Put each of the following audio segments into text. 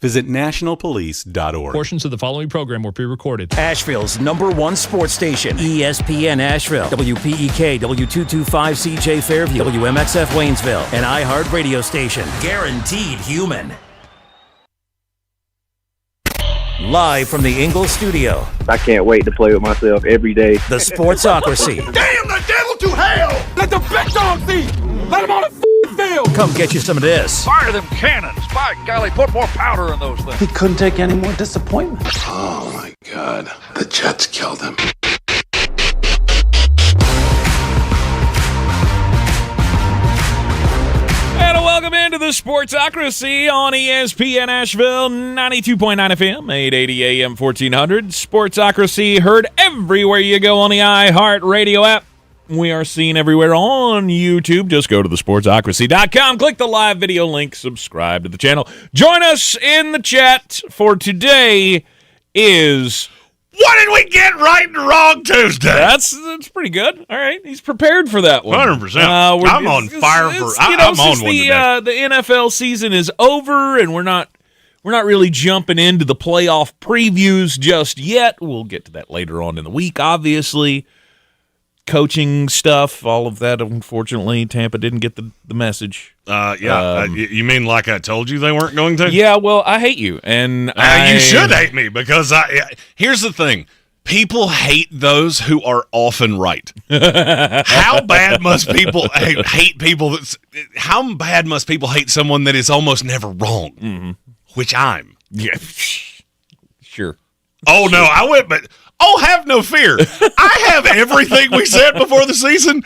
Visit nationalpolice.org. Portions of the following program were pre-recorded. Asheville's #1 sports station, ESPN Asheville, WPEK, W225CJ Fairview, WMXF Waynesville, an iHeart radio station. Guaranteed human. Live from the Ingalls studio. I can't wait to play with myself every day. The Sportsocracy. Damn the devil to hell! Let the big dogs eat! Let them on the field! Come get you some of this. Fire them cannons! By golly, put more powder in those things. He couldn't take any more disappointment. Oh my God, the Jets killed him. And welcome into the Sportsocracy on ESPN Asheville, 92.9 FM, 880 AM, 1400. Sportsocracy heard everywhere you go on the iHeart Radio app. We are seen everywhere on YouTube. Just go to thesportsocracy.com, click the live video link, subscribe to the channel. Join us in the chat for today is... What did we get right and wrong Tuesday? That's pretty good. All right, he's prepared for that one. 100%. I'm on fire for. I'm on one today. The NFL season is over, and we're not really jumping into the playoff previews just yet. We'll get to that later on in the week, obviously. Coaching stuff, all of that. Unfortunately, Tampa didn't get the message. You mean like I told you they weren't going to? Yeah, well, I hate you, and you should hate me because here's the thing: people hate those who are often right. How bad must people hate people? How bad must people hate someone that is almost never wrong? Mm-hmm. Which I'm. Yeah, sure. Oh no, I went, but. Oh, have no fear. I have everything we said before the season.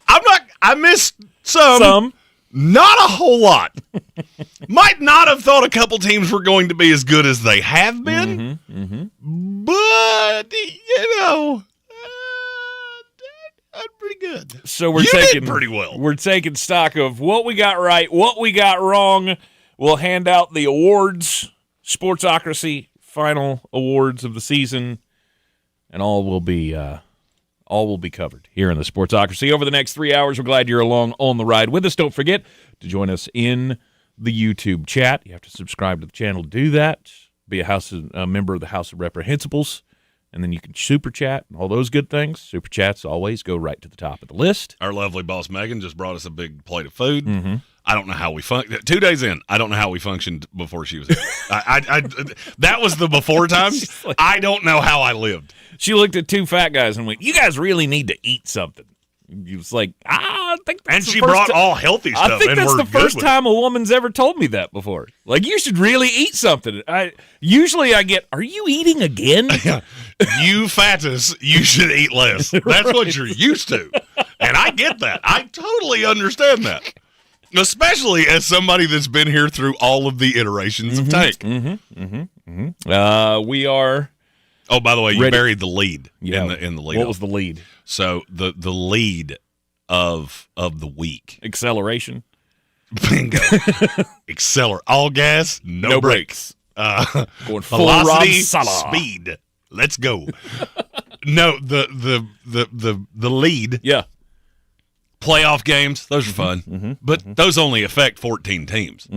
I missed some. Not a whole lot. Might not have thought a couple teams were going to be as good as they have been. But, that's pretty good. So you did pretty well. We're taking stock of what we got right, what we got wrong. We'll hand out the awards, Sportsocracy final awards of the season. And all will be covered here in the Sportsocracy over the next 3 hours. We're glad you're along on the ride with us. Don't forget to join us in the YouTube chat. You have to subscribe to the channel to do that. Be a member of the House of Reprehensibles. And then you can super chat and all those good things. Super chats always go right to the top of the list. Our lovely boss Megan just brought us a big plate of food. Mm-hmm. I don't know how we 2 days in. I don't know how we functioned before she was here. That was the before time. Like, I don't know how I lived. She looked at two fat guys and went, "You guys really need to eat something." He was like, I think that's and the she first brought all healthy stuff. I think and that's we're the first time a woman's ever told me that before. Like, you should really eat something. Usually I get, "Are you eating again?" You fattest, you should eat less. That's right. What you're used to. And I get that. I totally understand that. Especially as somebody that's been here through all of the iterations of Tank. We are. Oh, by the way, you ready. buried the lead in the lead. What was the lead? So the lead of the week. Acceleration. Bingo. Accelerate. All gas, no brakes. Going full velocity, Rob Salah. speed. Let's go. No, the lead. Yeah. Playoff games, those are fun, but those only affect 14 teams.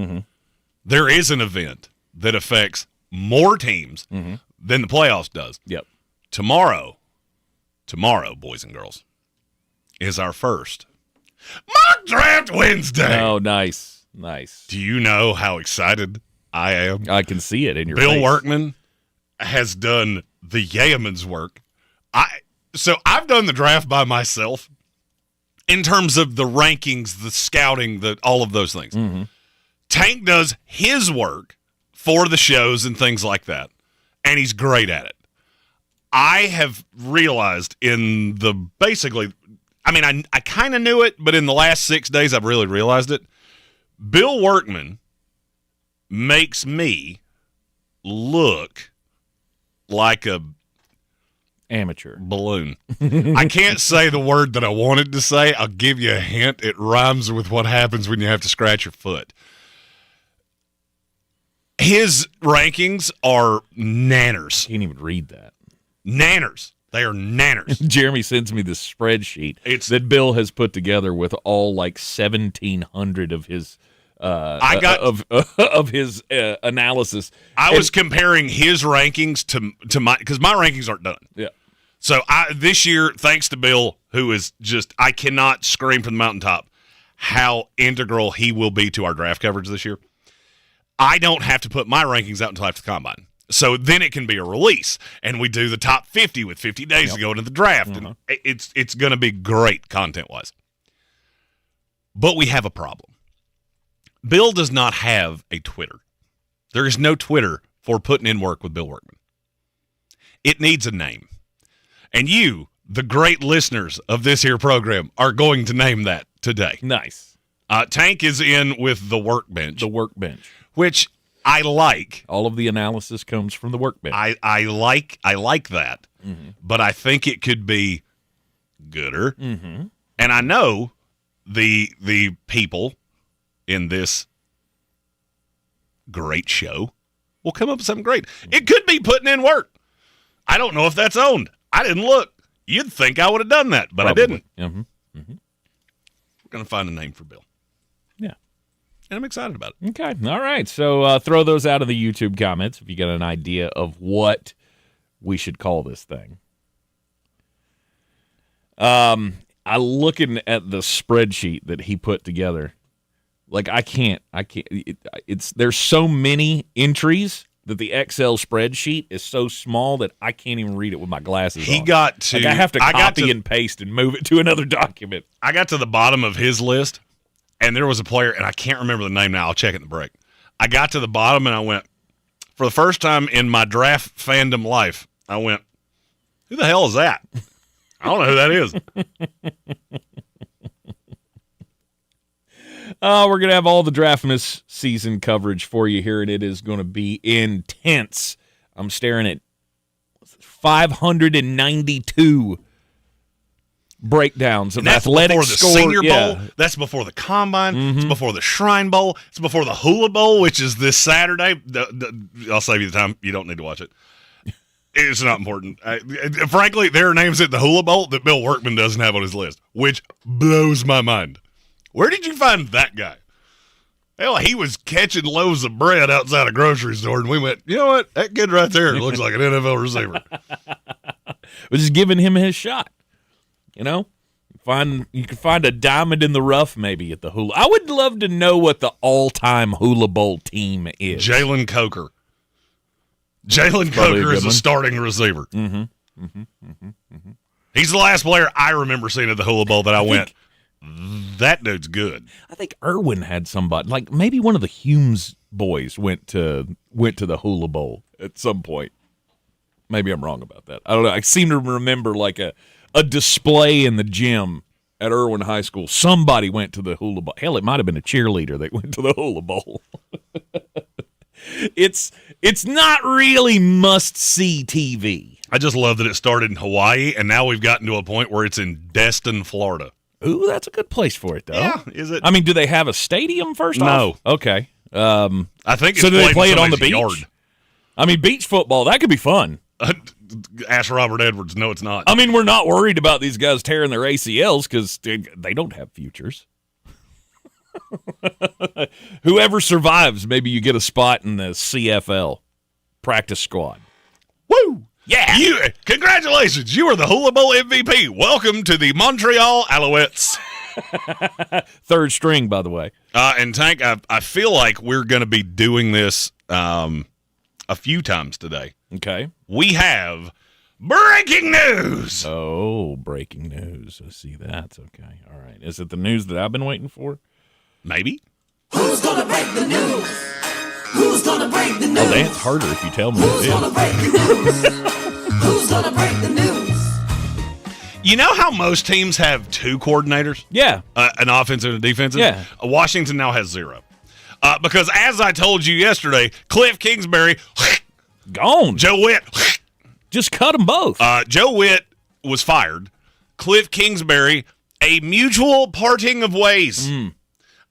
There is an event that affects more teams than the playoffs does. Yep. Tomorrow, boys and girls, is our first Mock Draft Wednesday. Oh, nice. Do you know how excited I am? I can see it in your Bill face. Workman has done the yeoman's work. So I've done the draft by myself. In terms of the rankings, the scouting, all of those things. Tank does his work for the shows and things like that, and he's great at it. I have realized I kind of knew it, but in the last 6 days I've really realized it. Bill Workman makes me look like a amateur balloon. I can't say the word that I wanted to say. I'll give you a hint. It rhymes with what happens when you have to scratch your foot. His rankings are nanners. You can't even read that. Nanners. They are nanners. Jeremy sends me this spreadsheet that Bill has put together with all like 1,700 of his of his analysis. I was comparing his rankings to my, because my rankings aren't done. Yeah. So this year, thanks to Bill, who is just, I cannot scream from the mountaintop how integral he will be to our draft coverage this year. I don't have to put my rankings out until after the combine. So then it can be a release, and we do the top 50 with 50 days to go into the draft. And it's going to be great content-wise. But we have a problem. Bill does not have a Twitter. There is no Twitter for putting in work with Bill Workman. It needs a name. And you, the great listeners of this here program, are going to name that today. Nice. Tank is in with the workbench. The workbench. Which I like. All of the analysis comes from the workbench. I like that. Mm-hmm. But I think it could be gooder. Mm-hmm. And I know the people in this great show will come up with something great. It could be putting in work. I don't know if that's owned. I didn't look. You'd think I would have done that, but Probably. I didn't. Mm-hmm. Mm-hmm. We're going to find a name for Bill. Yeah. And I'm excited about it. Okay. All right. So throw those out in the YouTube comments if you got an idea of what we should call this thing. I'm looking at the spreadsheet that he put together. Like, I can't. There's so many entries that the Excel spreadsheet is so small that I can't even read it with my glasses on. I have to copy and paste and move it to another document. I got to the bottom of his list, and there was a player, and I can't remember the name now. I'll check it in the break. I got to the bottom, and I went, for the first time in my draft fandom life, I went, who the hell is that? I don't know who that is. We're going to have all the Draftmas season coverage for you here, and it is going to be intense. I'm staring at 592 breakdowns of athletic before the score. Senior Bowl. That's before the Combine. It's before the Shrine Bowl. It's before the Hula Bowl, which is this Saturday. I'll save you the time. You don't need to watch it. It's not important. Frankly, there are names at the Hula Bowl that Bill Workman doesn't have on his list, which blows my mind. Where did you find that guy? Hell, he was catching loaves of bread outside a grocery store, and we went, you know what? That kid right there looks like an NFL receiver. We're just giving him his shot. You know? You can find a diamond in the rough maybe at the Hula. I would love to know what the all-time Hula Bowl team is. Jalen Coker. Jalen Coker is a starting receiver. He's the last player I remember seeing at the Hula Bowl that I went, that dude's good. I think Irwin had somebody, like maybe one of the Humes boys went to the Hula Bowl at some point. Maybe I'm wrong about that. I don't know. I seem to remember like a display in the gym at Irwin High School. Somebody went to the Hula Bowl. Hell, it might have been a cheerleader that went to the Hula Bowl. It's not really must-see TV. I just love that it started in Hawaii, and now we've gotten to a point where it's in Destin, Florida. Ooh, that's a good place for it, though. Yeah, is it? I mean, do they have a stadium first off? No. Okay. I think it's so do they play it on the beach? Yard. I mean, beach football, that could be fun. Ask Robert Edwards. No, it's not. I mean, we're not worried about these guys tearing their ACLs because they don't have futures. Whoever survives, maybe you get a spot in the CFL practice squad. Woo! Yeah! Congratulations! You are the Hula Bowl MVP. Welcome to the Montreal Alouettes. Third string, by the way. And Tank, I feel like we're going to be doing this a few times today. Okay. We have breaking news. Oh, breaking news. I see that. Okay. All right. Is it the news that I've been waiting for? Maybe. Who's gonna break the news? Who's gonna break the news? I'll dance harder if you tell me Who's gonna break the news? Who's gonna break the news? You know how most teams have two coordinators? Yeah. An offensive and a defensive? Yeah. Washington now has zero. Because as I told you yesterday, Cliff Kingsbury, gone. Joe Witt, just cut them both. Joe Witt was fired. Cliff Kingsbury, a mutual parting of ways.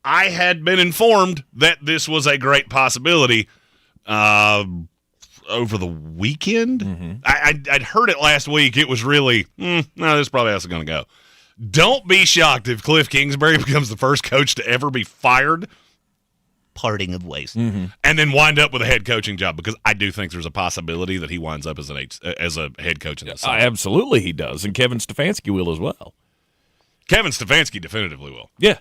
I had been informed that this was a great possibility over the weekend. I'd heard it last week. It was really, no, this is probably how it's going to go. Don't be shocked if Cliff Kingsbury becomes the first coach to ever be fired parting of ways, and then wind up with a head coaching job, because I do think there's a possibility that he winds up as a head coach in the Suns. Absolutely he does, and Kevin Stefanski will as well. Kevin Stefanski definitively will. Yeah.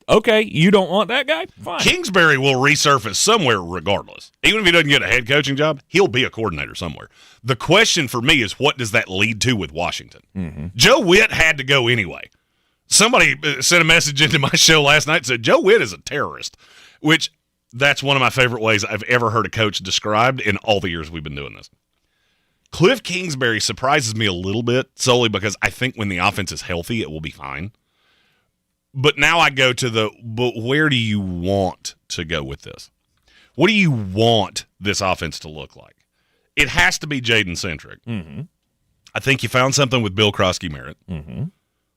Okay, you don't want that guy? Fine. Kingsbury will resurface somewhere regardless. Even if he doesn't get a head coaching job, he'll be a coordinator somewhere. The question for me is, what does that lead to with Washington? Joe Witt had to go anyway. Somebody sent a message into my show last night and said, Joe Witt is a terrorist, which that's one of my favorite ways I've ever heard a coach described in all the years we've been doing this. Cliff Kingsbury surprises me a little bit, solely because I think when the offense is healthy, it will be fine. But now I go to but where do you want to go with this? What do you want this offense to look like? It has to be Jaden-centric. I think you found something with Bill Krosky-Merritt,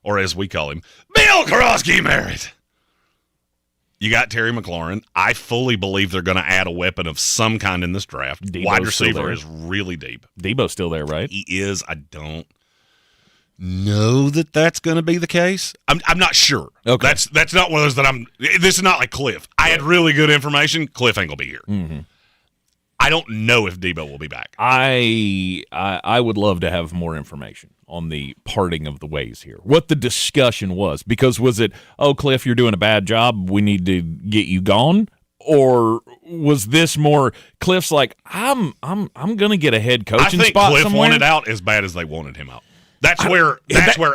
or as we call him, Bill Krosky-Merritt. You got Terry McLaurin. I fully believe they're going to add a weapon of some kind in this draft. Debo's wide receiver is really deep. Debo's still there, right? He is. I don't know that that's going to be the case. I'm not sure. Okay. That's not one of those that I'm – this is not like Cliff. I had really good information. Cliff ain't going to be here. I don't know if Debo will be back. I would love to have more information on the parting of the ways here. What the discussion was. Because was it, oh, Cliff, you're doing a bad job, we need to get you gone? Or was this more Cliff's like, I'm going to get a head coaching spot somewhere? I think Cliff wanted out as bad as they wanted him out. That's where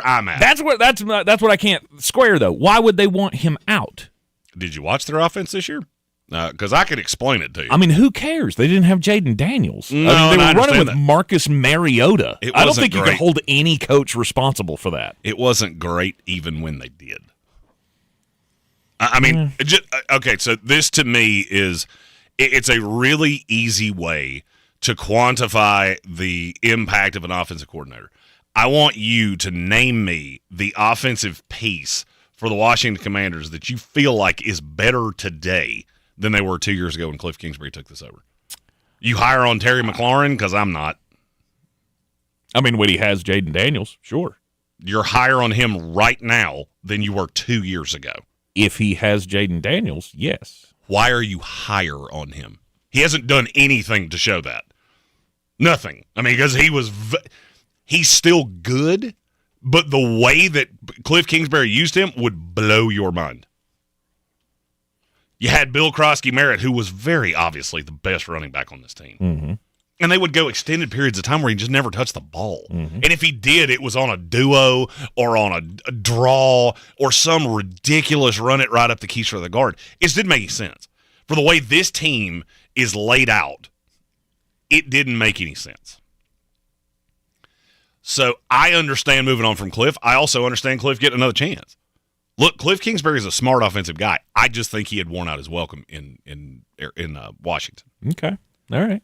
I'm at. That's what I can't square, though. Why would they want him out? Did you watch their offense this year? Because I could explain it to you. I mean, who cares? They didn't have Jaden Daniels. No, they were running with that. Marcus Mariota. I don't think you can hold any coach responsible for that. It wasn't great even when they did. I mean, okay, so this to me is it's a really easy way to quantify the impact of an offensive coordinator. I want you to name me the offensive piece for the Washington Commanders that you feel like is better today than they were 2 years ago when Cliff Kingsbury took this over. You hire on Terry McLaurin? Because I'm not. I mean, when he has Jaden Daniels, sure. You're higher on him right now than you were 2 years ago. If he has Jaden Daniels, yes. Why are you higher on him? He hasn't done anything to show that. Nothing. I mean, because he's still good, but the way that Cliff Kingsbury used him would blow your mind. You had Bill Krosky-Merritt, who was very obviously the best running back on this team. And they would go extended periods of time where he just never touched the ball. And if he did, it was on a duo or on a draw or some ridiculous run it right up the keister for the guard. It just didn't make any sense. For the way this team is laid out, it didn't make any sense. So I understand moving on from Cliff. I also understand Cliff getting another chance. Look, Cliff Kingsbury is a smart offensive guy. I just think he had worn out his welcome in Washington. Okay. All right.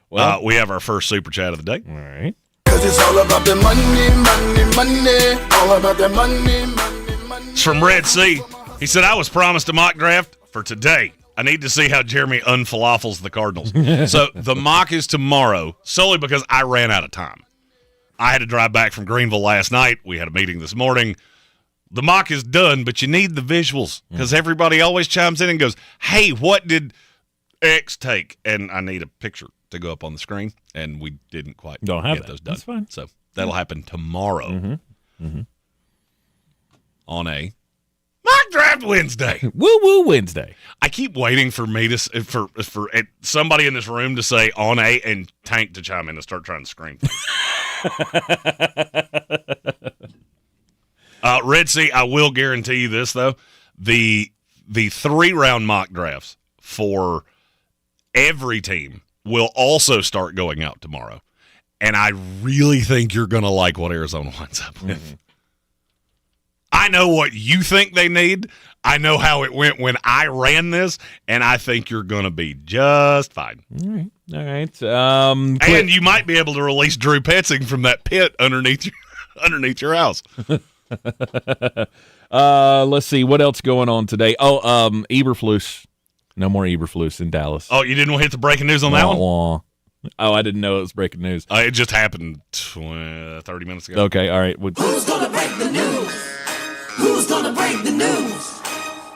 Well, we have our first super chat of the day. All right. Cause it's all about the money, money, money. All about the money, money, money. It's from Red Sea. He said, I was promised a mock draft for today. I need to see how Jeremy unfalafels the Cardinals. So the mock is tomorrow, solely because I ran out of time. I had to drive back from Greenville last night. We had a meeting this morning. The mock is done, but you need the visuals because everybody always chimes in and goes, hey, what did X take? And I need a picture to go up on the screen, and we didn't quite Don't have get that. those done. That's fine. So that'll happen tomorrow on a mock draft Wednesday. Woo-woo Wednesday. I keep waiting for me to for somebody in this room to say on a and Tank to chime in and start trying to scream things. Red Sea, I will guarantee you this though: the 3-round mock drafts for every team will also start going out tomorrow, and I really think you're going to like what Arizona winds up with. I know what you think they need. I know how it went when I ran this, and I think you're going to be just fine. All right. And you might be able to release Drew Petzing from that pit underneath your house. Let's see what else going on today. Eberflus. No more Eberflus in Dallas. Oh, you didn't want to hit the breaking news on that one? Oh, I didn't know it was breaking news. It just happened 30 minutes ago. Okay, all right. Who's gonna break the news? Who's gonna break the news?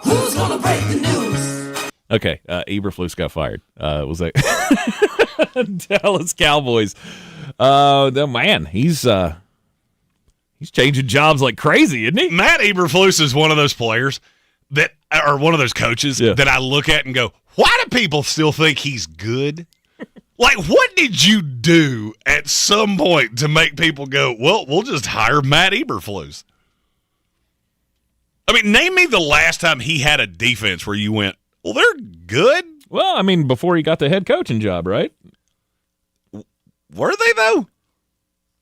Who's gonna break the news? Okay, Eberflus got fired. Was that Dallas Cowboys? Man, he's changing jobs like crazy, isn't he? Matt Eberflus is one of those players that, or one of those coaches that I look at and go, why do people still think he's good? Like, what did you do at some point to make people go, well, we'll just hire Matt Eberflus? I mean, name me the last time he had a defense where you went, well, they're good. Well, I mean, before he got the head coaching job, right? Were they, though?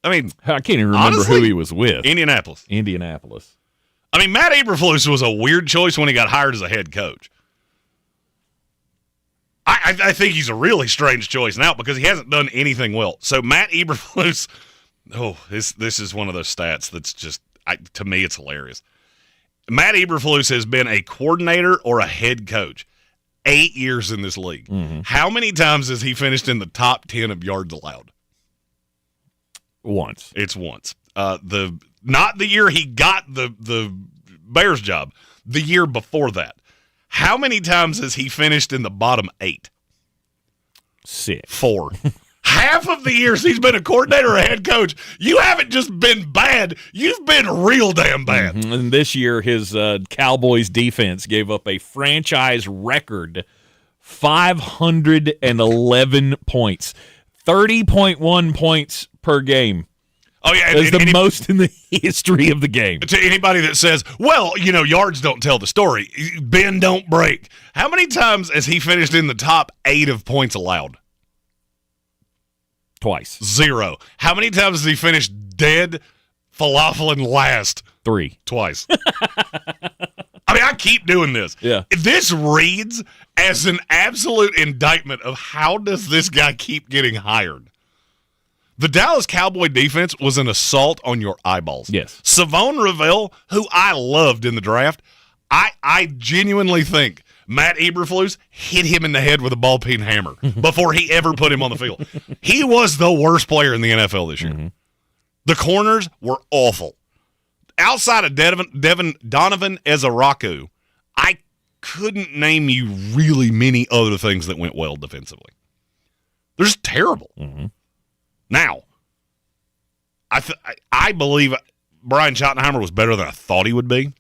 I mean, I can't even remember honestly, who he was with. Indianapolis. I mean, Matt Eberflus was a weird choice when he got hired as a head coach. I think he's a really strange choice now because he hasn't done anything well. So Matt Eberflus, this is one of those stats that's just, to me, it's hilarious. Matt Eberflus has been a coordinator or a head coach 8 years in this league. Mm-hmm. How many times has he finished in the top 10 of yards allowed? Once. It's once. Not the year he got the Bears job, the year before that. How many times has he finished in the bottom 8? 6. 4. Half of the years he's been a coordinator or a head coach, you haven't just been bad, you've been real damn bad. Mm-hmm. And this year, his Cowboys defense gave up a franchise record 511 points, 30.1 points per game. Oh, yeah. That's the most in the history of the game. To anybody that says, well, yards don't tell the story, bend don't break. How many times has he finished in the top 8 of points allowed? Twice. 0. How many times has he finished dead, falafel, and last? 3. Twice. I mean, I keep doing this. Yeah. This reads as an absolute indictment of how does this guy keep getting hired. The Dallas Cowboy defense was an assault on your eyeballs. Yes. Savon Ravel, who I loved in the draft, I genuinely think Matt Eberflus hit him in the head with a ball-peen hammer before he ever put him on the field. He was the worst player in the NFL this year. Mm-hmm. The corners were awful. Outside of Donovan Ezaraku, I couldn't name you really many other things that went well defensively. They're just terrible. Mm-hmm. Now, I believe Brian Schottenheimer was better than I thought he would be.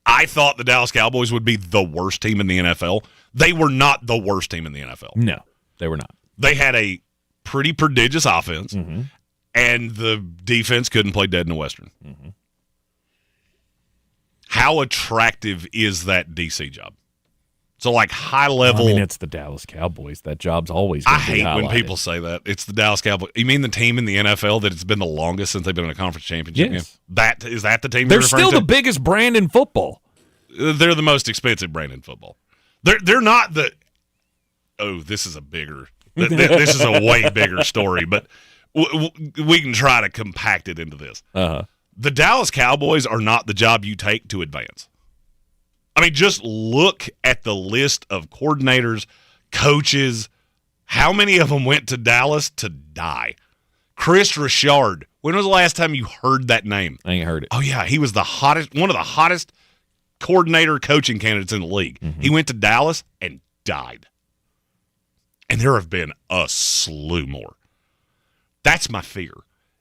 I thought the Dallas Cowboys would be the worst team in the NFL. They were not the worst team in the NFL. No, they were not. They had a pretty prodigious offense, mm-hmm. and the defense couldn't play dead in the Western. Mm-hmm. How attractive is that DC job? So, like, high level. I mean, it's the Dallas Cowboys. That job's always I hate when people say that. It's the Dallas Cowboys. You mean the team in the NFL that it's been the longest since they've been in a conference championship game? Is that the team They're you're referring still to? the biggest brand in football. They're the most expensive brand in football. They're not the – this is a bigger – this is a way bigger story, but we can try to compact it into this. Uh-huh. The Dallas Cowboys are not the job you take to advance. I mean, just look at the list of coordinators, coaches. How many of them went to Dallas to die? Chris Richard. When was the last time you heard that name? I ain't heard it. Oh, yeah. He was one of the hottest coordinator coaching candidates in the league. Mm-hmm. He went to Dallas and died. And there have been a slew more. That's my fear.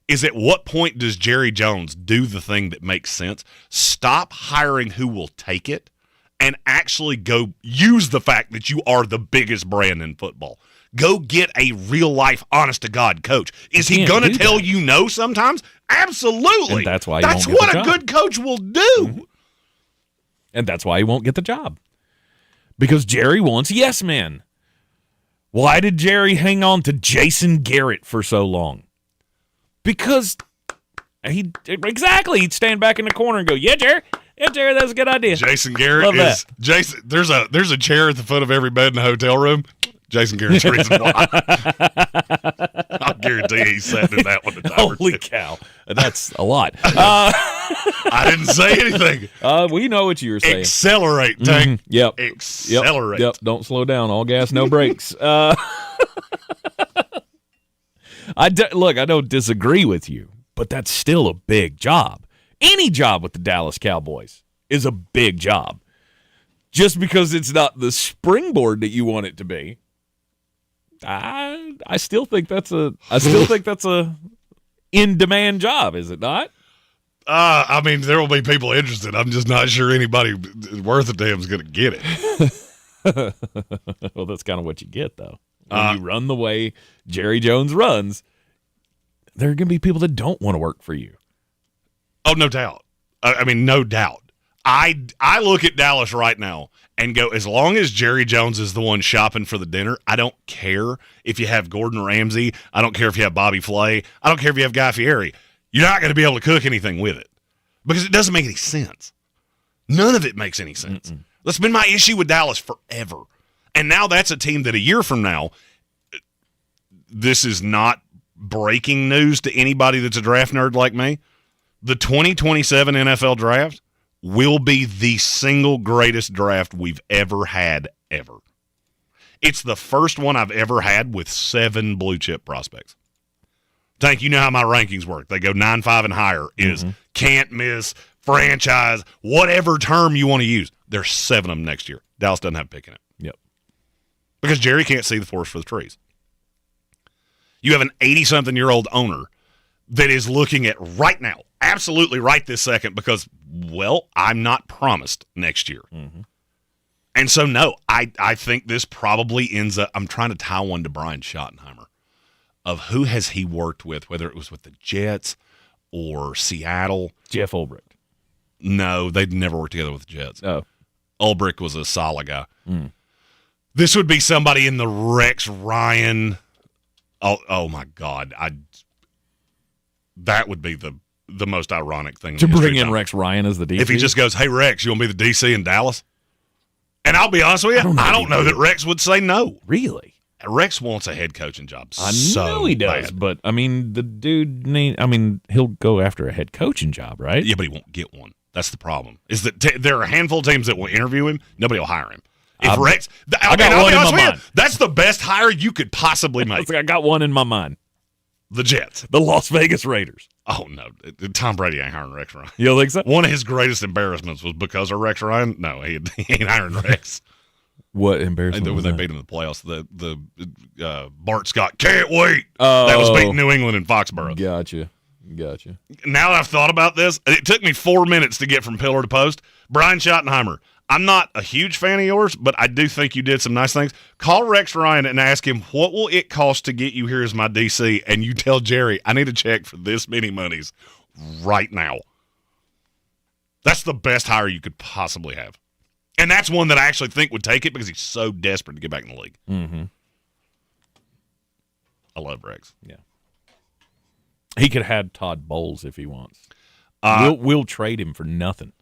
Is at what point does Jerry Jones do the thing that makes sense? Stop hiring who will take it and actually go use the fact that you are the biggest brand in football. Go get a real-life, honest-to-God coach. Is he going to tell you no sometimes? Absolutely. And that's why that's what a good coach will do. Mm-hmm. And that's why he won't get the job. Because Jerry wants yes men. Why did Jerry hang on to Jason Garrett for so long? Because he'd stand back in the corner and go, yeah, Jerry, that's a good idea. Jason Garrett is Jason. There's a chair at the foot of every bed in the hotel room. Jason Garrett's the reason why. I guarantee he's sat in that one. Holy cow, that's a lot. I didn't say anything. We know what you were saying. Accelerate, Tank. Mm-hmm. Yep. Accelerate. Yep. Don't slow down. All gas, no brakes. I don't disagree with you, but that's still a big job. Any job with the Dallas Cowboys is a big job. just because it's not the springboard that you want it to be. I still think that's a in-demand job, is it not? I mean, there will be people interested. I'm just not sure anybody worth a damn is going to get it. Well, that's kind of what you get, though. When you run the way Jerry Jones runs, there are going to be people that don't want to work for you. Oh, no doubt. I mean, no doubt. I look at Dallas right now and go, as long as Jerry Jones is the one shopping for the dinner, I don't care if you have Gordon Ramsay. I don't care if you have Bobby Flay. I don't care if you have Guy Fieri. You're not going to be able to cook anything with it because it doesn't make any sense. None of it makes any sense. That's been my issue with Dallas forever. And now that's a team that a year from now, this is not breaking news to anybody that's a draft nerd like me. The 2027 NFL draft will be the single greatest draft we've ever had, ever. It's the first one I've ever had with 7 blue-chip prospects. Tank, you know how my rankings work. They go 9-5 and higher is can't miss, franchise, whatever term you want to use. There's 7 of them next year. Dallas doesn't have a pick in it. Yep. Because Jerry can't see the forest for the trees. You have an 80-something-year-old owner that is looking at right now, absolutely right this second, because, well, I'm not promised next year. And so, no, I think this probably ends up – I'm trying to tie one to Brian Schottenheimer of who has he worked with, whether it was with the Jets or Seattle. Jeff Ulbrich. No, they'd never worked together with the Jets. Oh. Ulbrich was a solid guy. This would be somebody in the Rex Ryan. Oh my God! That would be the most ironic thing to bring in Rex Ryan as the DC. If he just goes, "Hey Rex, you want to be the DC in Dallas?" And I'll be honest with you, I don't know that Rex would say no. Really? Rex wants a head coaching job. I know he does, but I mean, the dude he'll go after a head coaching job, right? Yeah, but he won't get one. That's the problem. Is that there are a handful of teams that will interview him. Nobody will hire him. If Rex, I'll be honest with you, that's the best hire you could possibly make. I got one in my mind. The Jets. The Las Vegas Raiders. Oh, no. Tom Brady ain't hiring Rex Ryan. You don't think so? One of his greatest embarrassments was because of Rex Ryan. No, he ain't hiring Rex. What embarrassment was when that? they beat him in the playoffs, the Bart Scott can't wait. That was beating New England in Foxborough. Gotcha. Now that I've thought about this, it took me 4 minutes to get from pillar to post. Brian Schottenheimer, I'm not a huge fan of yours, but I do think you did some nice things. Call Rex Ryan and ask him, what will it cost to get you here as my DC? And you tell Jerry, I need a check for this many monies right now. That's the best hire you could possibly have. And that's one that I actually think would take it because he's so desperate to get back in the league. I love Rex. Yeah. He could have had Todd Bowles if he wants. We'll trade him for nothing.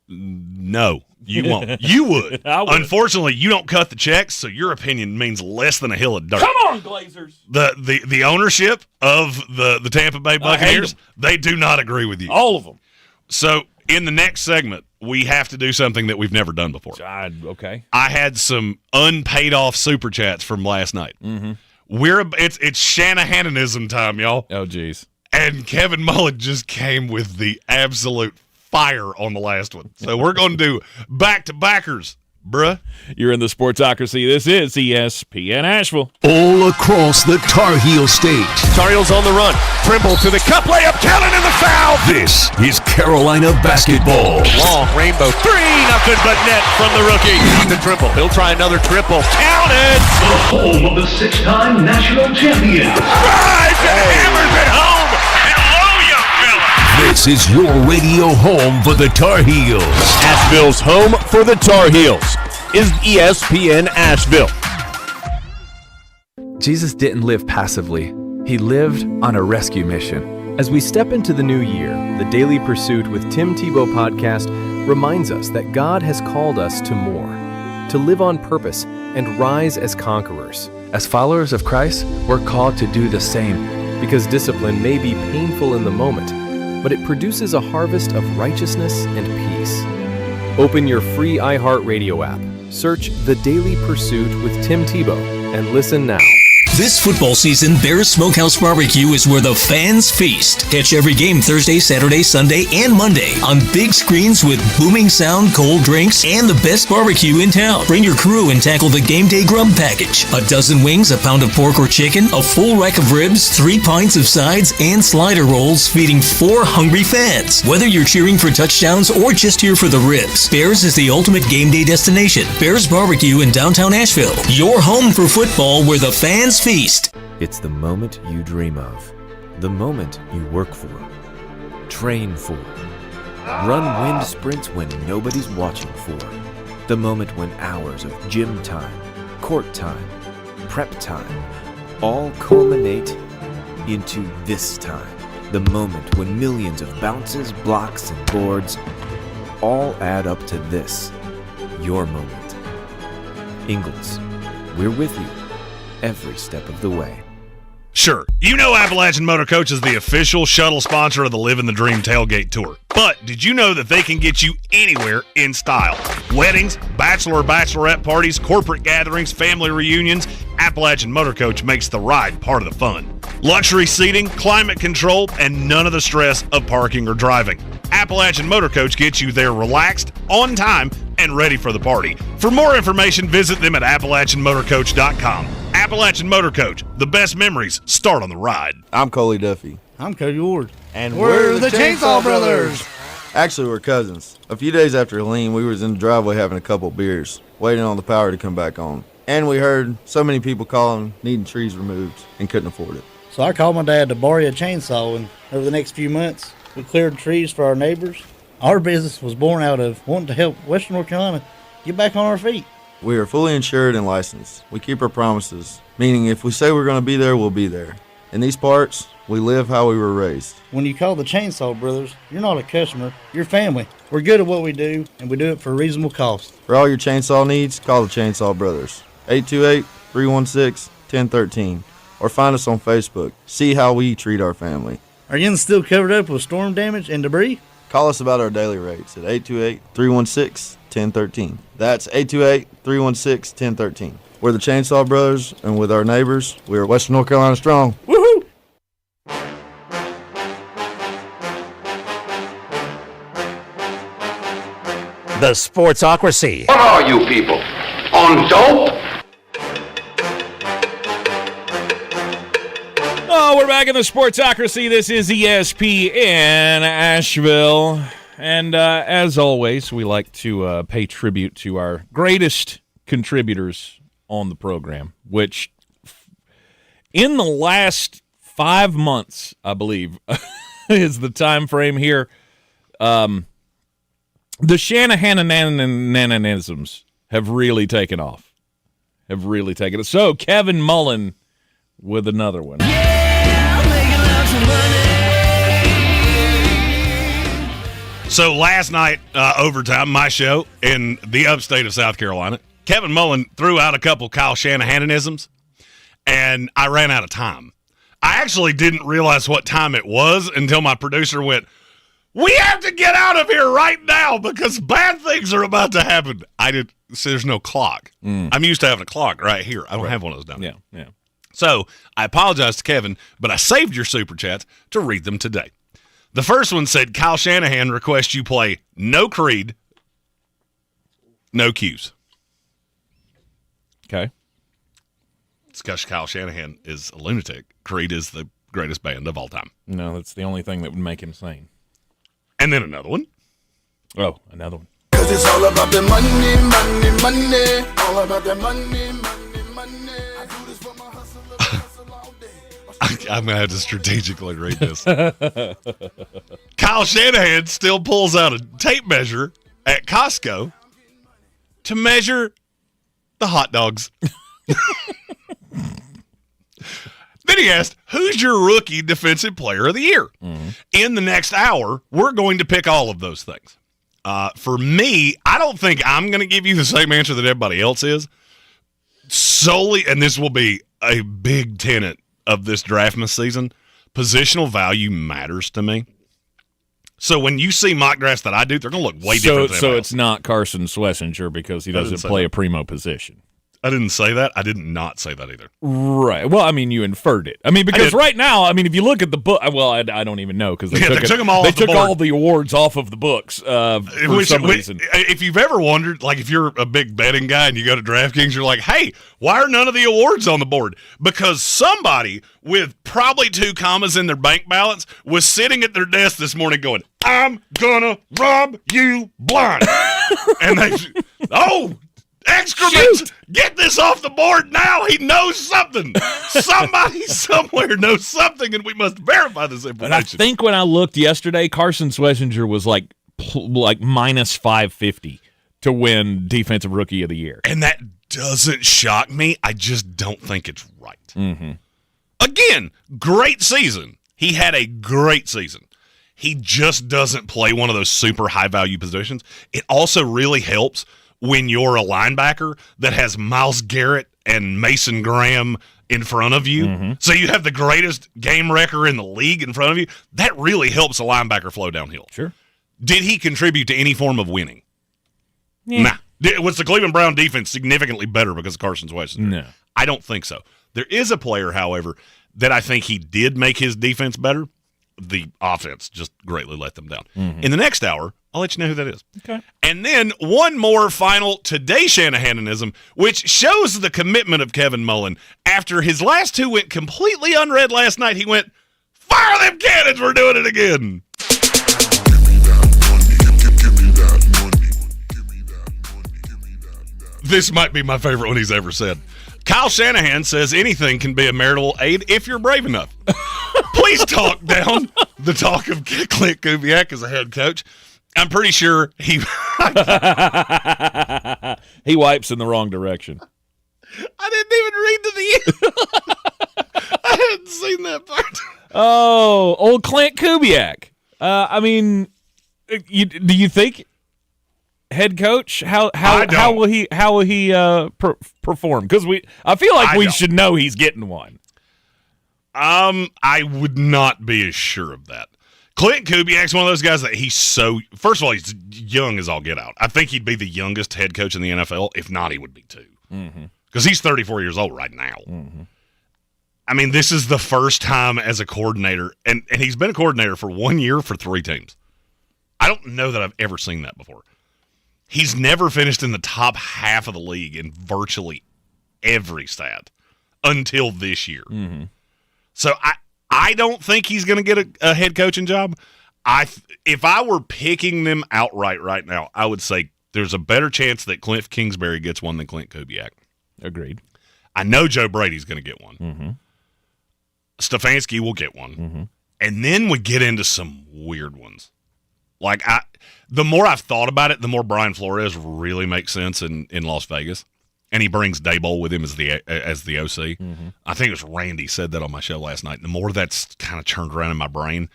No, you won't. You would. Unfortunately, you don't cut the checks, so your opinion means less than a hill of dirt. Come on, Glazers. The ownership of the Tampa Bay Buccaneers, they do not agree with you. All of them. So in the next segment, we have to do something that we've never done before. Okay. I had some unpaid off super chats from last night. It's Shanahanism time, y'all. Oh, geez. And Kevin Mullen just came with the absolute fire on the last one. So we're going to do back-to-backers, bruh. You're in the Sportsocracy. This is ESPN Asheville. All across the Tar Heel state. Tar Heels on the run. Trimble to the cup, layup, counted in the foul. This is Carolina basketball. Long rainbow three, nothing but net from the rookie. To Trimble, he'll try another triple. Counted. The home of the 6-time national champion. Drives and hammers it home. Hello, young fella. This is your radio home for the Tar Heels. Asheville's home for the Tar Heels is ESPN Asheville. Jesus didn't live passively. He lived on a rescue mission. As we step into the new year, the Daily Pursuit with Tim Tebow podcast reminds us that God has called us to more, to live on purpose and rise as conquerors. As followers of Christ, we're called to do the same, because discipline may be painful in the moment, but it produces a harvest of righteousness and peace. Open your free iHeartRadio app, search The Daily Pursuit with Tim Tebow, and listen now. This football season, Bears Smokehouse Barbecue is where the fans feast. Catch every game Thursday, Saturday, Sunday, and Monday on big screens with booming sound, cold drinks, and the best barbecue in town. Bring your crew and tackle the game day grub package. A dozen wings, a pound of pork or chicken, a full rack of ribs, 3 pints of sides, and slider rolls, feeding 4 hungry fans. Whether you're cheering for touchdowns or just here for the ribs, Bears is the ultimate game day destination. Bears Barbecue in downtown Asheville. Your home for football where the fans feast. It's the moment you dream of, the moment you work for, train for, run wind sprints when nobody's watching for, the moment when hours of gym time, court time, prep time, all culminate into this time, the moment when millions of bounces, blocks, and boards all add up to this, your moment. Ingalls, we're with you every step of the way. Sure, you know Appalachian Motor Coach is the official shuttle sponsor of the Living the Dream Tailgate Tour. But did you know that they can get you anywhere in style? Weddings, bachelorette parties, corporate gatherings, family reunions, Appalachian Motor Coach makes the ride part of the fun. Luxury seating, climate control, and none of the stress of parking or driving. Appalachian Motor Coach gets you there relaxed, on time, and ready for the party. For more information, visit them at AppalachianMotorCoach.com. Appalachian Motor Coach, the best memories start on the ride. I'm Coley Duffy. I'm Cody Ward. And we're the Chainsaw Brothers. Actually, we're cousins. A few days after Helene, we was in the driveway having a couple beers, waiting on the power to come back on. And we heard so many people calling, needing trees removed, and couldn't afford it. So I called my dad to borrow a chainsaw, and over the next few months, we cleared trees for our neighbors. Our business was born out of wanting to help Western North Carolina get back on our feet. We are fully insured and licensed. We keep our promises, meaning if we say we're going to be there, we'll be there. In these parts, we live how we were raised. When you call the Chainsaw Brothers, you're not a customer, you're family. We're good at what we do, and we do it for a reasonable cost. For all your chainsaw needs, call the Chainsaw Brothers. 828-316-1013. Or find us on Facebook. See how we treat our family. Are you still covered up with storm damage and debris? Call us about our daily rates at 828-316-1013. That's 828-316-1013. We're the Chainsaw Brothers, and with our neighbors, we're Western North Carolina strong. Woohoo! The Sportsocracy. What are you people? On dope? Oh, we're back in the Sportsocracy. This is ESPN Asheville. And as always, we like to pay tribute to our greatest contributors on the program, which in the last 5 months, I believe, is the time frame here. The Shanahan-ananisms have really taken off. So, Kevin Mullen with another one. So last night, overtime, my show in the upstate of South Carolina, Kevin Mullen threw out a couple Kyle Shanahanisms, and I ran out of time. I actually didn't realize what time it was until my producer went, "We have to get out of here right now because bad things are about to happen." I did. So there's no clock. I'm used to having a clock right here. I don't have one of those down here. Yeah. So I apologize to Kevin, but I saved your super chats to read them today. The first one said, Kyle Shanahan requests you play no Creed, no Q's. Okay. It's because Kyle Shanahan is a lunatic. Creed is the greatest band of all time. No, that's the only thing that would make him sane. And then another one. Oh, another one. Cause it's all about the money, money, money. All about the money, money, money. I do this for my hustle all day. I'm going to have to strategically read this. Kyle Shanahan still pulls out a tape measure at Costco to measure the hot dogs. Then he asked, who's your rookie defensive player of the year? Mm-hmm. In the next hour, we're going to pick all of those things. For me, I don't think I'm going to give you the same answer that everybody else is. Solely, and this will be a big tenet of this draftmas season, positional value matters to me. So when you see mock drafts that I do, they're going to look way different than So it's not Carson Schlesinger because he doesn't play a primo position. I didn't say that. I did not say that either. Right. Well, I mean, you inferred it. I mean, because right now, I mean, if you look at the book, well, I don't even know because they took them all. They took all the awards off of the books for some reason. If you've ever wondered, like if you're a big betting guy and you go to DraftKings, you're like, hey, why are none of the awards on the board? Because somebody with probably 2 commas in their bank balance was sitting at their desk this morning going, I'm gonna rob you blind. And they, excrement! Get this off the board now. He knows something. Somebody somewhere knows something, and we must verify this information. And I think when I looked yesterday, Carson Schlesinger was like minus 550 to win Defensive Rookie of the Year. And that doesn't shock me. I just don't think it's right. Mm-hmm. Again, great season. He had a great season. He just doesn't play one of those super high-value positions. It also really helps when you're a linebacker that has Myles Garrett and Mason Graham in front of you. Mm-hmm. So you have the greatest game wrecker in the league in front of you. That really helps a linebacker flow downhill. Sure. Did he contribute to any form of winning? Yeah. Nah. Was the Cleveland Brown defense significantly better because of Carson Schlesinger? No. I don't think so. There is a player, however, that I think he did make his defense better. The offense just greatly let them down. Mm-hmm. In the next hour, I'll let you know who that is. Okay. And then one more final Today Shanahanism, which shows the commitment of Kevin Mullen. After his last 2 went completely unread last night, he went, fire them cannons, we're doing it again. This might be my favorite one he's ever said. Kyle Shanahan says anything can be a marital aid if you're brave enough. Please talk down the talk of Clint Kubiak as a head coach. I'm pretty sure he he wipes in the wrong direction. I didn't even read to the end. I hadn't seen that part. Oh, old Clint Kubiak. I mean, do you think head coach how will he perform? Because I feel like we should know he's getting one. I would not be as sure of that. Clint Kubiak's one of those guys that first of all, he's young as all get out. I think he'd be the youngest head coach in the NFL. If not, he would be 2. Because he's 34 years old right now. Mm-hmm. I mean, this is the first time as a coordinator, and he's been a coordinator for 1 year for 3 teams. I don't know that I've ever seen that before. He's never finished in the top half of the league in virtually every stat until this year. Mm-hmm. So I don't think he's going to get a head coaching job. If I were picking them outright right now, I would say there's a better chance that Cliff Kingsbury gets one than Clint Kubiak. Agreed. I know Joe Brady's going to get one. Mm-hmm. Stefanski will get one. Mm-hmm. And then we get into some weird ones. Like, the more I've thought about it, the more Brian Flores really makes sense in Las Vegas. And he brings Daboll with him as the OC. Mm-hmm. I think it was Randy said that on my show last night. The more that's kind of churned around in my brain,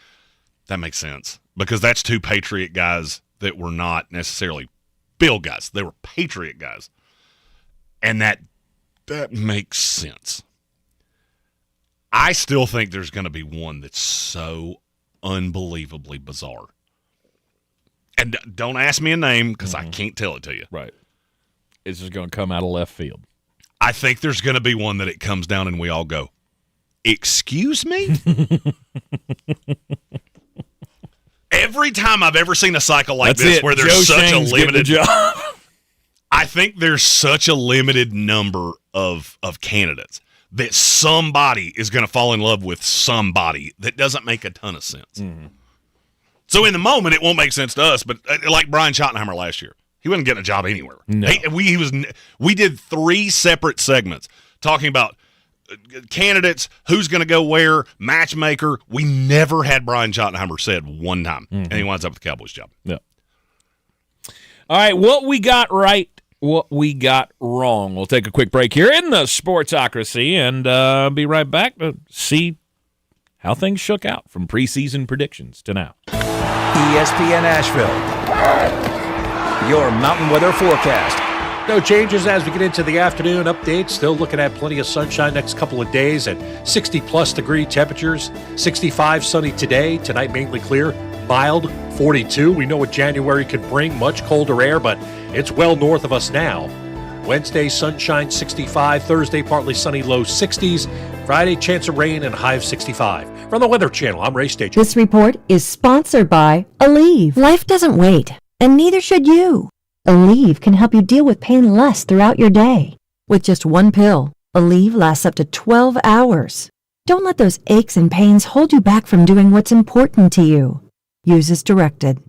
that makes sense. Because that's 2 Patriot guys that were not necessarily Bill guys. They were Patriot guys. And that makes sense. I still think there's going to be one that's so unbelievably bizarre. And don't ask me a name because I can't tell it to you. Right. It's just going to come out of left field. I think there's going to be one that it comes down and we all go, excuse me? Every time I've ever seen a cycle like this where there's such a limited job. I think there's such a limited number of candidates that somebody is going to fall in love with somebody that doesn't make a ton of sense. Mm-hmm. So in the moment, it won't make sense to us, but like Brian Schottenheimer last year, he wasn't getting a job anywhere. No. We did 3 separate segments talking about candidates, who's going to go where, matchmaker. We never had Brian Schottenheimer said one time, and he winds up with the Cowboys job. Yeah. All right, what we got right, what we got wrong. We'll take a quick break here in the Sportsocracy and be right back to see how things shook out from preseason predictions to now. ESPN Asheville, your mountain weather forecast. No changes as we get into the afternoon update. Still looking at plenty of sunshine next couple of days at 60-plus degree temperatures. 65 sunny today. Tonight mainly clear. Mild, 42. We know what January could bring. Much colder air, but it's well north of us now. Wednesday, sunshine 65. Thursday, partly sunny, low 60s. Friday, chance of rain and high of 65. From the Weather Channel, I'm Ray Stage. This report is sponsored by Aleve. Life doesn't wait, and neither should you. Aleve can help you deal with pain less throughout your day. With just one pill, Aleve lasts up to 12 hours. Don't let those aches and pains hold you back from doing what's important to you. Use as directed.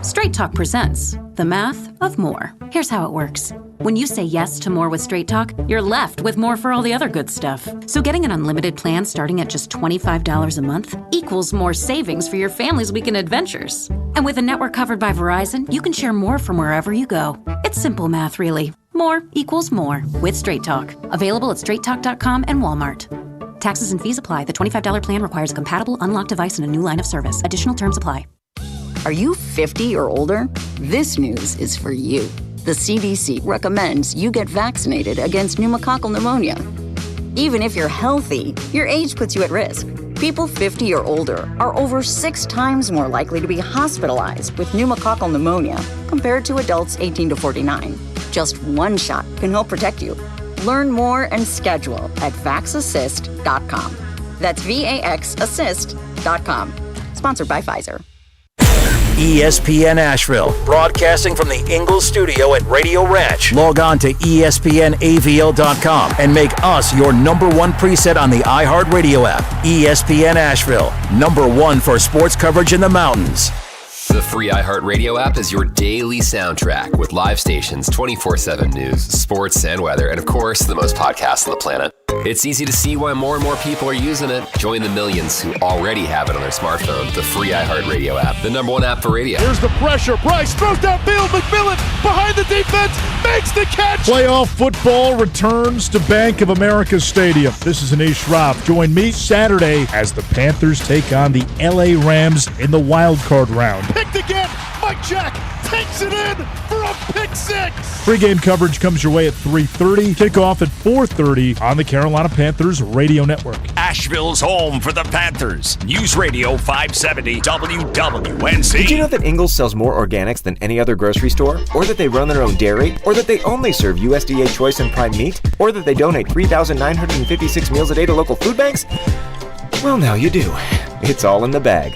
Straight Talk presents The Math of More. Here's how it works. When you say yes to more with Straight Talk, you're left with more for all the other good stuff. So getting an unlimited plan starting at just $25 a month equals more savings for your family's weekend adventures. And with a network covered by Verizon, you can share more from wherever you go. It's simple math, really. More equals more with Straight Talk. Available at straighttalk.com and Walmart. Taxes and fees apply. The $25 plan requires a compatible unlocked device and a new line of service. Additional terms apply. Are you 50 or older? This news is for you. The CDC recommends you get vaccinated against pneumococcal pneumonia. Even if you're healthy, your age puts you at risk. People 50 or older are over 6 times more likely to be hospitalized with pneumococcal pneumonia compared to adults 18 to 49. Just one shot can help protect you. Learn more and schedule at vaxassist.com. That's VAXassist.com. Sponsored by Pfizer. ESPN Asheville, broadcasting from the Ingles studio at Radio Ranch. Log on to ESPNAVL.com and make us your #1 preset on the iHeartRadio app. ESPN Asheville, #1 for sports coverage in the mountains. The free iHeartRadio app is your daily soundtrack with live stations, 24/7 news, sports, and weather, and of course, the most podcasts on the planet. It's easy to see why more and more people are using it. Join the millions who already have it on their smartphone. The free iHeartRadio app, the #1 app for radio. Here's the pressure. Bryce throws downfield. McMillan behind the defense makes the catch. Playoff football returns to Bank of America Stadium. This is Anish Shroff. Join me Saturday as the Panthers take on the LA Rams in the wild card round. Picked again. Mike Jack takes it in for a pick six. Pre-game coverage comes your way at 3:30. Kickoff at 4:30 on the Carolina Panthers radio network. Asheville's home for the Panthers. News Radio 570 WWNC. Did you know that Ingles sells more organics than any other grocery store? Or that they run their own dairy? Or that they only serve USDA choice and prime meat? Or that they donate 3,956 meals a day to local food banks? Well, now you do. It's all in the bag.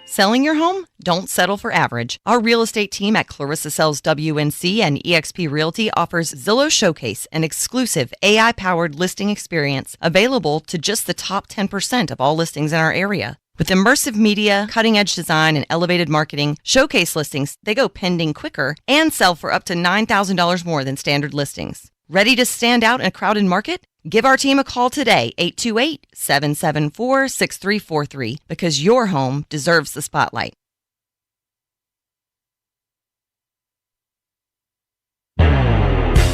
Selling your home? Don't settle for average. Our real estate team at Clarissa Sells WNC and eXp Realty offers Zillow Showcase, an exclusive AI-powered listing experience available to just the top 10% of all listings in our area. With immersive media, cutting-edge design, and elevated marketing, Showcase listings, they go pending quicker and sell for up to $9,000 more than standard listings. Ready to stand out in a crowded market? Give our team a call today, 828-774-6343, because your home deserves the spotlight.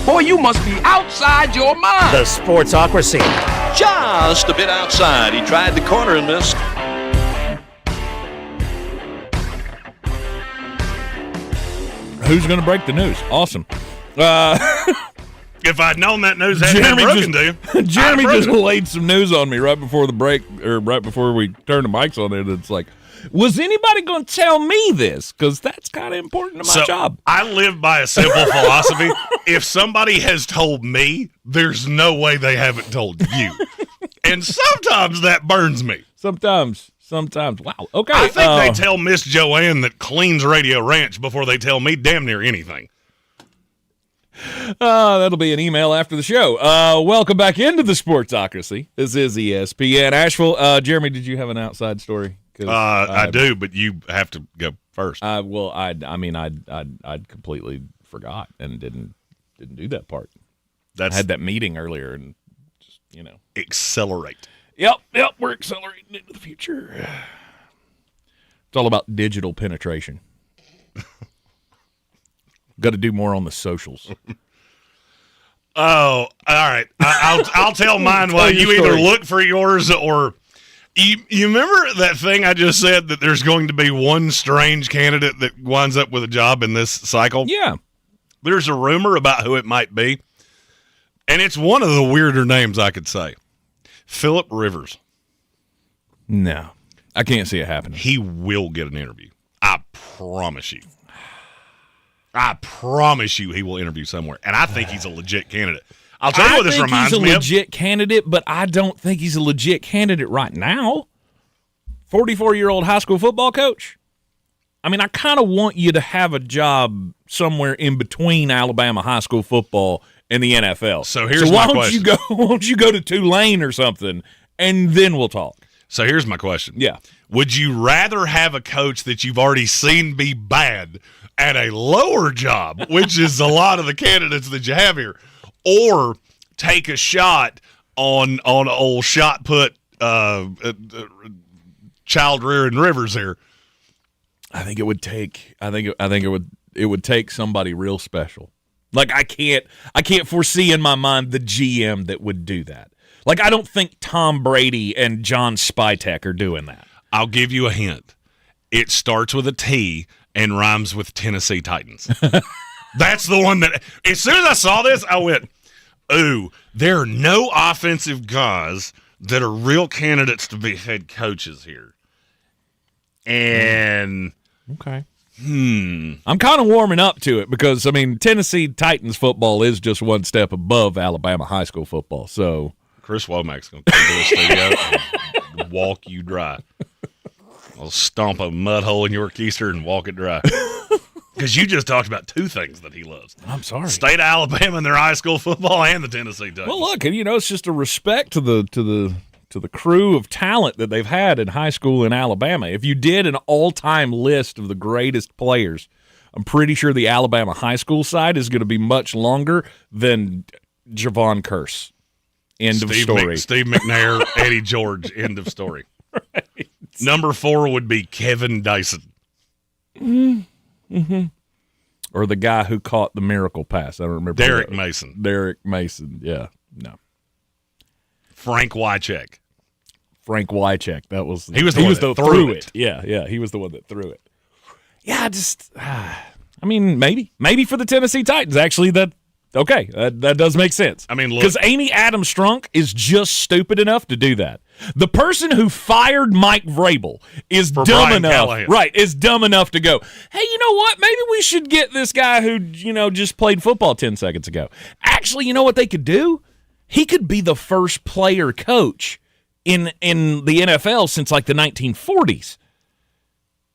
Boy, you must be outside your mind. The Sportsocracy. Just a bit outside. He tried the corner and missed. Who's going to break the news? Awesome. If I'd known that news hadn't been broken to you. Jeremy just laid some news on me right before the break, or right before we turned the mics on there. That's like, was anybody going to tell me this? Because that's kind of important to my job. I live by a simple philosophy. If somebody has told me, there's no way they haven't told you. And sometimes that burns me. Sometimes. Wow. Okay. I think they tell Miss Joanne that cleans Radio Ranch before they tell me damn near anything. That'll be an email after the show. Welcome back into the Sportsocracy. This is ESPN Asheville. Jeremy, did you have an outside story? I do, but you have to go first. Well, I'd completely forgot and didn't do that part. I had that meeting earlier and just accelerate. Yep, we're accelerating into the future. It's all about digital penetration. Got to do more on the socials. Oh, all right. I'll tell mine while you either look for yours or you remember that thing I just said that there's going to be one strange candidate that winds up with a job in this cycle? Yeah. There's a rumor about who it might be, and it's one of the weirder names I could say. Phillip Rivers. No, I can't see it happening. He will get an interview. I promise you. I promise you he will interview somewhere, and I think he's a legit candidate. I'll tell you what this reminds me of. I think he's a legit candidate, but I don't think he's a legit candidate right now. 44-year-old high school football coach. I mean, I kind of want you to have a job somewhere in between Alabama high school football and the NFL. So here's my question. Why don't you go to Tulane or something, and then we'll talk. So here's my question. Yeah. Would you rather have a coach that you've already seen be bad at a lower job, which is a lot of the candidates that you have here, or take a shot on old shot put child rearing Rivers here? I think it would take. It would take somebody real special. Like I can't foresee in my mind the GM that would do that. Like I don't think Tom Brady and John Spytek are doing that. I'll give you a hint. It starts with a T and rhymes with Tennessee Titans. That's the one that, as soon as I saw this, I went, ooh, there are no offensive guys that are real candidates to be head coaches here. And okay. I'm kind of warming up to it because, I mean, Tennessee Titans football is just one step above Alabama high school football. So Chris Womack's going to come to the studio and walk you dry. I'll stomp a mud hole in your keister and walk it dry. Because you just talked about two things that he loves. I'm sorry. State of Alabama and their high school football and the Tennessee Titans. Well, look, it's just a respect to the crew of talent that they've had in high school in Alabama. If you did an all-time list of the greatest players, I'm pretty sure the Alabama high school side is going to be much longer than Javon Curse. End of story. Steve McNair, Eddie George, end of story. Right. Number 4 would be Kevin Dyson. Mm-hmm. Or the guy who caught the miracle pass. I don't remember. Derek Mason. Derek Mason, yeah. No. Frank Wycheck. That was he was the one that threw it. Yeah, he was the one that threw it. Yeah, I mean, maybe for the Tennessee Titans. Actually, that does make sense. I mean, because Amy Adams Strunk is just stupid enough to do that. The person who fired Mike Vrabel is dumb enough to go, hey, you know what? Maybe we should get this guy who just played football 10 seconds ago. Actually, you know what they could do? He could be the first player coach in the NFL since like the 1940s.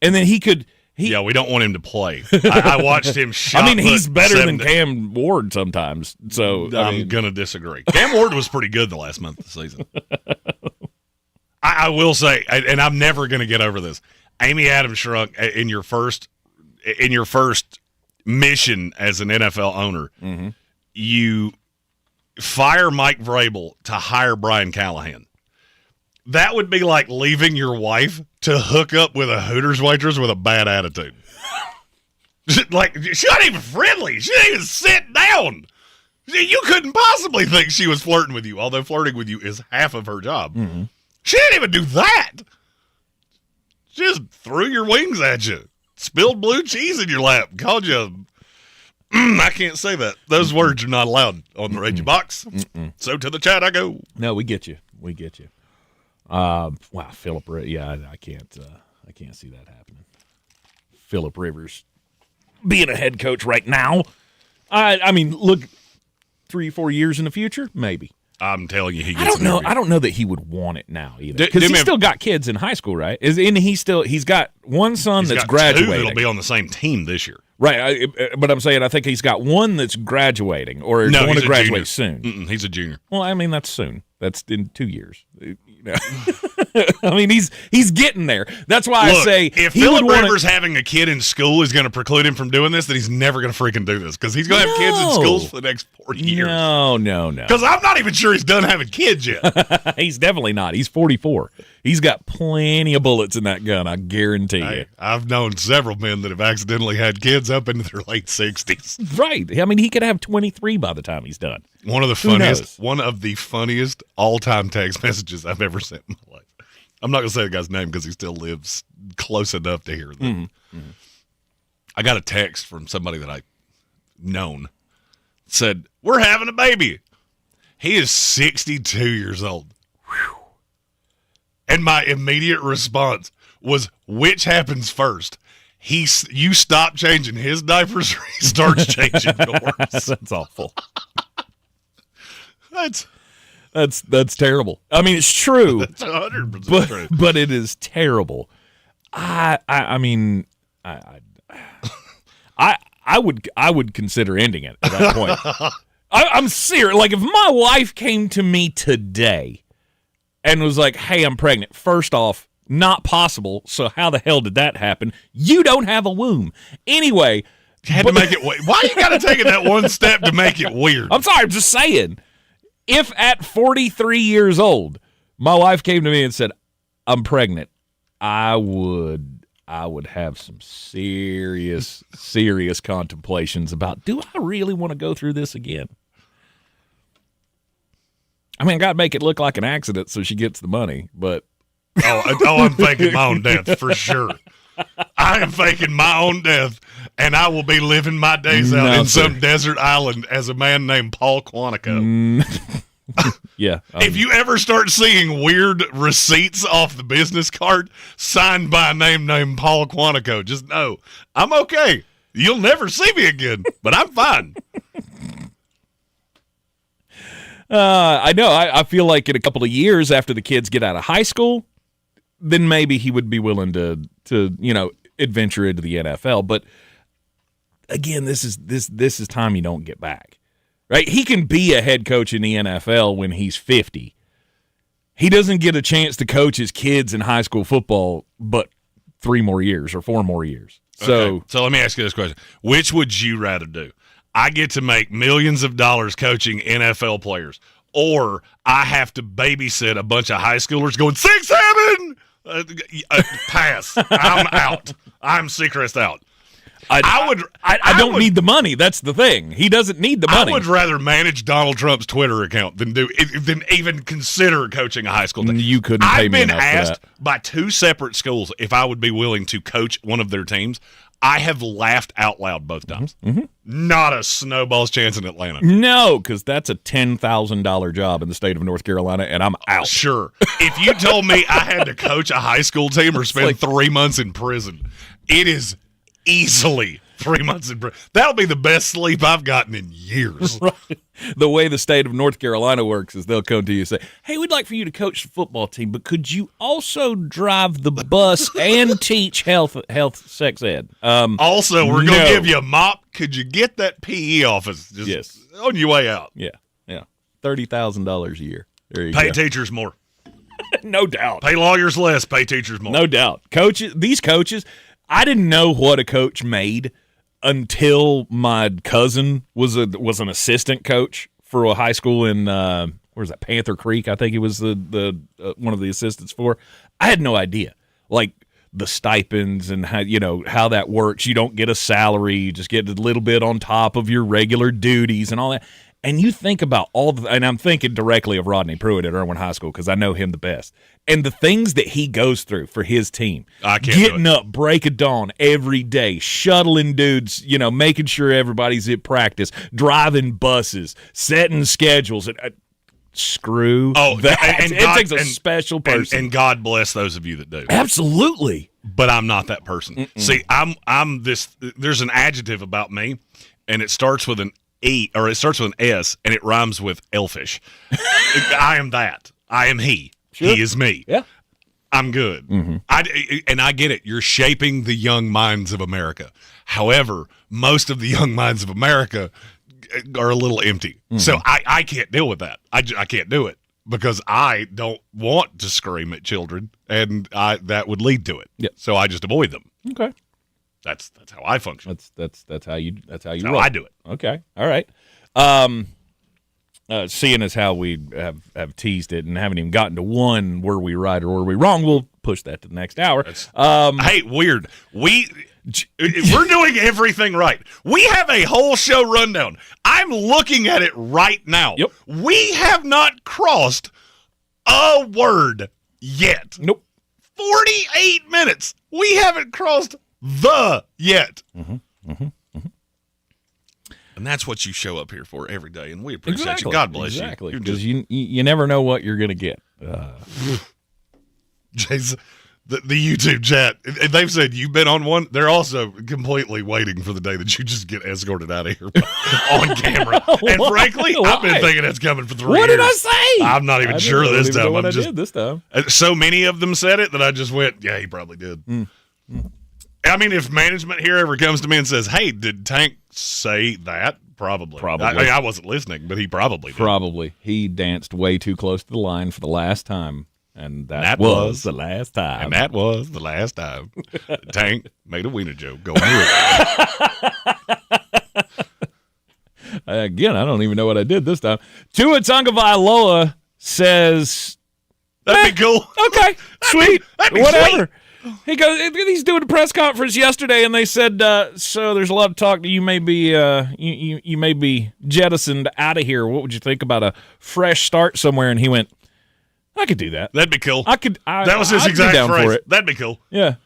And then he could yeah, we don't want him to play. I watched him shot. I mean, he's better than Cam Ward sometimes. So I'm going to disagree. Cam Ward was pretty good the last month of the season. I will say, and I'm never going to get over this, Amy Adams Strunk, in your first mission as an NFL owner, mm-hmm. you fire Mike Vrabel to hire Brian Callahan. That would be like leaving your wife to hook up with a Hooters waitress with a bad attitude. Like, she's not even friendly. She didn't even sit down. You couldn't possibly think she was flirting with you, although flirting with you is half of her job. Mm-hmm. She didn't even do that. She just threw your wings at you, spilled blue cheese in your lap, called you I can't say that. Those words are not allowed on the radio box. So to the chat I go. No, we get you. Wow, Phillip. Yeah, I can't see that happening. Phillip Rivers being a head coach right now. I mean, look, 3-4 years in the future, maybe. I'm telling you, he gets. I don't know that he would want it now either, because he's still got kids in high school, right? He's got one son that's graduating. 2 that'll be on the same team this year, right? But I'm saying I think he's got one that's graduating or going to graduate soon. He's a junior. Well, I mean that's soon. That's in 2 years. I mean, he's getting there. That's why I say if Phillip Rivers having a kid in school is going to preclude him from doing this, then he's never going to freaking do this, because he's going to have kids in schools for the next 40 years. No. Because I'm not even sure he's done having kids yet. He's definitely not. He's 44. He's got plenty of bullets in that gun, I guarantee you. I've known several men that have accidentally had kids up into their late 60s. Right. I mean, he could have 23 by the time he's done. One of the funniest all-time text messages I've ever sent in my life. I'm not going to say the guy's name because he still lives close enough to hear them. Mm-hmm. I got a text from somebody that I known. Said, we're having a baby. He is 62 years old. Whew. And my immediate response was, which happens first, you stop changing his diapers, or he starts changing yours. That's awful. That's terrible. I mean, it's true. That's 100% true. But it is terrible. I mean, I would consider ending it at that point. I'm serious. Like, if my wife came to me today and was like, "Hey, I'm pregnant," first off, not possible. So how the hell did that happen? You don't have a womb. Anyway, you had to make it. Why you got to take it that one step to make it weird? I'm sorry. I'm just saying. If at 43 years old, my wife came to me and said, "I'm pregnant," I would have some serious contemplations about, do I really want to go through this again? I mean, I got to make it look like an accident so she gets the money, but... I'm faking my own death for sure. I am faking my own death, and I will be living my days out in some desert island as a man named Paul Quantico. Yeah. If you ever start seeing weird receipts off the business card signed by a name named Paul Quantico, just know I'm okay. You'll never see me again, but I'm fine. I know. I feel like in a couple of years after the kids get out of high school, then maybe he would be willing to adventure into the NFL. But again, this is time you don't get back. Right? He can be a head coach in the NFL when he's 50. He doesn't get a chance to coach his kids in high school football but 3 more years or 4 more years. So let me ask you this question. Which would you rather do? I get to make millions of dollars coaching NFL players, or I have to babysit a bunch of high schoolers going 6-7? Pass. I'm out. I'm Seacrest out. I don't need the money. That's the thing. He doesn't need the money. I would rather manage Donald Trump's Twitter account than even consider coaching a high school team. You couldn't pay me enough for that. I've been asked by 2 separate schools if I would be willing to coach one of their teams. I have laughed out loud both times. Mm-hmm. Not a snowball's chance in Atlanta. No, because that's a $10,000 job in the state of North Carolina, and I'm out. Sure. If you told me I had to coach a high school team or spend 3 months in prison, it is easily 3 months in prison. That'll be the best sleep I've gotten in years. Right. The way the state of North Carolina works is they'll come to you and say, "Hey, we'd like for you to coach the football team, but could you also drive the bus and teach health, sex ed? Also, we're going to give you a mop. Could you get that PE office just on your way out?" Yeah. $30,000 a year. There you Pay go. teachers more. No doubt. Pay lawyers less. Pay teachers more. No doubt. These coaches, I didn't know what a coach made until my cousin was an assistant coach for a high school in where's that, Panther Creek, I think he was the one of the assistants for. I had no idea, like the stipends and how that works. You don't get a salary, you just get a little bit on top of your regular duties and all that. And you think about and I'm thinking directly of Rodney Pruitt at Irwin High School because I know him the best. And the things that he goes through for his team. Getting up, break of dawn every day, shuttling dudes, making sure everybody's at practice, driving buses, setting schedules. Screw that. And it takes a special person. And God bless those of you that do. Absolutely. But I'm not that person. Mm-mm. See, I'm this. There's an adjective about me, and it starts with an E, or it starts with an S, and it rhymes with elfish. I am that. I am he. Sure. He is me. Yeah. I'm good. Mm-hmm. I get it. You're shaping the young minds of America. However, most of the young minds of America are a little empty. Mm-hmm. So I can't deal with that. I can't do it because I don't want to scream at children, and that would lead to it. Yeah. So I just avoid them. Okay. That's how I function. That's how you That's roll. how I do it. Okay. All right. Seeing as how we have teased it and haven't even gotten to one were we right or were we wrong, we'll push that to the next hour. Hey, weird. We're doing everything right. We have a whole show rundown. I'm looking at it right now. Yep. We have not crossed a word yet. Nope. 48 minutes. We haven't crossed the yet. Mm-hmm. Mm-hmm. Mm-hmm. And that's what you show up here for every day, and we appreciate Exactly. you. God bless you. Exactly, because you never know what you're going to get. Jason, the YouTube chat, they've said you've been on one. They're also completely waiting for the day that you just get escorted out of here on camera. And frankly, I've been thinking that's coming for 3 years. What did I say? I'm not even sure this time. I did this time. So many of them said it that I just went, yeah, he probably did. I mean, if management here ever comes to me and says, hey, did Tank say that? Probably. I mean, I wasn't listening, but he probably did. Probably. He danced way too close to the line for the last time. And that was the last time. And that was the last time. Tank made a wiener joke. Go on. Again, I don't even know what I did this time. Tua Tagovailoa says, that'd be cool. Okay, sweet. That'd be whatever. Sweet. He goes. He's doing a press conference yesterday, and they said, "So there's a lot of talk that you may be, you may be jettisoned out of here. What would you think about a fresh start somewhere?" And he went, "I could do that. That'd be cool. That was his exact phrase. That'd be cool. Yeah,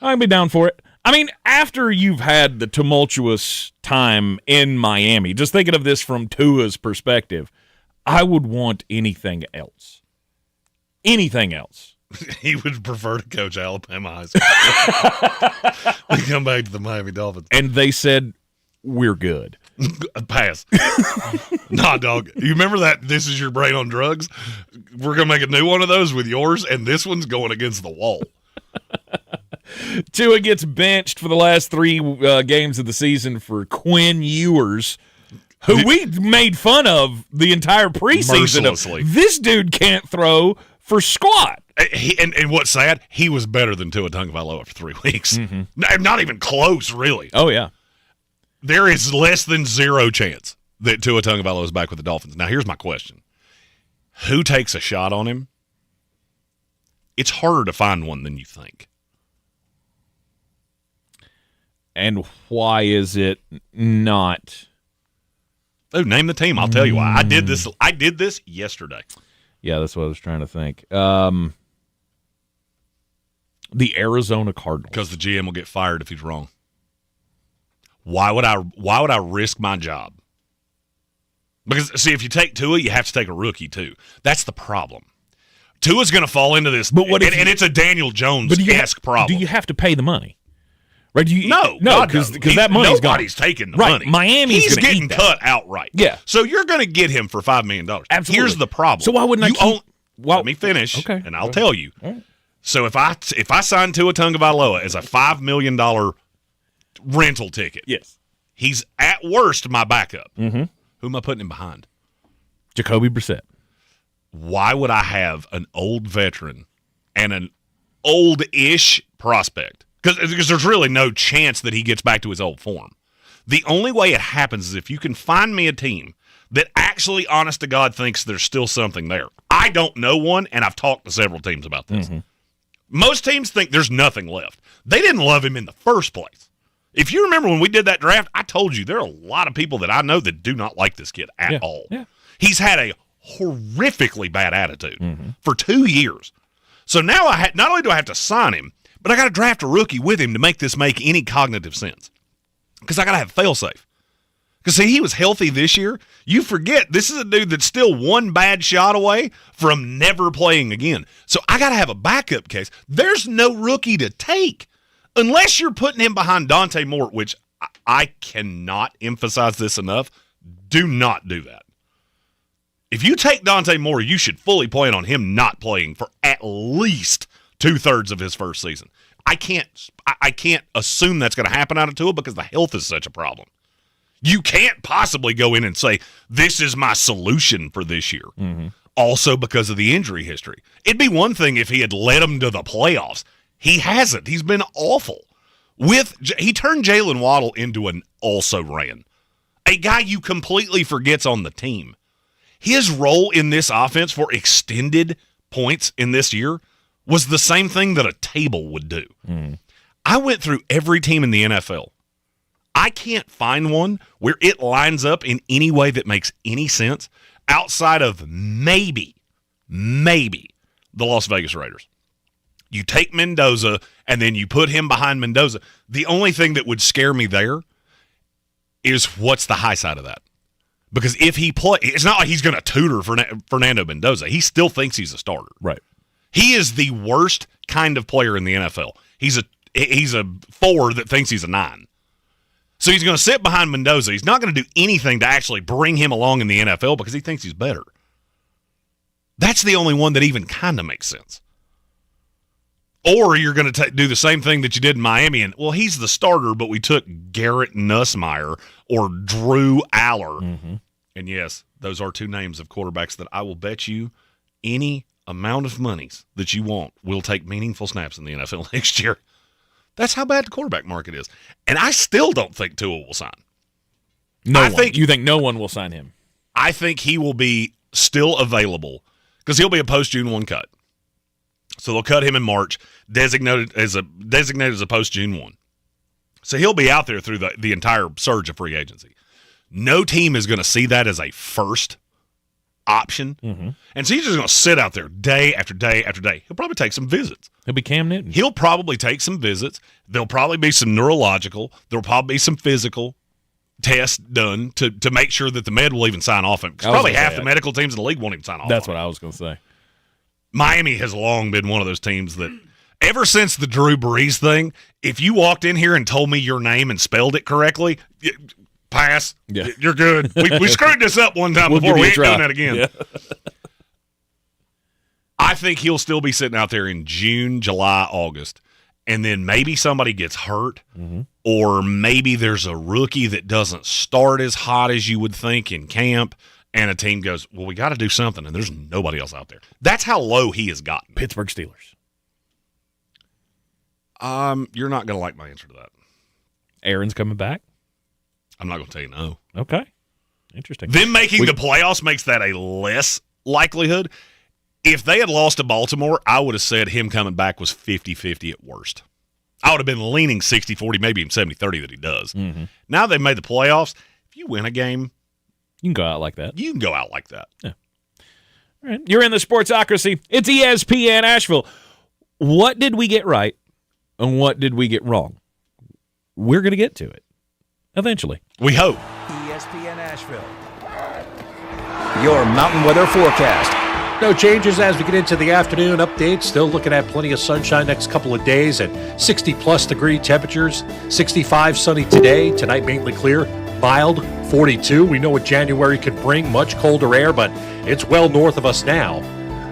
I'd be down for it. I mean, after you've had the tumultuous time in Miami, just thinking of this from Tua's perspective, I would want anything else. Anything else." He would prefer to coach Alabama high school. We come back to the Miami Dolphins. And they said, we're good. Pass. Nah, dog. You remember that This Is Your Brain on Drugs? We're going to make a new one of those with yours, and this one's going against the wall. Tua gets benched for the last 3 games of the season for Quinn Ewers, who we made fun of the entire preseason. Mercilessly. This dude can't throw for squat. And what's sad, he was better than Tua Tagovailoa for 3 weeks. Mm-hmm. Not even close, really. Oh, yeah. There is less than 0 chance that Tua Tagovailoa is back with the Dolphins. Now, here's my question. Who takes a shot on him? It's harder to find one than you think. And why is it not? Oh, name the team. I'll tell you why. I did this yesterday. Yeah, that's what I was trying to think. The Arizona Cardinals. Because the GM will get fired if he's wrong. Why would I risk my job? Because, see, if you take Tua, you have to take a rookie, too. That's the problem. Tua's going to fall into this, and it's a Daniel Jones-esque problem. Do you have to pay the money? Right? No, because that money's gone. Nobody's taking the right. money. Miami's getting cut outright. Yeah. So you're going to get him for $5 million. Absolutely. Here's the problem. So why wouldn't let me finish, okay, and I'll tell you. All right. So if I sign Tua Tagovailoa as a $5 million rental ticket, yes, he's at worst my backup. Mm-hmm. Who am I putting him behind? Jacoby Brissett. Why would I have an old veteran and an old-ish prospect? Because there's really no chance that he gets back to his old form. The only way it happens is if you can find me a team that actually, honest to God, thinks there's still something there. I don't know one, and I've talked to several teams about this. Mm-hmm. Most teams think there's nothing left. They didn't love him in the first place. If you remember when we did that draft, I told you there are a lot of people that I know that do not like this kid at all. Yeah. He's had a horrifically bad attitude for 2 years. So now not only do I have to sign him, but I got to draft a rookie with him to make this make any cognitive sense. Because I got to have fail-safe. Because, see, he was healthy this year. You forget, this is a dude that's still one bad shot away from never playing again. So I got to have a backup case. There's no rookie to take unless you're putting him behind Dante Moore, which I cannot emphasize this enough. Do not do that. If you take Dante Moore, you should fully plan on him not playing for at least 2/3 of his first season. I can't assume that's going to happen out of Tua because the health is such a problem. You can't possibly go in and say, this is my solution for this year. Mm-hmm. Also because of the injury history. It'd be one thing if he had led them to the playoffs. He hasn't. He's been awful. He turned Jalen Waddle into an also-ran. A guy you completely forget's on the team. His role in this offense for extended points in this year was the same thing that a table would do. I went through every team in the NFL. I can't find one where it lines up in any way that makes any sense outside of maybe the Las Vegas Raiders. You take Mendoza and then you put him behind Mendoza. The only thing that would scare me there is what's the high side of that. Because if he it's not like he's going to tutor Fernando Mendoza. He still thinks he's a starter. Right. He is the worst kind of player in the NFL. He's a 4 that thinks he's a 9. So he's going to sit behind Mendoza. He's not going to do anything to actually bring him along in the NFL because he thinks he's better. That's the only one that even kind of makes sense. Or you're going to do the same thing that you did in Miami, and, well, he's the starter, but we took Garrett Nussmeier or Drew Aller. Mm-hmm. And, yes, those are 2 names of quarterbacks that I will bet you any amount of monies that you want will take meaningful snaps in the NFL next year. That's how bad the quarterback market is. And I still don't think Tua will sign. You think no one will sign him? I think he will be still available because he'll be a post-June 1 cut. So they'll cut him in March, designated as a post-June 1. So he'll be out there through the entire surge of free agency. No team is going to see that as a first option. Mm-hmm. And so he's just going to sit out there day after day after day. He'll probably take some visits. He'll be Cam Newton. He'll probably take some visits. There'll probably be some neurological. There'll probably be some physical tests done to make sure that the med will even sign off him. Because probably half the medical teams in the league won't even sign off. That's what I was going to say. Miami has long been one of those teams that ever since the Drew Brees thing, if you walked in here and told me your name and spelled it correctly, pass. Yeah. You're good. We screwed this up one time before. We ain't doing that again. Yeah. I think he'll still be sitting out there in June, July, August, and then maybe somebody gets hurt, or maybe there's a rookie that doesn't start as hot as you would think in camp, and a team goes, well, we got to do something, and there's nobody else out there. That's how low he has gotten. Pittsburgh Steelers. You're not going to like my answer to that. Aaron's coming back? I'm not going to tell you no. Okay. Interesting. Them making the playoffs makes that a less likelihood. If they had lost to Baltimore, I would have said him coming back was 50-50 at worst. I would have been leaning 60-40, maybe even 70-30 that he does. Mm-hmm. Now they've made the playoffs. If you win a game, you can go out like that. You can go out like that. Yeah. All right. You're in the Sportsocracy. It's ESPN Asheville. What did we get right and what did we get wrong? We're going to get to it eventually. We hope. ESPN Asheville. Your mountain weather forecast. No changes as we get into the afternoon update. Still looking at plenty of sunshine next couple of days at 60-plus degree temperatures. 65 sunny today. Tonight mainly clear. Mild, 42. We know what January could bring. Much colder air, but it's well north of us now.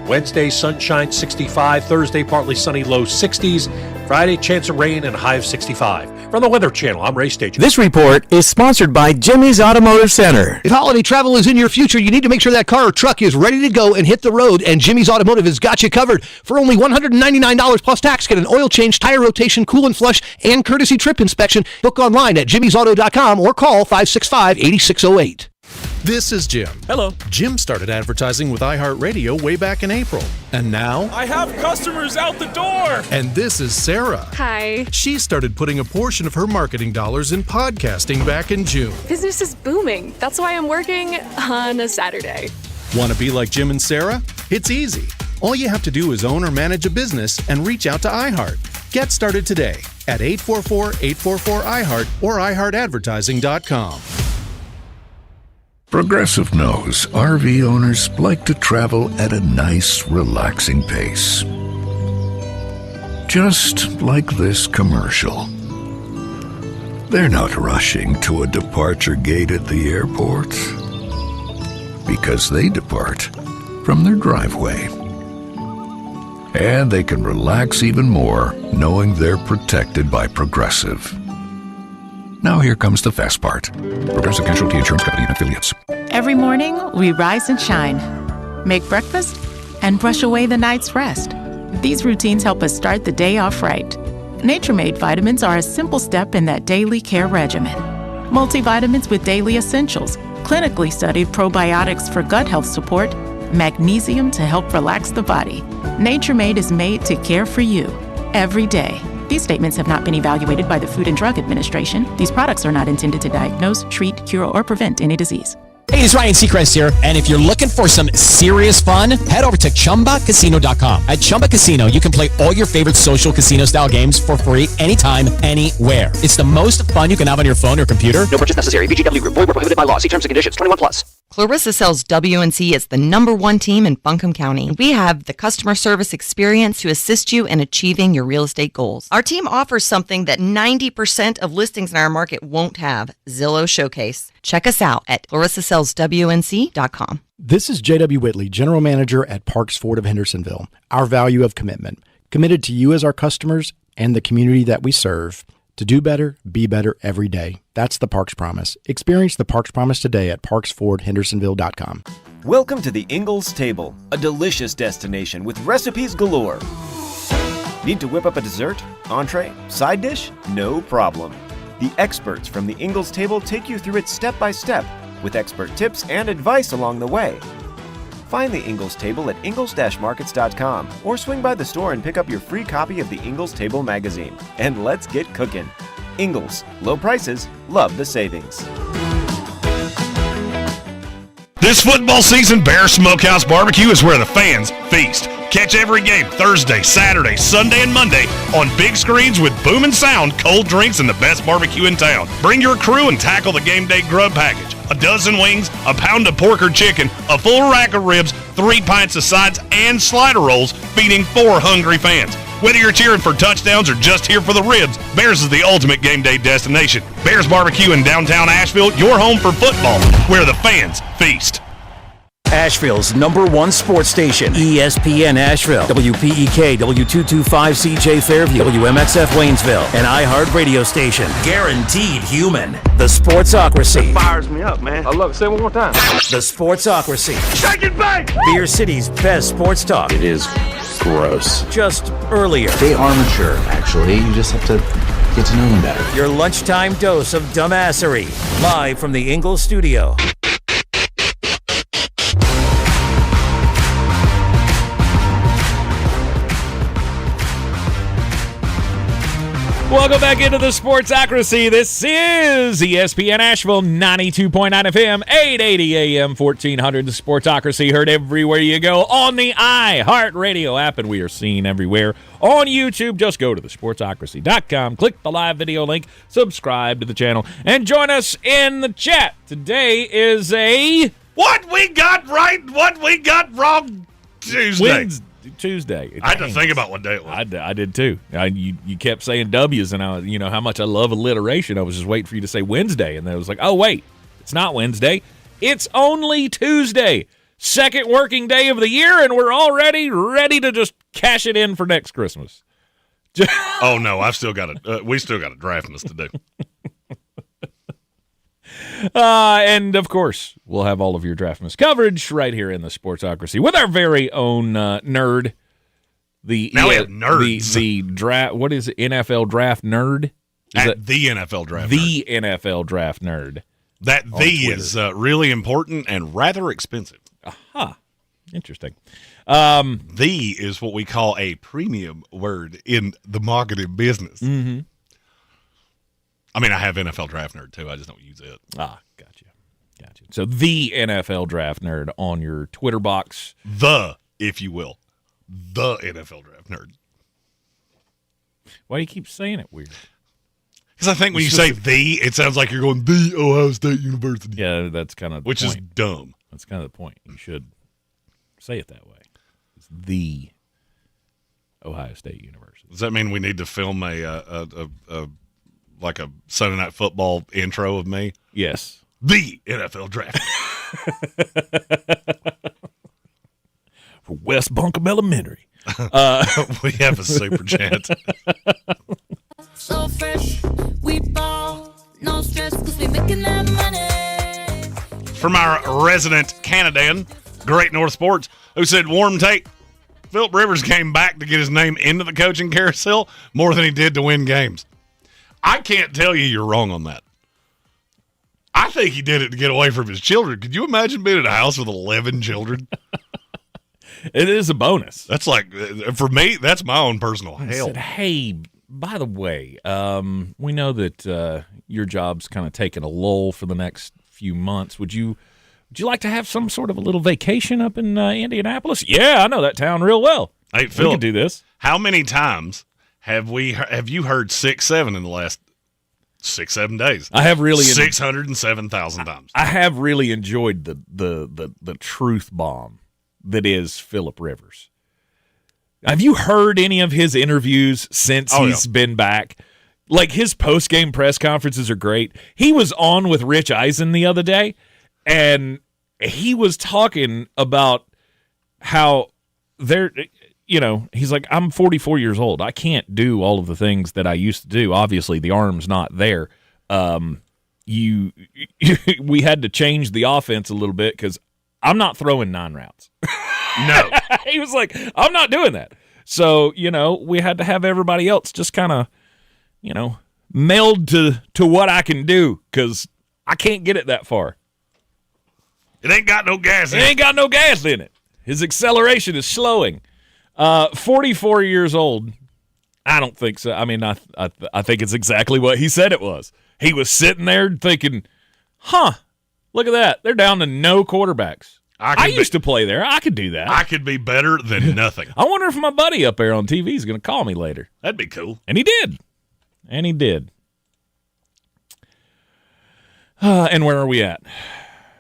Wednesday, sunshine, 65. Thursday, partly sunny, low 60s. Friday, chance of rain and a high of 65. From the Weather Channel, I'm Ray Stage. This report is sponsored by Jimmy's Automotive Center. If holiday travel is in your future, you need to make sure that car or truck is ready to go and hit the road, and Jimmy's Automotive has got you covered. For only $199 plus tax, get an oil change, tire rotation, coolant flush, and courtesy trip inspection. Book online at jimmysauto.com or call 565-8608. This is Jim. Hello. Jim started advertising with iHeartRadio way back in April. And now... I have customers out the door! And this is Sarah. Hi. She started putting a portion of her marketing dollars in podcasting back in June. Business is booming. That's why I'm working on a Saturday. Want to be like Jim and Sarah? It's easy. All you have to do is own or manage a business and reach out to iHeart. Get started today at 844-844-iHeart or iHeartAdvertising.com. Progressive knows RV owners like to travel at a nice, relaxing pace. Just like this commercial. They're not rushing to a departure gate at the airport because they depart from their driveway. And they can relax even more knowing they're protected by Progressive. Now here comes the fast part. Progressive Casualty Insurance Company and Affiliates. Every morning, we rise and shine, make breakfast, and brush away the night's rest. These routines help us start the day off right. Nature-Made vitamins are a simple step in that daily care regimen. Multivitamins with daily essentials, clinically studied probiotics for gut health support, magnesium to help relax the body. Nature-Made is made to care for you every day. These statements have not been evaluated by the Food and Drug Administration. These products are not intended to diagnose, treat, cure, or prevent any disease. Hey, it's Ryan Seacrest here, and if you're looking for some serious fun, head over to ChumbaCasino.com. At Chumba Casino, you can play all your favorite social casino-style games for free anytime, anywhere. It's the most fun you can have on your phone or computer. No purchase necessary. VGW Group. Void where prohibited by law. See terms and conditions. 21 plus. Clarissa Sells WNC is the #1 team in Buncombe County. We have the customer service experience to assist you in achieving your real estate goals. Our team offers something that 90% of listings in our market won't have, Zillow Showcase. Check us out at clarissasellswnc.com. This is J.W. Whitley, General Manager at Parks Ford of Hendersonville. Our value of commitment. Committed to you as our customers and the community that we serve. To do better, be better every day. That's the Parks Promise. Experience the Parks Promise today at parksfordhendersonville.com. Welcome to the Ingalls Table, a delicious destination with recipes galore. Need to whip up a dessert, entree, side dish? No problem. The experts from the Ingalls Table take you through it step by step with expert tips and advice along the way. Find the Ingalls Table at ingalls-markets.com or swing by the store and pick up your free copy of the Ingalls Table magazine. And let's get cooking. Ingalls, low prices, love the savings. This football season, Bear Smokehouse Barbecue is where the fans feast. Catch every game Thursday, Saturday, Sunday, and Monday on big screens with booming sound, cold drinks, and the best barbecue in town. Bring your crew and tackle the game day grub package. A dozen wings, a pound of pork or chicken, a full rack of ribs, 3 pints of sides, and slider rolls, feeding 4 hungry fans. Whether you're cheering for touchdowns or just here for the ribs, Bears is the ultimate game day destination. Bears Barbecue in downtown Asheville, your home for football, where the fans feast. Asheville's #1 sports station, ESPN Asheville, WPEK, W225CJ Fairview, WMXF Waynesville, and iHeart radio station. Guaranteed human. The Sportsocracy. That fires me up, man. I love it. Say it one more time. The Sportsocracy. Shake it back! Beer City's best sports talk. It is gross. Just earlier. They are mature, actually. You just have to get to know them better. Your lunchtime dose of dumbassery. Live from the Ingalls studio. Welcome back into the Sportsocracy. This is ESPN Asheville, 92.9 FM, 880 AM, 1400. The Sportsocracy heard everywhere you go on the iHeart Radio app, and we are seen everywhere on YouTube. Just go to thesportsocracy.com, click the live video link, subscribe to the channel, and join us in the chat. Today is a What We Got Right, What We Got Wrong Tuesday. Tuesday. I had to think about what day it was. I did too. You kept saying W's, and you know how much I love alliteration. I was just waiting for you to say Wednesday, and then I was like, oh wait, it's not Wednesday. It's only Tuesday, second working day of the year, and we're already ready to just cash it in for next Christmas. Oh no, we still got a draft miss to do. And of course, we'll have all of your draft miss coverage right here in the Sportsocracy with our very own nerd. We have nerds. The draft. What is it? NFL draft nerd? The NFL draft. The NFL draft nerd. That is really important and rather expensive. Aha, interesting. The is what we call a premium word in the marketing business. Mm-hmm. I mean, I have NFL Draft Nerd, too. I just don't use it. Ah, gotcha. So the NFL Draft Nerd on your Twitter box. If you will. The NFL Draft Nerd. Why do you keep saying it weird? Because I think when you say it sounds like you're going, the Ohio State University. Yeah, that's kind of the Which point. Is dumb. That's kind of the point. You should say it that way. It's the Ohio State University. Does that mean we need to film like a Sunday Night Football intro of me? Yes. The NFL Draft. For West Buncombe Elementary. We have a super chat. So fresh, we ball, no stress, 'cause we making that money. From our resident Canadian, Great North Sports, who said, warm take, Philip Rivers came back to get his name into the coaching carousel more than he did to win games. I can't tell you you're wrong on that. I think he did it to get away from his children. Could you imagine being in a house with 11 children? It is a bonus. That's like, for me, that's my own personal hell. Said, hey, by the way, we know that your job's kind of taking a lull for the next few months. Would you like to have some sort of a little vacation up in Indianapolis? Yeah, I know that town real well. Hey, we Phil, can do this. How many times have you heard 6-7 in the last 6-7 days. I have really 607,000 times. I have really enjoyed the truth bomb that is Phillip Rivers. Have you heard any of his interviews since he's been back? Like, his post-game press conferences are great. He was on with Rich Eisen the other day, and he was talking about how he's like, I'm 44 years old. I can't do all of the things that I used to do. Obviously, the arm's not there. We had to change the offense a little bit because I'm not throwing 9 routes. No. He was like, I'm not doing that. So, we had to have everybody else just kind of, meld to what I can do because I can't get it that far. It ain't got no gas in it. It ain't got no gas in it. His acceleration is slowing. 44 years old. I don't think so. I mean, I think it's exactly what he said it was. He was sitting there thinking, look at that. They're down to no quarterbacks. I used to play there. I could do that. I could be better than nothing. I wonder if my buddy up there on TV is going to call me later. That'd be cool. And he did. And where are we at?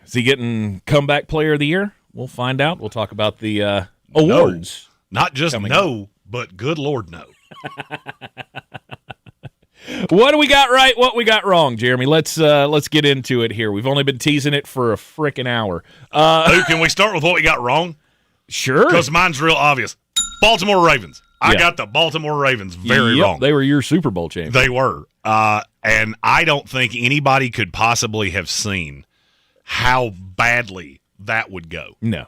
Is he getting comeback player of the year? We'll find out. We'll talk about the awards. No. Not just but good Lord, no. What do we got right? What we got wrong, Jeremy? Let's get into it here. We've only been teasing it for a frickin' hour. Can we start with what we got wrong? Sure. Because mine's real obvious. Baltimore Ravens. I got the Baltimore Ravens very wrong. They were your Super Bowl champions. They were. And I don't think anybody could possibly have seen how badly that would go. No.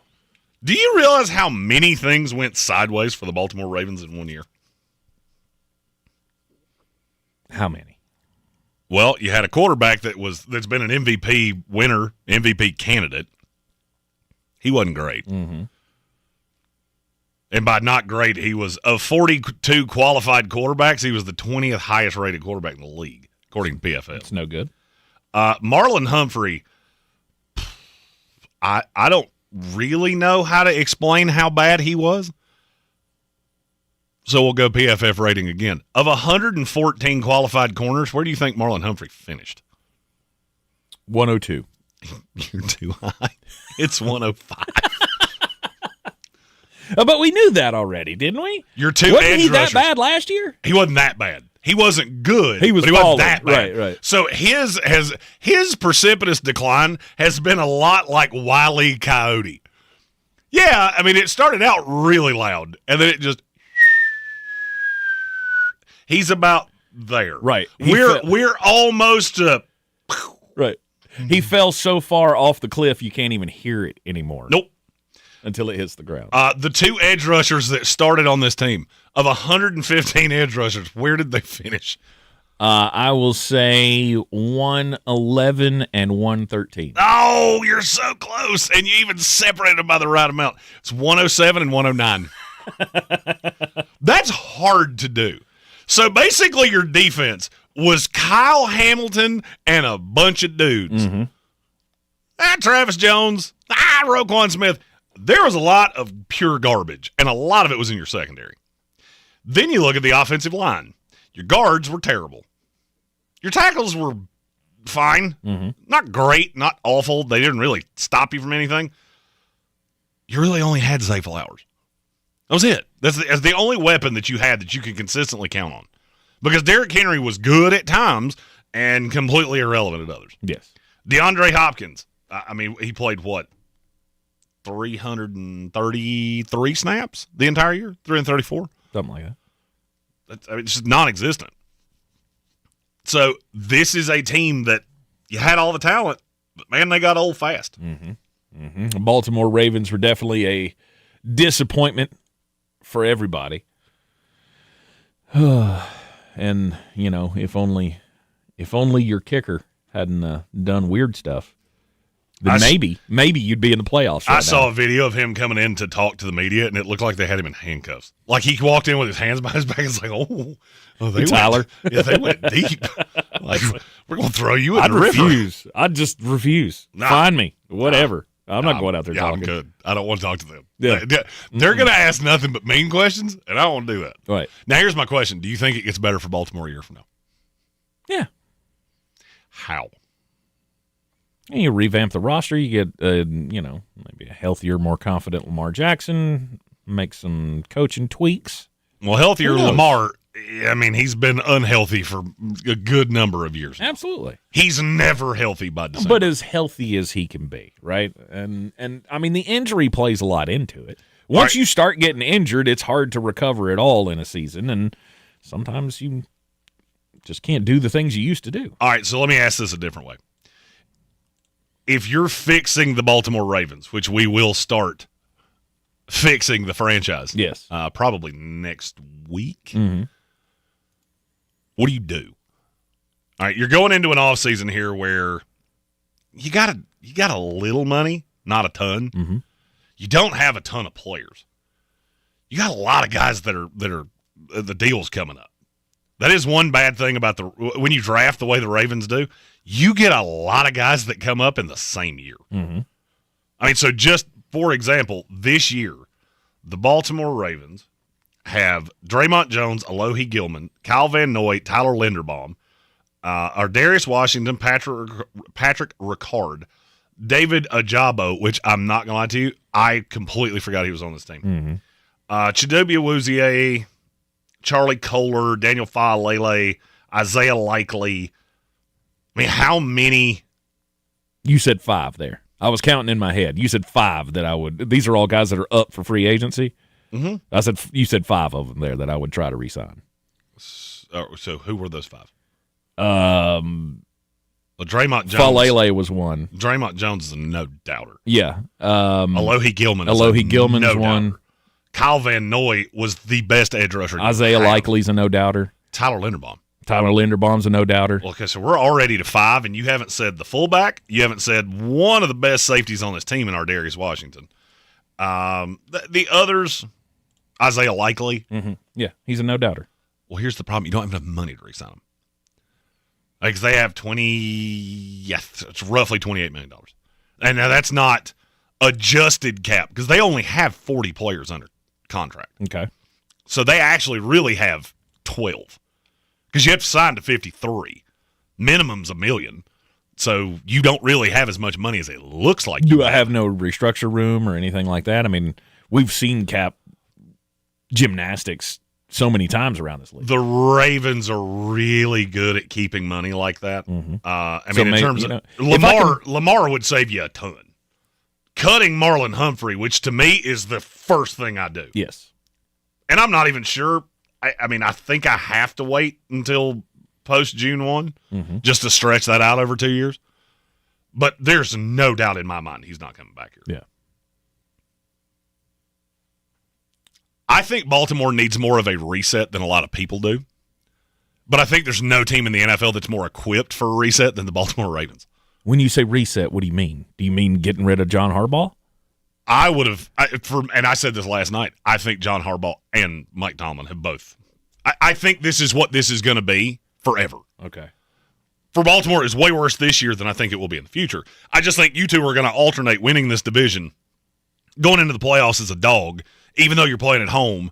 Do you realize how many things went sideways for the Baltimore Ravens in 1 year? How many? Well, you had a quarterback that's been an MVP winner, MVP candidate. He wasn't great. Mm-hmm. And by not great, he was of 42 qualified quarterbacks, he was the 20th highest rated quarterback in the league, according to PFF. That's no good. Marlon Humphrey, I don't really know how to explain how bad he was. So we'll go PFF rating again. Of 114 qualified corners, where do you think Marlon Humphrey finished? 102. You're too high. It's 105. But we knew that already, didn't we? Your two wasn't edge he rushers. That bad last year? He wasn't that bad. He wasn't good. He was but he falling. wasn't that bad. Right. So his precipitous decline has been a lot like Wile E. Coyote. Yeah, I mean, it started out really loud, and then it just he's about there. Right. We're almost right. He fell so far off the cliff you can't even hear it anymore. Nope. Until it hits the ground. The two edge rushers that started on this team, of 115 edge rushers, where did they finish? I will say 111 and 113. Oh, you're so close. And you even separated them by the right amount. It's 107 and 109. That's hard to do. So basically your defense was Kyle Hamilton and a bunch of dudes. Mm-hmm. Travis Jones, Roquan Smith. There was a lot of pure garbage, and a lot of it was in your secondary. Then you look at the offensive line. Your guards were terrible. Your tackles were fine. Mm-hmm. Not great, not awful. They didn't really stop you from anything. You really only had Zay Flowers. That was it. That's the only weapon that you had that you could consistently count on. Because Derrick Henry was good at times and completely irrelevant at others. Yes. DeAndre Hopkins, I mean, he played what? 333 snaps the entire year? 334? Something like that. It's just non-existent. So this is a team that you had all the talent, but, man, they got old fast. Mm-hmm. Mm-hmm. Baltimore Ravens were definitely a disappointment for everybody. And, if only your kicker hadn't done weird stuff, then maybe you'd be in the playoffs right I saw now. a video of him coming in to talk to the media, and it looked like they had him in handcuffs. Like he walked in with his hands behind his back. It's like, they Tyler. They went deep. Like, we're going to throw you in I'd the river. refuse. I'd just refuse. Find me. Whatever. I'm not going out there talking. I'm good. I don't want to talk to them. Yeah. They're going to ask nothing but mean questions, and I don't want to do that. Right. Now, here's my question. Do you think it gets better for Baltimore a year from now? Yeah. How? You revamp the roster. You get, maybe a healthier, more confident Lamar Jackson. Make some coaching tweaks. Well, healthier Lamar, I mean, he's been unhealthy for a good number of years now. Absolutely. He's never healthy by December. But as healthy as he can be, right? And I mean, the injury plays a lot into it. Once you start getting injured, it's hard to recover at all in a season, and sometimes you just can't do the things you used to do. All right, so let me ask this a different way. If you're fixing the Baltimore Ravens, which we will start fixing the franchise, yes, probably next week, mm-hmm. What do you do? All right, you're going into an offseason here where you got a little money, not a ton. Mm-hmm. You don't have a ton of players. You got a lot of guys that are the deal's coming up. That is one bad thing about when you draft the way the Ravens do. You get a lot of guys that come up in the same year. Mm-hmm. I mean, so just for example, this year, the Baltimore Ravens have Draymond Jones, Alohi Gilman, Kyle Van Noy, Tyler Linderbaum, Darius Washington, Patrick Ricard, David Ajabo, which I'm not going to lie to you, I completely forgot he was on this team. Mm-hmm. Chidobe Awuzie, Charlie Kohler, Daniel Faalele, Isaiah Likely. I mean, how many? You said 5 there. I was counting in my head. You said 5 that I would. These are all guys that are up for free agency. Mm-hmm. You said 5 of them there that I would try to re-sign. So who were those 5? Well, Draymond Jones. Faalele was one. Draymond Jones is a no-doubter. Yeah. Alohi Gilman is one. Kyle Van Noy was the best edge rusher. Isaiah Likely's a no-doubter. Tyler Linderbaum. Tyler Linderbaum's a no-doubter. Okay, so we're already to 5, and you haven't said the fullback. You haven't said one of the best safeties on this team in Darius Washington. The others, Isaiah Likely. Mm-hmm. Yeah, he's a no-doubter. Well, here's the problem. You don't have enough money to re-sign him. Because they have it's roughly $28 million. And now that's not adjusted cap, because they only have 40 players under contract. Okay. So they actually really have 12. Because you have to sign to 53. Minimum's $1 million. So you don't really have as much money as it looks like. Do I have no restructure room or anything like that? I mean, we've seen cap gymnastics so many times around this league. The Ravens are really good at keeping money like that. Mm-hmm. In terms of Lamar would save you a ton. Cutting Marlon Humphrey, which to me is the first thing I do. Yes. And I'm not even sure. I think I have to wait until post June 1 just to stretch that out over 2 years. But there's no doubt in my mind he's not coming back here. Yeah. I think Baltimore needs more of a reset than a lot of people do. But I think there's no team in the NFL that's more equipped for a reset than the Baltimore Ravens. When you say reset, what do you mean? Do you mean getting rid of John Harbaugh? I would have, and I said this last night, I think John Harbaugh and Mike Tomlin have both. I think this is what this is going to be forever. Okay. For Baltimore, it's way worse this year than I think it will be in the future. I just think you two are going to alternate winning this division, going into the playoffs as a dog, even though you're playing at home,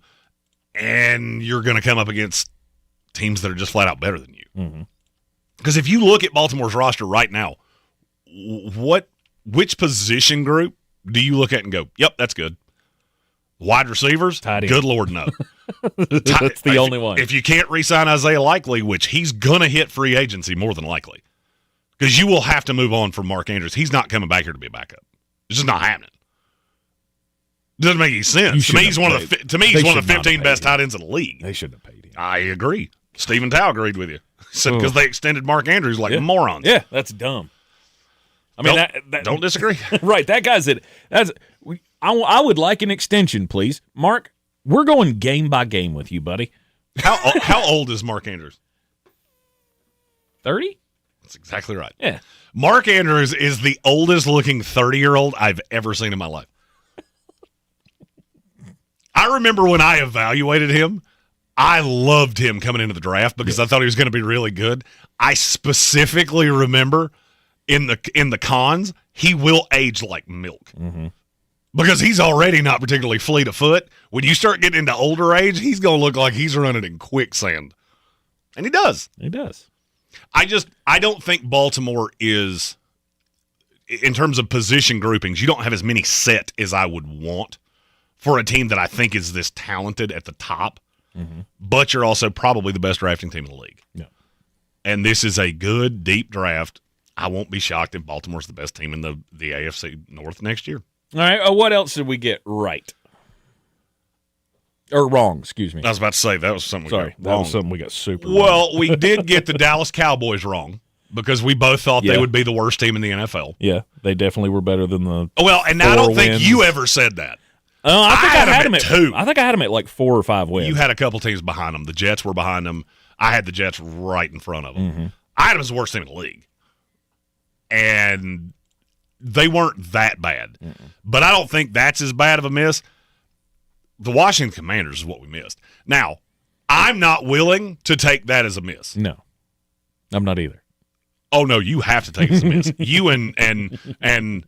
and you're going to come up against teams that are just flat out better than you. Because if you look at Baltimore's roster right now, which position group do you look at and go, yep, that's good? Wide receivers? Good Lord, no. That's the only one. If you can't re-sign Isaiah Likely, which he's going to hit free agency more than likely, because you will have to move on from Mark Andrews. He's not coming back here to be a backup. It's just not happening. Doesn't make any sense. To me, he's one of the 15 best tight ends in the league. They shouldn't have paid him. I agree. Stephen Tao agreed with you. Said because they extended Mark Andrews like morons. Yeah, that's dumb. I mean, don't disagree. Right, that guy's it. I would like an extension, please, Mark. We're going game by game with you, buddy. How old is Mark Andrews? 30. That's exactly right. Yeah. Mark Andrews is the oldest looking 30-year-old I've ever seen in my life. I remember when I evaluated him, I loved him coming into the draft because I thought he was going to be really good. I specifically remember in the cons, he will age like milk. Because he's already not particularly fleet of foot. When you start getting into older age, he's going to look like he's running in quicksand. And he does. He does. I don't think Baltimore is, in terms of position groupings, you don't have as many set as I would want for a team that I think is this talented at the top. Mm-hmm. But you're also probably the best drafting team in the league. Yeah. And this is a good, deep draft. I won't be shocked if Baltimore's the best team in the AFC North next year. All right. What else did we get right? Or wrong, excuse me. I was about to say, that was something we got wrong. That was something we got super wrong. Well, we did get the Dallas Cowboys wrong because we both thought they would be the worst team in the NFL. Yeah, they definitely were better than the and I don't think you ever said that. I think I had them at 2. I think I had them at like 4 or 5 wins. You had a couple teams behind them. The Jets were behind them. I had the Jets right in front of them. Mm-hmm. I had them as the worst team in the league. And they weren't that bad. Mm-mm. But I don't think that's as bad of a miss. The Washington Commanders is what we missed. Now, I'm not willing to take that as a miss. No, I'm not either. Oh, no, you have to take it as a miss. You and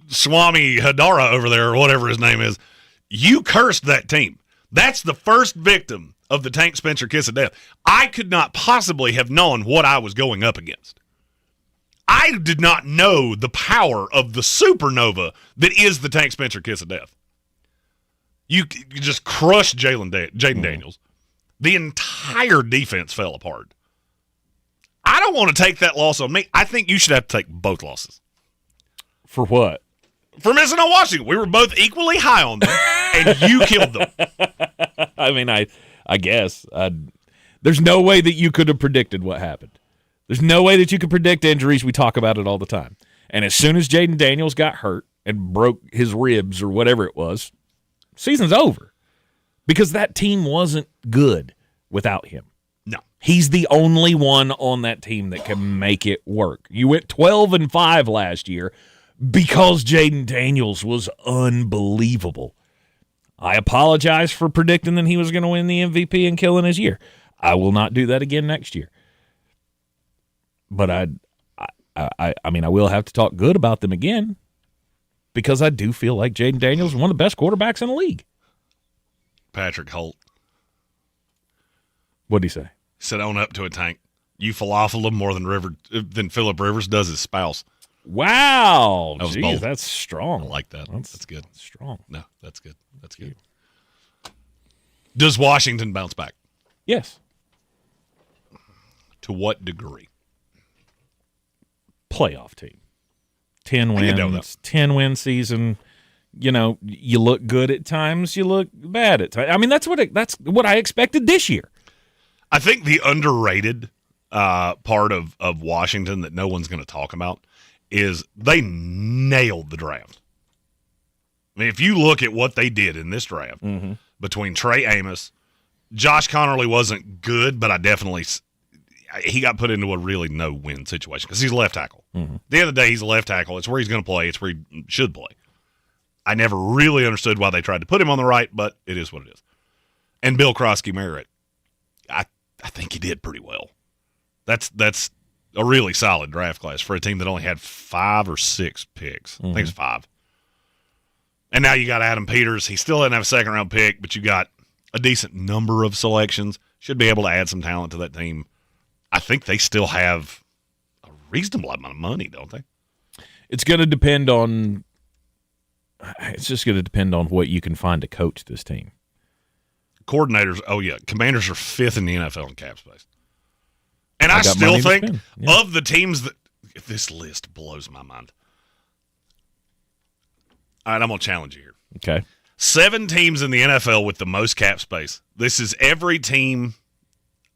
Swami Hadara over there, or whatever his name is, you cursed that team. That's the first victim of the Tank Spencer kiss of death. I could not possibly have known what I was going up against. I did not know the power of the supernova that is the Tank Spencer kiss of death. You just crushed Jaden Daniels. The entire defense fell apart. I don't want to take that loss on me. I think you should have to take both losses. For what? For missing on Washington. We were both equally high on them, and you killed them. I mean, I guess. There's no way that you could have predicted what happened. There's no way that you could predict injuries. We talk about it all the time. And as soon as Jaden Daniels got hurt and broke his ribs or whatever it was, season's over. Because that team wasn't good without him. No. He's the only one on that team that can make it work. You went 12-5 last year because Jaden Daniels was unbelievable. I apologize for predicting that he was going to win the MVP and killing his year. I will not do that again next year. But I mean, I will have to talk good about them again because I do feel like Jaden Daniels is one of the best quarterbacks in the league. Patrick Holt. What'd he say? He said, own up to a Tank. You falafel him more than Phillip Rivers does his spouse. Wow. That was Jeez, bold. that's strong. I like that. That's good. Strong. No, that's good. That's good. Does Washington bounce back? Yes. To what degree? Playoff team. 10 wins. 10-win season. You know, you look good at times, you look bad at times. I mean, that's what I expected this year. I think the underrated part of Washington that no one's going to talk about is they nailed the draft. I mean, if you look at what they did in this draft between Trey Amos, Josh Connerly wasn't good, but he got put into a really no-win situation because he's a left tackle. Mm-hmm. At the end of the day, he's a left tackle. It's where he's going to play. It's where he should play. I never really understood why they tried to put him on the right, but it is what it is. And Bill Krosky-Merritt, I think he did pretty well. That's a really solid draft class for a team that only had 5 or 6 picks. I think it's 5. And now you got Adam Peters. He still didn't have a second-round pick, but you got a decent number of selections. Should be able to add some talent to that team. I think they still have a reasonable amount of money, don't they? It's going to depend on – it's just going to depend on what you can find to coach this team. Coordinators, Commanders are 5th in the NFL in cap space. And I still think of the teams that – this list blows my mind. All right, I'm going to challenge you here. Okay. 7 teams in the NFL with the most cap space. This is every team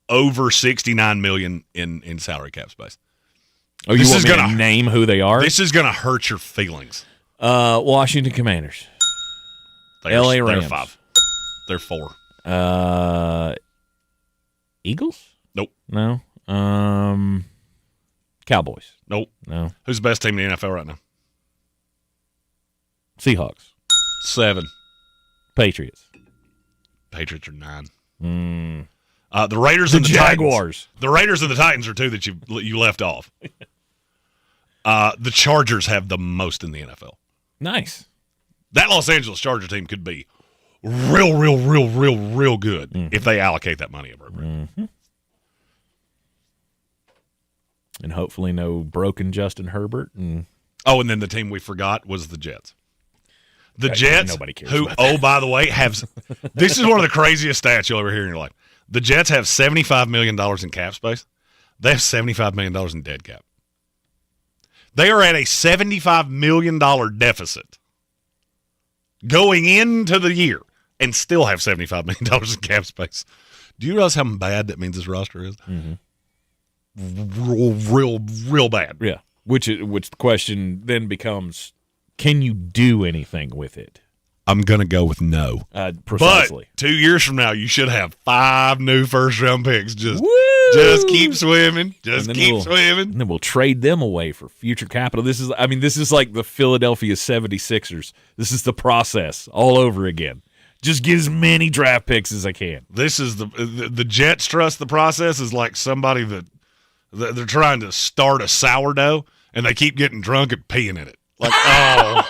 over $69 million in salary cap space. Oh, you want me to name who they are? This is going to hurt your feelings. Washington Commanders. LA Rams. They're 5. They're 4. Eagles? Nope. No. Cowboys? Nope. No. Who's the best team in the NFL right now? Seahawks. 7. Patriots. Patriots are 9. The Raiders and the Jaguars. Titans. The Raiders and the Titans are 2 that you left off. The Chargers have the most in the NFL. Nice. That Los Angeles Charger team could be real good if they allocate that money appropriately. And hopefully no broken Justin Herbert. And then the team we forgot was the Jets. The Jets, nobody cares who, about that. by the way, have – this is one of the craziest stats you'll ever hear in your life. The Jets have $75 million in cap space. They have $75 million in dead cap. They are at a $75 million deficit going into the year and still have $75 million in cap space. Do you realize how bad that means this roster is? Mm-hmm. Real bad. Yeah. Which the question then becomes, can you do anything with it? I'm going to go with no. Precisely. But 2 years from now, you should have 5 new first-round picks. Just keep swimming. Swimming. And then we'll trade them away for future capital. This is like the Philadelphia 76ers. This is the process all over again. Just get as many draft picks as I can. This is the Jets trust the process is like somebody that they're trying to start a sourdough, and they keep getting drunk and peeing in it. Like, well,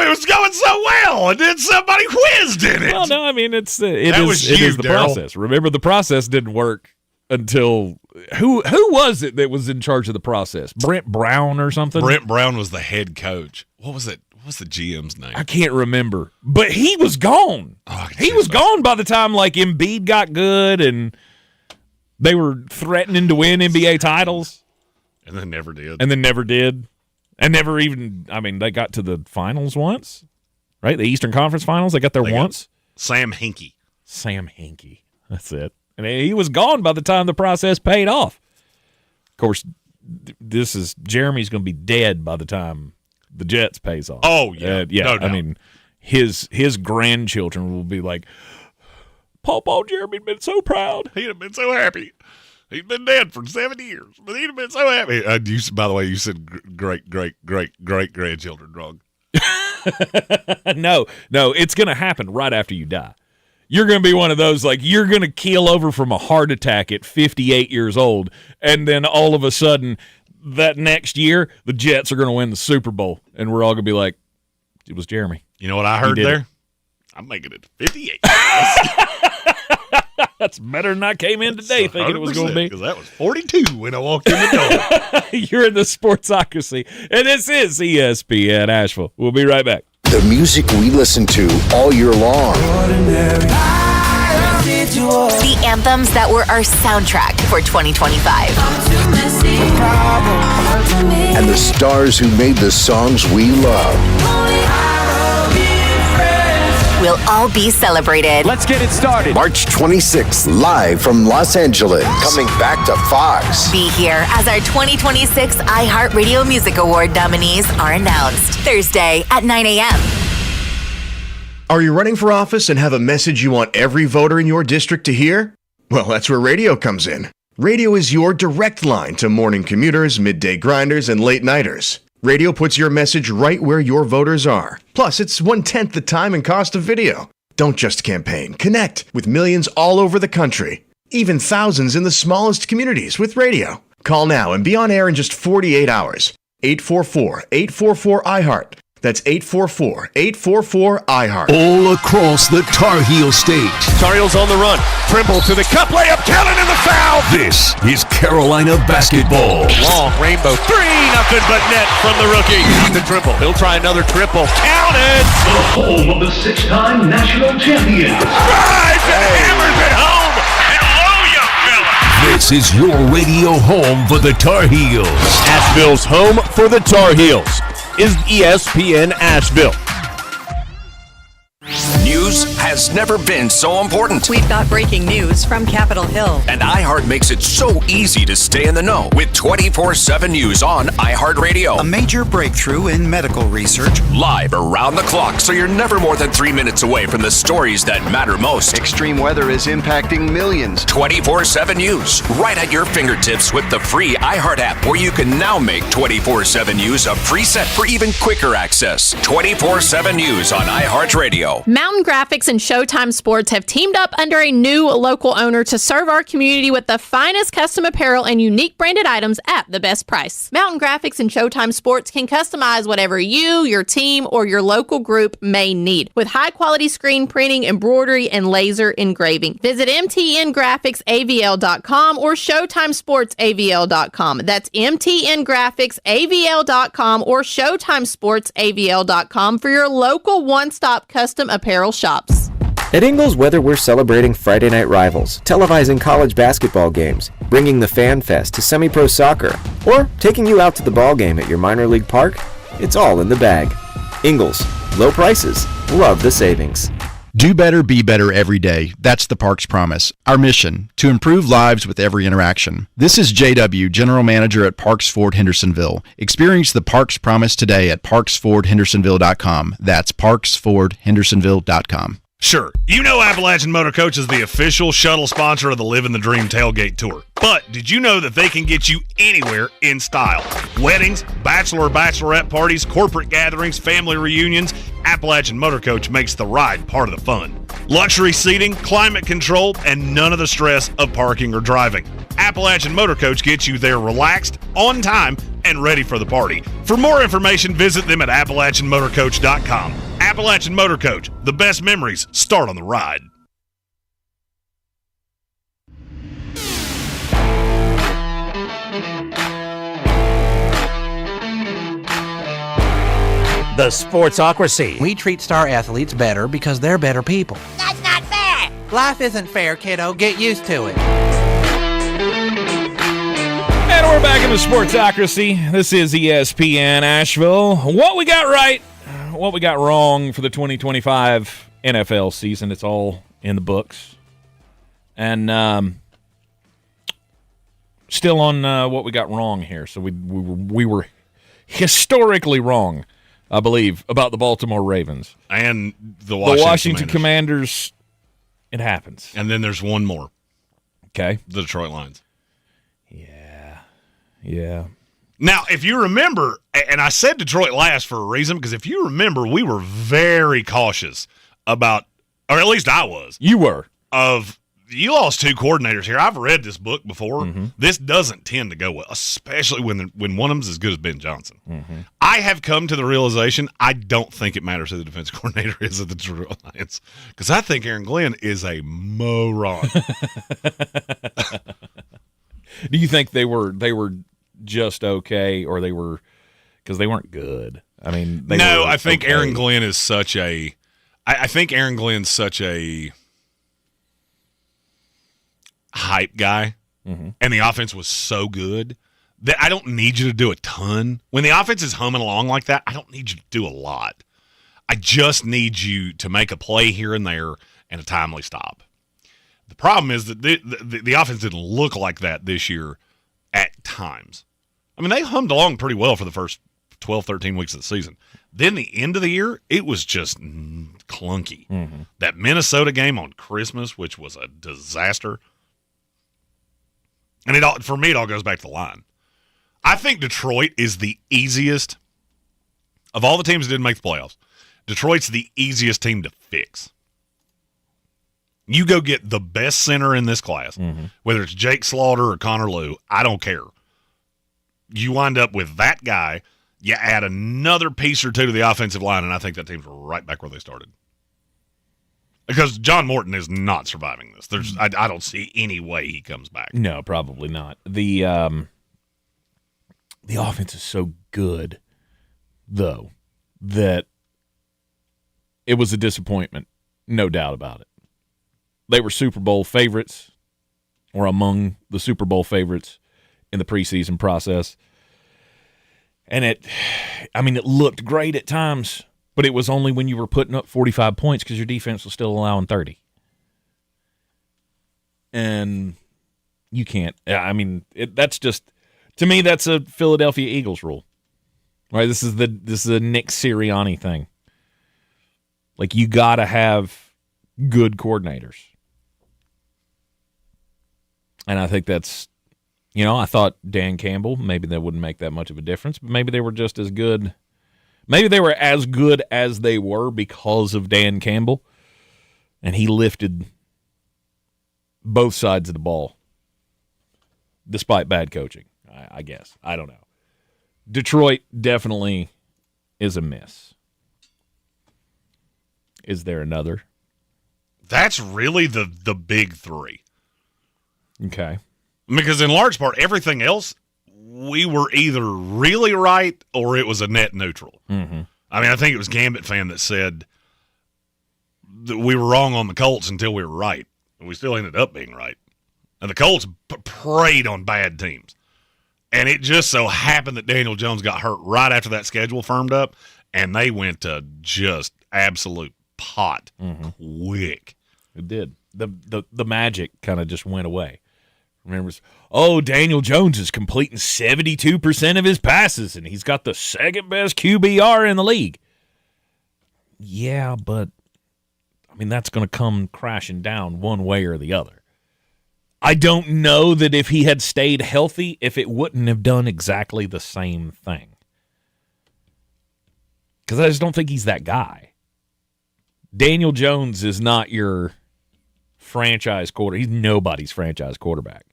it was going so well, and then somebody whizzed in it. Well, no, it is the process. Remember, the process didn't work until who was it that was in charge of the process? Brent Brown or something? Brent Brown was the head coach. What was it? What's the GM's name? I can't remember, but he was gone. He was gone by the time Embiid got good and they were threatening to win NBA titles, and then never did. And never even, they got to the finals once, right? The Eastern Conference Finals, they got there once. Sam Hinkie. That's it. And he was gone by the time the process paid off. Of course, Jeremy's going to be dead by the time the Jets pays off. Oh, yeah. Yeah. No doubt. His grandchildren will be like, Paw Jeremy'd been so proud. He'd have been so happy. He'd been dead for 7 years, but he'd have been so happy. By the way, you said great grandchildren wrong. No, it's going to happen right after you die. You're going to be one of those, you're going to keel over from a heart attack at 58 years old, and then all of a sudden, that next year, the Jets are going to win the Super Bowl, and we're all going to be like, it was Jeremy. You know what I heard there? I'm making it 58. That's better than I came in today thinking it was going to be. Because that was 42 when I walked in the door. You're in the Sportsocracy, and this is ESPN Asheville. We'll be right back. The music we listen to all year long. The anthems that were our soundtrack for 2025. And the stars who made the songs we love. Will all be celebrated. Let's get it started. March 26th, live from Los Angeles. Coming back to Fox. Be here as our 2026 iHeartRadio Music Award nominees are announced. Thursday at 9 a.m. Are you running for office and have a message you want every voter in your district to hear? Well, that's where radio comes in. Radio is your direct line to morning commuters, midday grinders, and late nighters. Radio puts your message right where your voters are. Plus, it's 1/10 the time and cost of video. Don't just campaign. Connect with millions all over the country. Even thousands in the smallest communities with radio. Call now and be on air in just 48 hours. 844-844-iHeart. That's 844-844-iHeart. All across the Tar Heel state. Tar Heels on the run. Trimble to the cup layup. Cannon in the foul. This is Carolina basketball. Long rainbow 3-0 but net from the rookie. The Trimble. He'll try another triple. Counted. The home of the 6-time national champion. Drives and hammers it home. Hello, young fella. This is your radio home for the Tar Heels. Asheville's home for the Tar Heels is ESPN Asheville. News has never been so important. We've got breaking news from Capitol Hill. And iHeart makes it so easy to stay in the know with 24/7 news on iHeartRadio. A major breakthrough in medical research. Live around the clock, so you're never more than 3 minutes away from the stories that matter most. Extreme weather is impacting millions. 24/7 news, right at your fingertips with the free iHeart app, where you can now make 24/7 news a preset for even quicker access. 24/7 news on iHeartRadio. Mountain Graphics and and Showtime Sports have teamed up under a new local owner to serve our community with the finest custom apparel and unique branded items at the best price. Mountain Graphics and Showtime Sports can customize whatever you, your team, or your local group may need with high-quality screen printing, embroidery, and laser engraving. Visit mtngraphicsavl.com or showtimesportsavl.com. That's mtngraphicsavl.com or showtimesportsavl.com for your local one-stop custom apparel shops. At Ingles, whether we're celebrating Friday night rivals, televising college basketball games, bringing the Fan Fest to semi-pro soccer, or taking you out to the ball game at your minor league park, it's all in the bag. Ingles, low prices, love the savings. Do better, be better every day. That's the Parks Promise. Our mission, to improve lives with every interaction. This is JW, General Manager at Parks Ford Hendersonville. Experience the Parks Promise today at parksfordhendersonville.com. That's parksfordhendersonville.com. Sure, you know Appalachian Motor Coach is the official shuttle sponsor of the Living the Dream Tailgate Tour. But did you know that they can get you anywhere in style? Weddings, bachelor or bachelorette parties, corporate gatherings, family reunions, Appalachian Motor Coach makes the ride part of the fun. Luxury seating, climate control, and none of the stress of parking or driving. Appalachian Motor Coach gets you there relaxed, on time, and ready for the party. For more information, visit them at AppalachianMotorCoach.com. Appalachian Motor Coach, the best memories start on the ride. The Sportsocracy. We treat star athletes better because they're better people. That's not fair. Life isn't fair, kiddo. Get used to it. And we're back in the Sportsocracy. This is ESPN Asheville. What we got right, what we got wrong for the 2025 NFL season. It's all in the books. And still on what we got wrong here. So we were historically wrong, I believe, about the Baltimore Ravens. And the Washington Commanders. It happens. And then there's one more. Okay. The Detroit Lions. Yeah. Now, if you remember, and I said Detroit last for a reason, because if you remember, we were very cautious about, or at least I was. You were. You lost two coordinators here. I've read this book before. Mm-hmm. This doesn't tend to go well, especially when one of them's as good as Ben Johnson. Mm-hmm. I have come to the realization I don't think it matters who the defense coordinator is at the Detroit Lions, because I think Aaron Glenn is a moron. Do you think they were just okay, or they were, because they weren't good? I mean, I think okay. Aaron Glenn is such a. I think Aaron Glenn's such a hype guy, mm-hmm. and the offense was so good that I don't need you to do a ton. When the offense is humming along like that, I don't need you to do a lot. I just need you to make a play here and there and a timely stop. The problem is that the offense didn't look like that this year at times. I mean, they hummed along pretty well for the first 12, 13 weeks of the season. Then the end of the year, it was just clunky. Mm-hmm. That Minnesota game on Christmas, which was a disaster. And for me, it all goes back to the line. I think Detroit is the easiest of all the teams that didn't make the playoffs. Detroit's the easiest team to fix. You go get the best center in this class, mm-hmm. whether it's Jake Slaughter or Connor Lew, I don't care. You wind up with that guy, you add another piece or two to the offensive line, and I think that team's right back where they started. Because John Morton is not surviving this. I don't see any way he comes back. No, probably not. The offense is so good, though, that it was a disappointment, no doubt about it. They were Super Bowl favorites, or among the Super Bowl favorites in the preseason process. And it looked great at times, but it was only when you were putting up 45 points because your defense was still allowing 30. And you can't. That's just, to me, that's a Philadelphia Eagles rule. Right? This is a Nick Sirianni thing. Like, you got to have good coordinators. And I think that's, I thought Dan Campbell, maybe that wouldn't make that much of a difference, but maybe they were just as good. Maybe they were as good as they were because of Dan Campbell. And he lifted both sides of the ball despite bad coaching, I guess. I don't know. Detroit definitely is a miss. Is there another? That's really the big three. Okay. Because in large part, everything else, we were either really right or it was a net neutral. Mm-hmm. I mean, I think it was Gambit fan that said that we were wrong on the Colts until we were right. And we still ended up being right. And the Colts preyed on bad teams. And it just so happened that Daniel Jones got hurt right after that schedule firmed up, and they went to just absolute pot quick. It did. The magic kind of just went away. Remember, Daniel Jones is completing 72% of his passes, and he's got the second best QBR in the league. Yeah, but, I mean, that's going to come crashing down one way or the other. I don't know that if he had stayed healthy, if it wouldn't have done exactly the same thing. Because I just don't think he's that guy. Daniel Jones is not your franchise quarterback. He's nobody's franchise quarterback.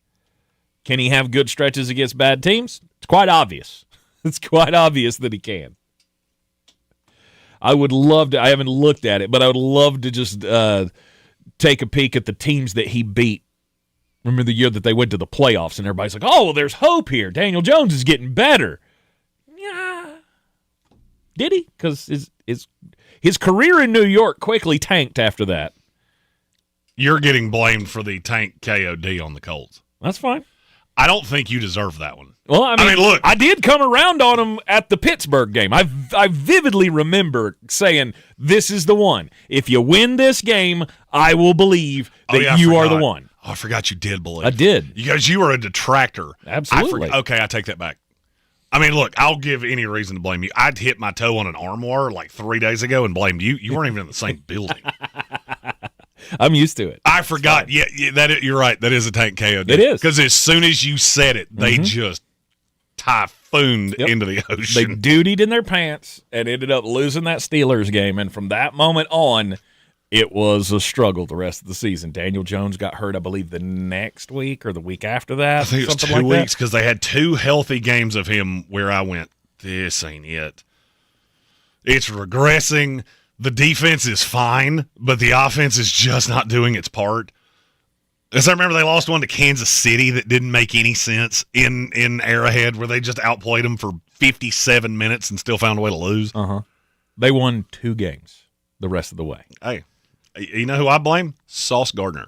Can he have good stretches against bad teams? It's quite obvious. It's quite obvious that he can. I would love to, I haven't looked at it, but I would love to just take a peek at the teams that he beat. Remember the year that they went to the playoffs and everybody's like, oh, well, there's hope here. Daniel Jones is getting better. Yeah. Did he? Because his career in New York quickly tanked after that. You're getting blamed for the tank KOD on the Colts. That's fine. I don't think you deserve that one. Well, I mean, look, I did come around on him at the Pittsburgh game. I vividly remember saying, this is the one. If you win this game, I will believe that you are the one. Oh, I forgot you did believe. I did. Because you were a detractor. Absolutely. Okay, I take that back. I mean, look, I'll give any reason to blame you. I'd hit my toe on an armoire like 3 days ago and blamed you. You weren't even in the same building. I'm used to it. I forgot. Yeah, you're right. That is a tank KOD. It is. Because as soon as you said it, they just typhooned into the ocean. They dutied in their pants and ended up losing that Steelers game. And from that moment on, it was a struggle the rest of the season. Daniel Jones got hurt, I believe, the next week or the week after that. I think it was 2 weeks because they had 2 healthy games of him where I went, this ain't it. It's regressing. The defense is fine, but the offense is just not doing its part. Because I remember they lost one to Kansas City that didn't make any sense in Arrowhead where they just outplayed them for 57 minutes and still found a way to lose. They won 2 games the rest of the way. Hey, you know who I blame? Sauce Gardner.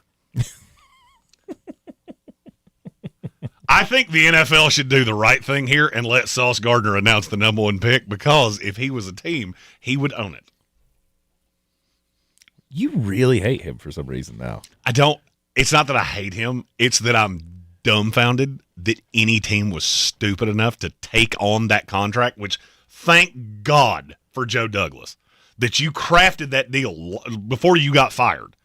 I think the NFL should do the right thing here and let Sauce Gardner announce the number 1 pick because if he was a team, he would own it. You really hate him for some reason now. I don't. It's not that I hate him. It's that I'm dumbfounded that any team was stupid enough to take on that contract, which thank God for Joe Douglas, that you crafted that deal before you got fired.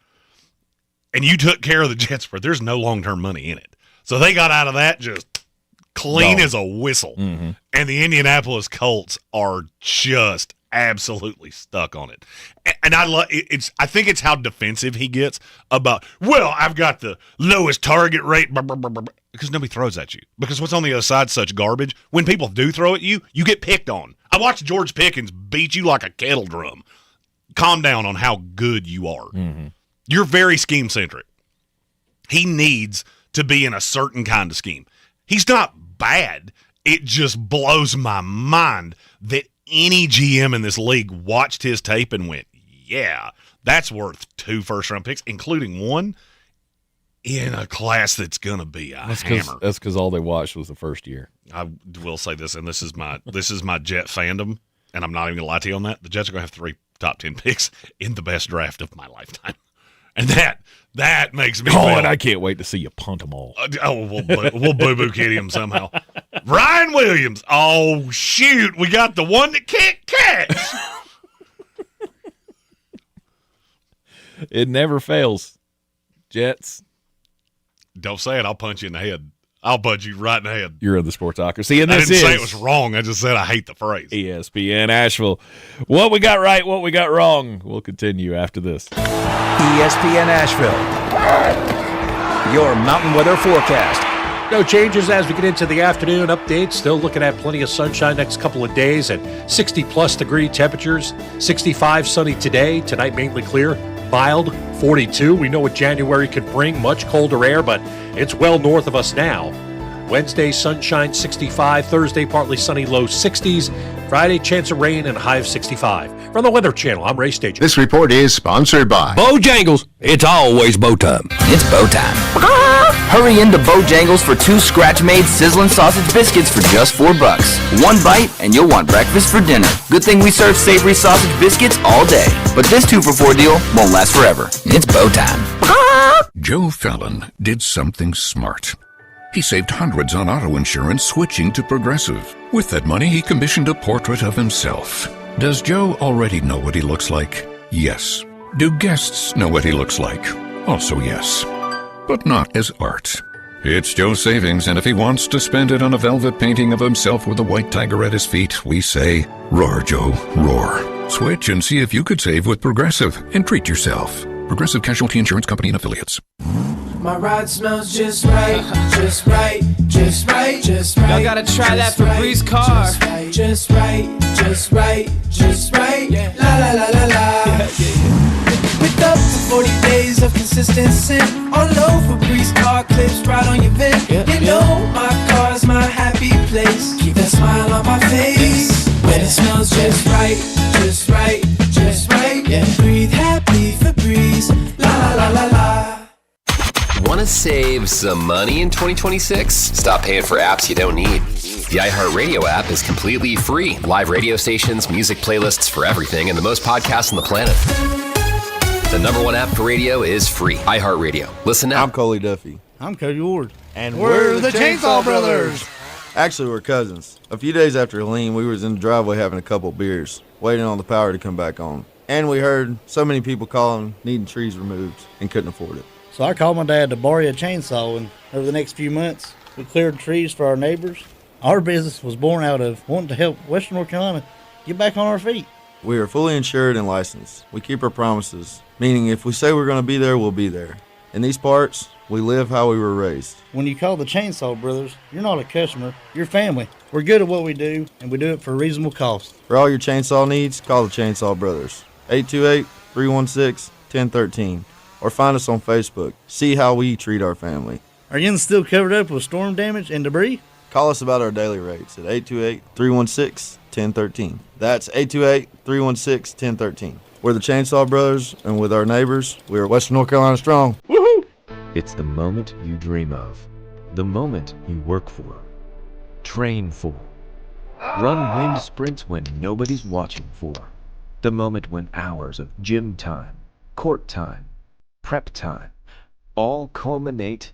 And you took care of the Jets where there's no long-term money in it. So they got out of that just clean as a whistle. And the Indianapolis Colts are just absolutely stuck on it. And I love it's. I think it's how defensive he gets about, well, I've got the lowest target rate, because nobody throws at you. Because what's on the other side such garbage. When people do throw at you, you get picked on. I watched George Pickens beat you like a kettle drum. Calm down on how good you are. You're very scheme-centric. He needs to be in a certain kind of scheme. He's not bad. It just blows my mind that any GM in this league watched his tape and went, yeah, that's worth 2 first-round picks, including 1 in a class that's going to be a hammer. That's because all they watched was the first year. I will say this, and this is my Jet fandom, and I'm not even going to lie to you on that. The Jets are going to have 3 top 10 picks in the best draft of my lifetime. And that makes me feel, and I can't wait to see you punt them all. We'll boo-boo kitty him somehow. Ryan Williams. Oh, shoot. We got the one that can't catch. It never fails. Jets. Don't say it. I'll punch you in the head. I'll punch you right in the head. You're in the Sportsocracy. And I didn't say it was wrong. I just said I hate the phrase. ESPN Asheville. What we got right, what we got wrong. We'll continue after this. ESPN Asheville. Your mountain weather forecast. No changes as we get into the afternoon updates. Still looking at plenty of sunshine next couple of days and 60-plus degree temperatures. 65 sunny today. Tonight mainly clear. Mild, 42. We know what January could bring. Much colder air, but it's well north of us now. Wednesday, sunshine, 65. Thursday, partly sunny, low 60s. Friday, chance of rain and a high of 65. From the Weather Channel, I'm Ray Stager. This report is sponsored by Bojangles. It's always bow time. It's bow time. Hurry into Bojangles for 2 scratch-made sizzling sausage biscuits for just $4. 1 bite and you'll want breakfast for dinner. Good thing we serve savory sausage biscuits all day. But this 2-for-4 deal won't last forever. It's bow time. Joe Fallon did something smart. He saved hundreds on auto insurance switching to Progressive. With that money, he commissioned a portrait of himself. Does Joe already know what he looks like? Yes. Do guests know what he looks like? Also yes. But not as art. It's Joe's savings, and if he wants to spend it on a velvet painting of himself with a white tiger at his feet, we say, roar, Joe, roar. Switch and see if you could save with Progressive and treat yourself. Progressive Casualty Insurance Company and Affiliates. My ride smells just right, just right, just right, just right. Y'all gotta try that Febreze car. Just right, just right, just right. Yeah. La la la la la. Picked up for 40 days of consistent sin. All over Febreze car clips right on your vent. You know my car's my happy place. Keep that smile on my face. When it smells just right, just right, just right. Yeah. Breathe happy Febreze. La la la la la. Want to save some money in 2026? Stop paying for apps you don't need. The iHeartRadio app is completely free. Live radio stations, music playlists for everything, and the most podcasts on the planet. The #1 app for radio is free. iHeartRadio. Listen now. I'm Coley Duffy. I'm Cody Ward. And we're the Chainsaw Brothers. Actually, we're cousins. A few days after Helene, we was in the driveway having a couple beers, waiting on the power to come back on. And we heard so many people calling, needing trees removed, and couldn't afford it. So I called my dad to borrow a chainsaw, and over the next few months, we cleared trees for our neighbors. Our business was born out of wanting to help Western North Carolina get back on our feet. We are fully insured and licensed. We keep our promises, meaning if we say we're going to be there, we'll be there. In these parts, we live how we were raised. When you call the Chainsaw Brothers, you're not a customer, you're family. We're good at what we do, and we do it for a reasonable cost. For all your chainsaw needs, call the Chainsaw Brothers. 828-316-1013. Or find us on Facebook. See how we treat our family. Are you still covered up with storm damage and debris? Call us about our daily rates at 828-316-1013. That's 828-316-1013. We're the Chainsaw Brothers, and with our neighbors, we are Western North Carolina strong. Woohoo! It's the moment you dream of. The moment you work for. Train for. Run wind sprints when nobody's watching for. The moment when hours of gym time, court time, prep time, all culminate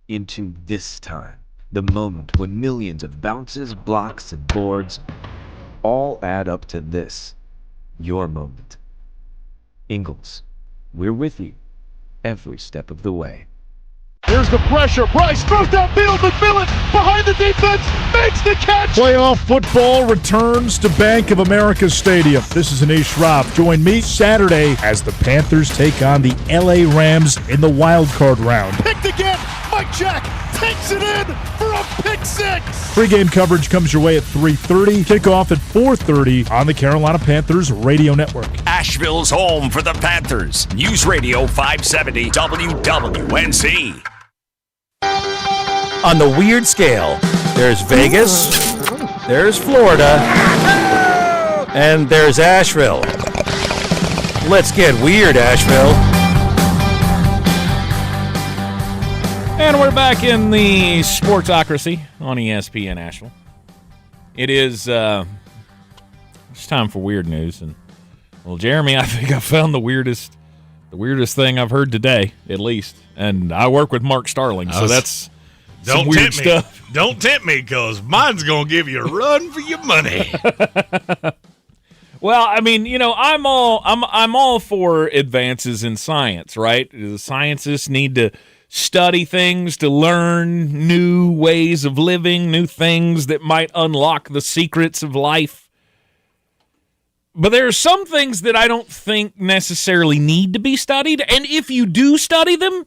into this time. The moment when millions of bounces, blocks, and boards all add up to this. Your moment. Ingalls, we're with you every step of the way. Here's the pressure. Bryce throws downfield, but Phillips behind the defense makes the catch. Playoff football returns to Bank of America Stadium. This is Anish Shroff. Join me Saturday as the Panthers take on the LA Rams in the wild card round. Picked again. Mike Jack takes it in for a pick six. Pre-game coverage comes your way at 3:30. Kickoff at 4:30 on the Carolina Panthers radio network. Asheville's home for the Panthers. News Radio 570 WWNC. On the weird scale, there's Vegas, there's Florida, and there's Asheville. Let's get weird, Asheville. And we're back in the Sportsocracy on ESPN Asheville. It is it's time for weird news, and well, Jeremy, I think I found the weirdest thing I've heard today, at least. And I work with Mark Starling, so that's some weird stuff. Don't tempt me, because mine's going to give you a run for your money. Well, I mean, you know, I'm all for advances in science, right? The scientists need to study things to learn new ways of living, new things that might unlock the secrets of life. But there are some things that I don't think necessarily need to be studied. And if you do study them,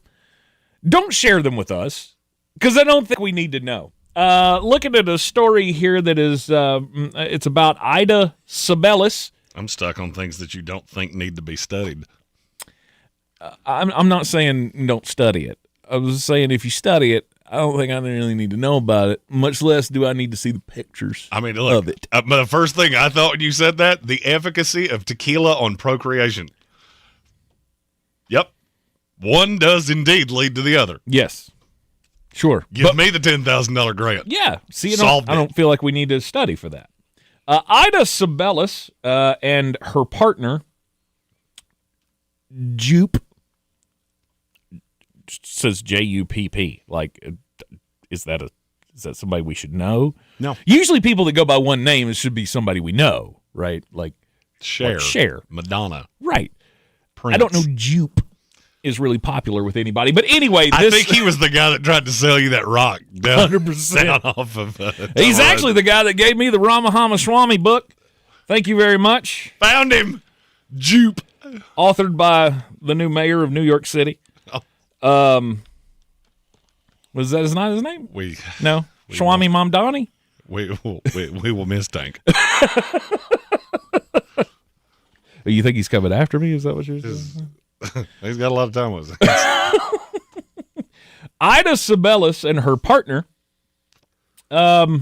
don't share them with us, because I don't think we need to know. Looking at a story here that is, it's about Ida Sabellis. I'm stuck on things that you don't think need to be studied. I'm not saying don't study it. I was saying if you study it, I don't think I really need to know about it, much less do I need to see the pictures I mean, look, of it. But the first thing I thought when you said that, the efficacy of tequila on procreation. Yep. One does indeed lead to the other. Yes. Sure. Give me the $10,000 grant. Yeah. See, Solved I don't feel like we need to study for that. Ida Sabellis and her partner, Jupp, says Jupp. Like, is that somebody we should know? No. Usually people that go by one name, it should be somebody we know, right? Like Cher. Madonna. Right. Prince. I don't know Jupp is really popular with anybody. But anyway, I think he was the guy that tried to sell you that rock down 100%. off of He's actually the guy that gave me the Ramahama Swami book. Thank you very much. Found him. Jupp. Authored by the new mayor of New York City. Was that his name? No? Swami Mamdani? We will mistake. You think he's coming after me? Is that what you're saying? He's got a lot of time with us. Ida Sabellis and her partner, they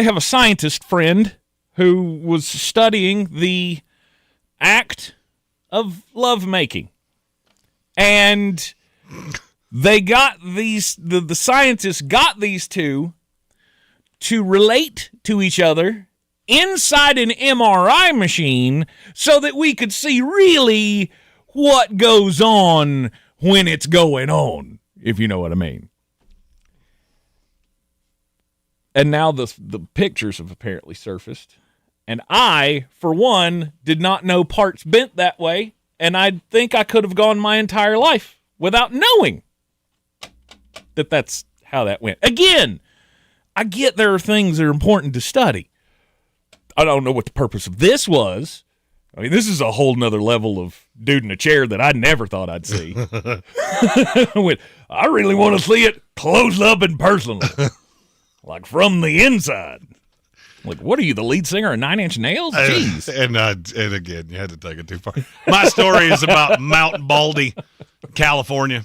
have a scientist friend who was studying the act of lovemaking. And they got these, the scientists got these two to relate to each other inside an MRI machine so that we could see really what goes on when it's going on, if you know what I mean. And now the pictures have apparently surfaced. And I, for one, did not know parts bent that way. And I think I could have gone my entire life without knowing that that's how that went. Again, I get there are things that are important to study. I don't know what the purpose of this was. I mean, this is a whole nother level of dude in a chair that I never thought I'd see. I really want to see it close up and personal. Like from the inside. Like, what are you, the lead singer of Nine Inch Nails? Jeez. And again, you had to take it too far. My story is about Mount Baldy, California.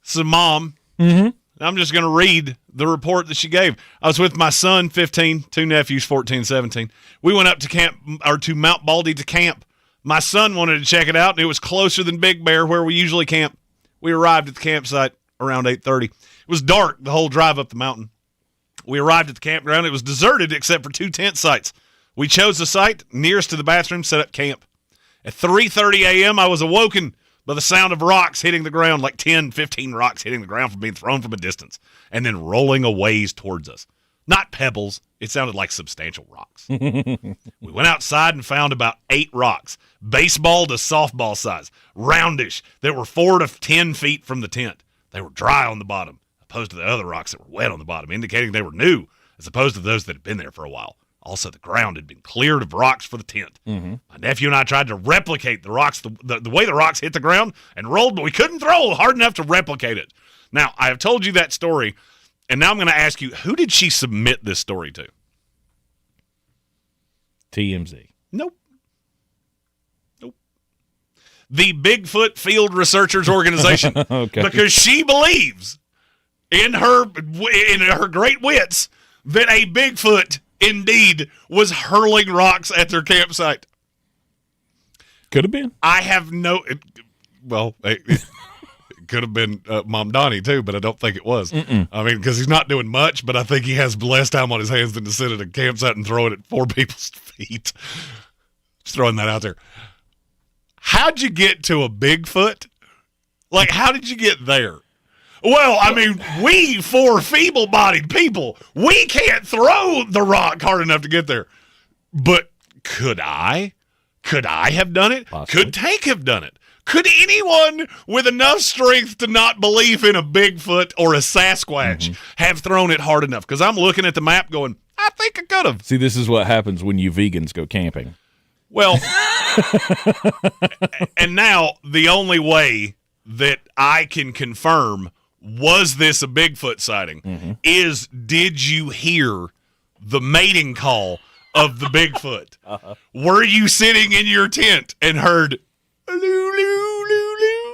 So, Mom, I'm just going to read the report that she gave. I was with my son, 15, two nephews, 14, 17. We went up to Mount Baldy to camp. My son wanted to check it out, and it was closer than Big Bear, where we usually camp. We arrived at the campsite around 8:30. It was dark the whole drive up the mountain. We arrived at the campground. It was deserted except for 2 tent sites. We chose the site nearest to the bathroom, set up camp. At 3:30 a.m., I was awoken by the sound of rocks hitting the ground, like 10, 15 rocks hitting the ground from being thrown from a distance, and then rolling a ways towards us. Not pebbles. It sounded like substantial rocks. We went outside and found about 8 rocks, baseball to softball size, roundish, that were 4 to 10 feet from the tent. They were dry on the bottom, opposed to the other rocks that were wet on the bottom, indicating they were new, as opposed to those that had been there for a while. Also, the ground had been cleared of rocks for the tent. My nephew and I tried to replicate the rocks, the way the rocks hit the ground and rolled, but we couldn't throw hard enough to replicate it. Now, I have told you that story, and now I'm going to ask you, who did she submit this story to? TMZ. Nope. The Bigfoot Field Researchers Organization. Okay. Because she believes in her great wits that a Bigfoot indeed was hurling rocks at their campsite. Could have been. I have no. It could have been Mom Donnie too, but I don't think it was. I mean, because he's not doing much, but I think he has less time on his hands than to sit at a campsite and throw it at 4 people's feet. Just throwing that out there. How'd you get to a Bigfoot? Like, how did you get there? Well, I mean, we 4 feeble-bodied people, we can't throw the rock hard enough to get there. But could I? Could I have done it? Possibly. Could Tank have done it? Could anyone with enough strength to not believe in a Bigfoot or a Sasquatch have thrown it hard enough? Because I'm looking at the map going, I think I could have. See, this is what happens when you vegans go camping. Well, and now the only way that I can confirm was this a Bigfoot sighting is, did you hear the mating call of the Bigfoot? Were you sitting in your tent and heard loo, loo, loo, loo,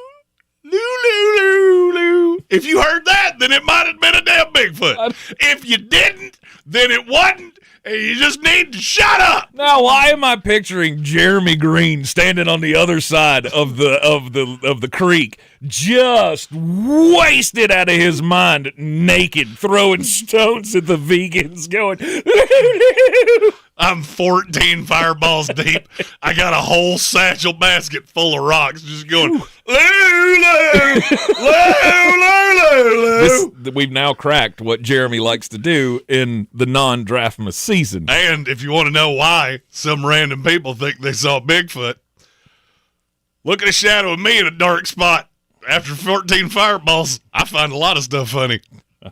loo, loo, loo, loo? If you heard that, then it might have been a damn Bigfoot. If you didn't, then it wasn't, and you just need to shut up. Now, why am I picturing Jeremy Green standing on the other side of the creek, just wasted out of his mind, naked, throwing stones at the vegans, going, I'm 14 fireballs deep. I got a whole satchel basket full of rocks, just going, loo, loo, loo. We've now cracked what Jeremy likes to do in the non-draftmas season. And if you want to know why some random people think they saw Bigfoot, look at a shadow of me in a dark spot. After 14 fireballs, I find a lot of stuff funny.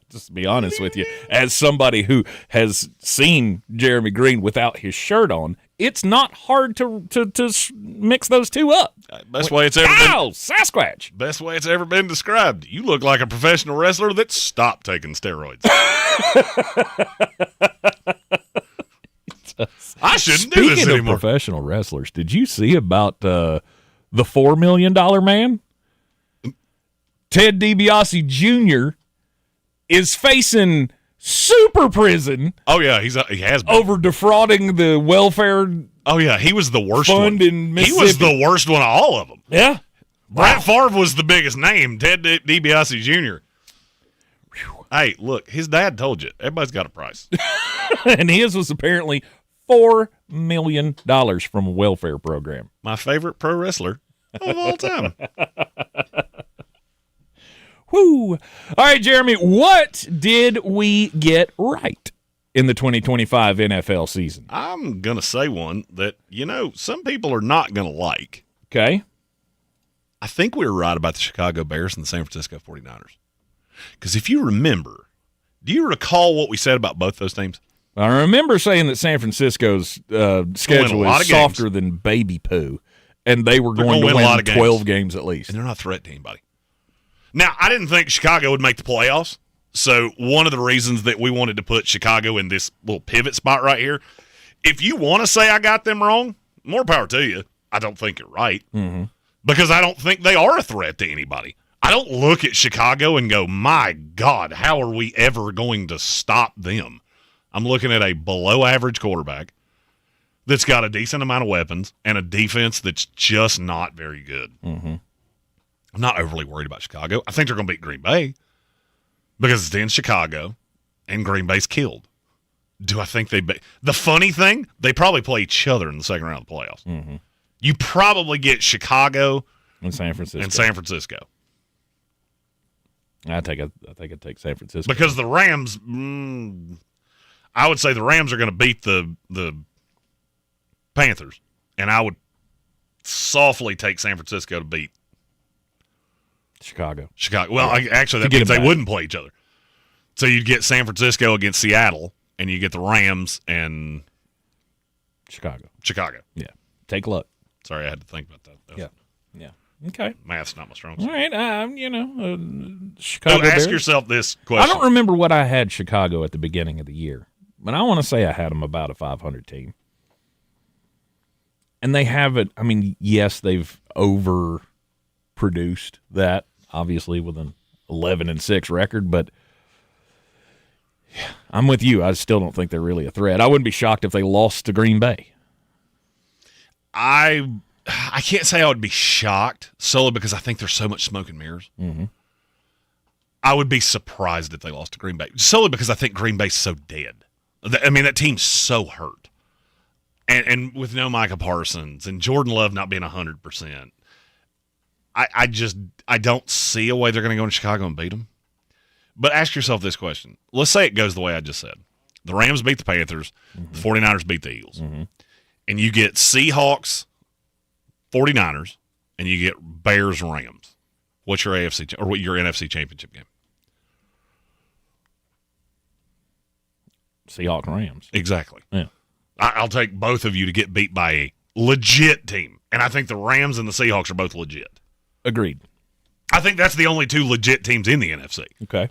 Just to be honest with you, as somebody who has seen Jeremy Green without his shirt on, it's not hard to mix those two up. Best way it's ever been. Ow, Sasquatch. Best way it's ever been described. You look like a professional wrestler that stopped taking steroids. I shouldn't do this Speaking of anymore. Professional wrestlers, did you see about the $4 million man? Ted DiBiase Jr. is facing super prison. Oh yeah, he has been. Over defrauding the welfare. Oh yeah, he was the worst fund one. In He was the worst one of all of them. Yeah, Brett Favre was the biggest name. Ted DiBiase Jr. Hey, look, his dad told you everybody's got a price, and his was apparently $4 million from a welfare program. My favorite pro wrestler of all time. Woo! All right, Jeremy, what did we get right in the 2025 NFL season? I'm going to say one that, some people are not going to like. Okay. I think we were right about the Chicago Bears and the San Francisco 49ers. Because if you remember, do you recall what we said about both those teams? I remember saying that San Francisco's schedule is softer than baby poo, and they were going to win a lot of 12 games at least. And they're not a threat to anybody. Now, I didn't think Chicago would make the playoffs, so one of the reasons that we wanted to put Chicago in this little pivot spot right here, if you want to say I got them wrong, more power to you. I don't think you're right, because I don't think they are a threat to anybody. I don't look at Chicago and go, my God, how are we ever going to stop them? I'm looking at a below-average quarterback that's got a decent amount of weapons and a defense that's just not very good. I'm not overly worried about Chicago. I think they're going to beat Green Bay because it's in Chicago and Green Bay's killed. Do I think the funny thing, they probably play each other in the second round of the playoffs. You probably get Chicago and San Francisco. I think I'd take San Francisco. Because the Rams, I would say the Rams are going to beat the Panthers, and I would softly take San Francisco to beat Chicago. Well, actually, that means they wouldn't play each other. So you'd get San Francisco against Seattle, and you get the Rams and Chicago. Yeah. Take luck. Sorry, I had to think about that. Yeah. Okay. Math's not my strong suit. All right. Chicago. Ask Bears. yourself this question. I don't remember what I had Chicago at the beginning of the year, but I want to say I had them about a 500 team. And they haven't. I mean, yes, they've overproduced that, obviously, with an 11-6 record, but I'm with you. I still don't think they're really a threat. I wouldn't be shocked if they lost to Green Bay. I can't say I would be shocked solely because I think there's so much smoke and mirrors. I would be surprised if they lost to Green Bay solely because I think Green Bay's so dead. I mean, that team's so hurt. And with no Micah Parsons and Jordan Love not being 100%, I don't see a way they're going to go in Chicago and beat them. But ask yourself this question. Let's say it goes the way I just said. The Rams beat the Panthers, the 49ers beat the Eagles. And you get Seahawks, 49ers, and you get Bears, Rams. What's your NFC championship game? Seahawks and Rams. Exactly. Yeah. I'll take both of you to get beat by a legit team. And I think the Rams and the Seahawks are both legit. Agreed. I think that's the only two legit teams in the NFC. Okay.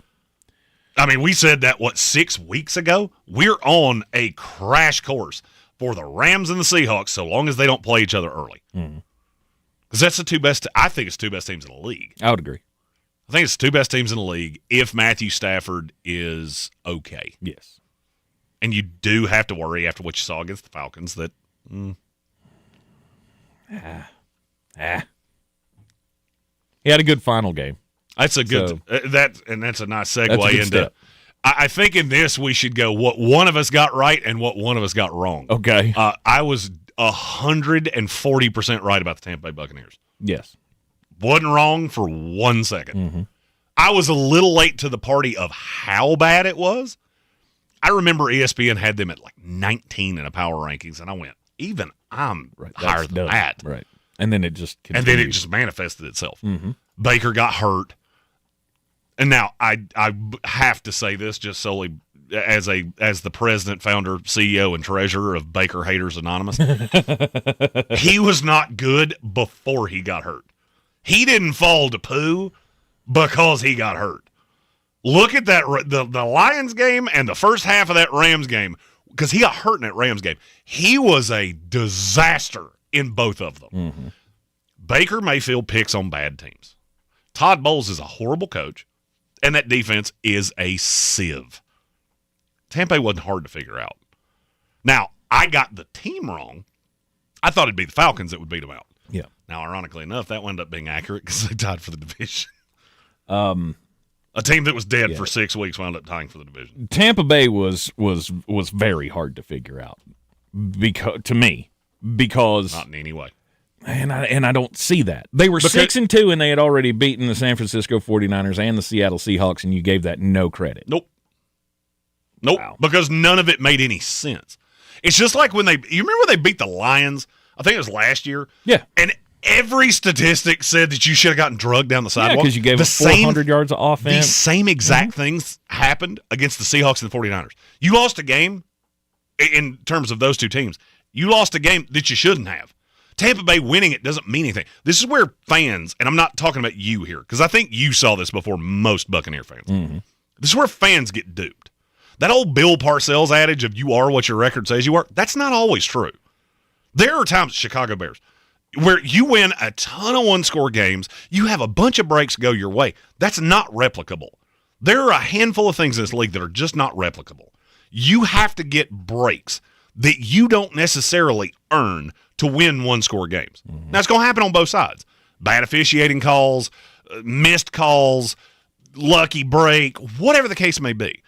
I mean, we said that, 6 weeks ago? We're on a crash course for the Rams and the Seahawks so long as they don't play each other early. Because that's the two best – I think it's two best teams in the league. I would agree. I think it's two best teams in the league if Matthew Stafford is okay. Yes. And you do have to worry after what you saw against the Falcons that He had a good final game. That's a good that's a nice segue into step. I think in this we should go what one of us got right and what one of us got wrong. Okay. I was 140% right about the Tampa Bay Buccaneers. Yes. Wasn't wrong for 1 second. I was a little late to the party of how bad it was. I remember ESPN had them at like 19 in a power rankings, and I went, even I'm higher than that. Right. And then it just continued. And then it just manifested itself. Baker got hurt. And now I have to say this just solely as the president, founder, CEO, and treasurer of Baker Haters Anonymous. He was not good before he got hurt. He didn't fall to poo because he got hurt. Look at that the Lions game and the first half of that Rams game, because he got hurt in that Rams game. He was a disaster in both of them. Baker Mayfield picks on bad teams. Todd Bowles is a horrible coach, and that defense is a sieve. Tampa Bay wasn't hard to figure out. Now, I got the team wrong. I thought it'd be the Falcons that would beat them out. Yeah. Now, ironically enough, that wound up being accurate because they tied for the division. A team that was dead for 6 weeks wound up tying for the division. Tampa Bay was very hard to figure out because not in any way. And I don't see that. They were 6-2 and they had already beaten the San Francisco 49ers and the Seattle Seahawks, and you gave that no credit. Nope. Wow. Because none of it made any sense. It's just like when you remember when they beat the Lions? I think it was last year. Yeah. And every statistic said that you should have gotten drugged down the sidewalk. Because you gave us 400 yards of offense. The same exact things happened against the Seahawks and the 49ers. You lost a game in terms of those two teams. You lost a game that you shouldn't have. Tampa Bay winning it doesn't mean anything. This is where fans, and I'm not talking about you here, because I think you saw this before most Buccaneer fans. This is where fans get duped. That old Bill Parcells adage of you are what your record says you are, that's not always true. There are times, Chicago Bears, where you win a ton of one-score games, you have a bunch of breaks go your way. That's not replicable. There are a handful of things in this league that are just not replicable. You have to get breaks that you don't necessarily earn to win one-score games. Now, it's going to happen on both sides. Bad officiating calls, missed calls, lucky break, whatever the case may be.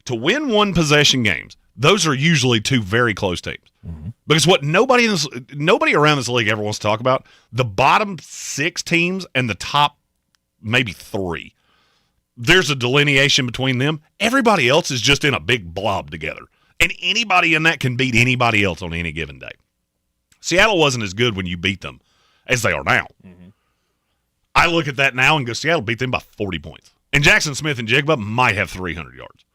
To win one-possession games, those are usually two very close teams. Because what nobody around this league ever wants to talk about, the bottom 6 teams and the top maybe 3, there's a delineation between them. Everybody else is just in a big blob together. And anybody in that can beat anybody else on any given day. Seattle wasn't as good when you beat them as they are now. I look at that now and go, Seattle beat them by 40 points. And Jackson Smith and Jigba might have 300 yards.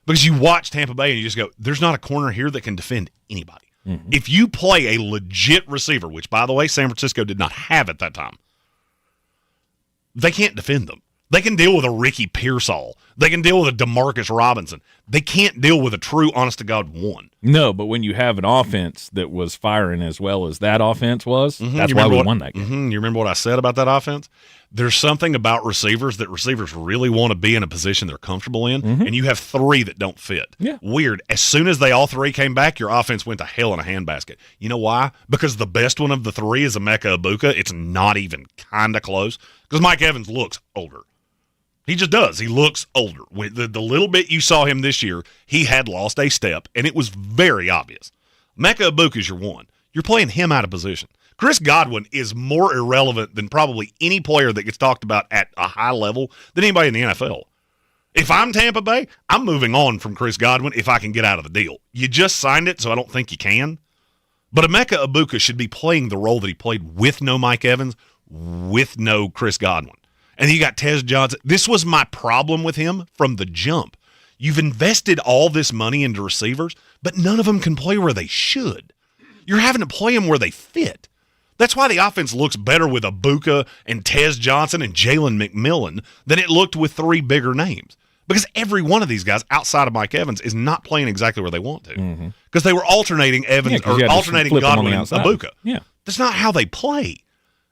Because you watch Tampa Bay and you just go, there's not a corner here that can defend anybody. If you play a legit receiver, which, by the way, San Francisco did not have at that time, they can't defend them. They can deal with a Ricky Pearsall. They can deal with a DeMarcus Robinson. They can't deal with a true, honest-to-God one. No, but when you have an offense that was firing as well as that offense was, that's why we won that game. You remember what I said about that offense? There's something about receivers that receivers really want to be in a position they're comfortable in, and you have 3 that don't fit. Yeah. Weird. As soon as they all 3 came back, your offense went to hell in a handbasket. You know why? Because the best one of the 3 is Emeka Egbuka. It's not even kind of close because Mike Evans looks older. He just does. He looks older. With the little bit you saw him this year, he had lost a step, and it was very obvious. Emeka Egbuka is your one. You're playing him out of position. Chris Godwin is more irrelevant than probably any player that gets talked about at a high level than anybody in the NFL. If I'm Tampa Bay, I'm moving on from Chris Godwin if I can get out of the deal. You just signed it, so I don't think you can. But Emeka Egbuka should be playing the role that he played with no Mike Evans, with no Chris Godwin. And you got Tez Johnson. This was my problem with him from the jump. You've invested all this money into receivers, but none of them can play where they should. You're having to play them where they fit. That's why the offense looks better with Ibuka and Tez Johnson and Jalen McMillan than it looked with 3 bigger names. Because every one of these guys outside of Mike Evans is not playing exactly where they want to. Because they were alternating Evans or alternating Godwin and Ibuka. Yeah. That's not how they play.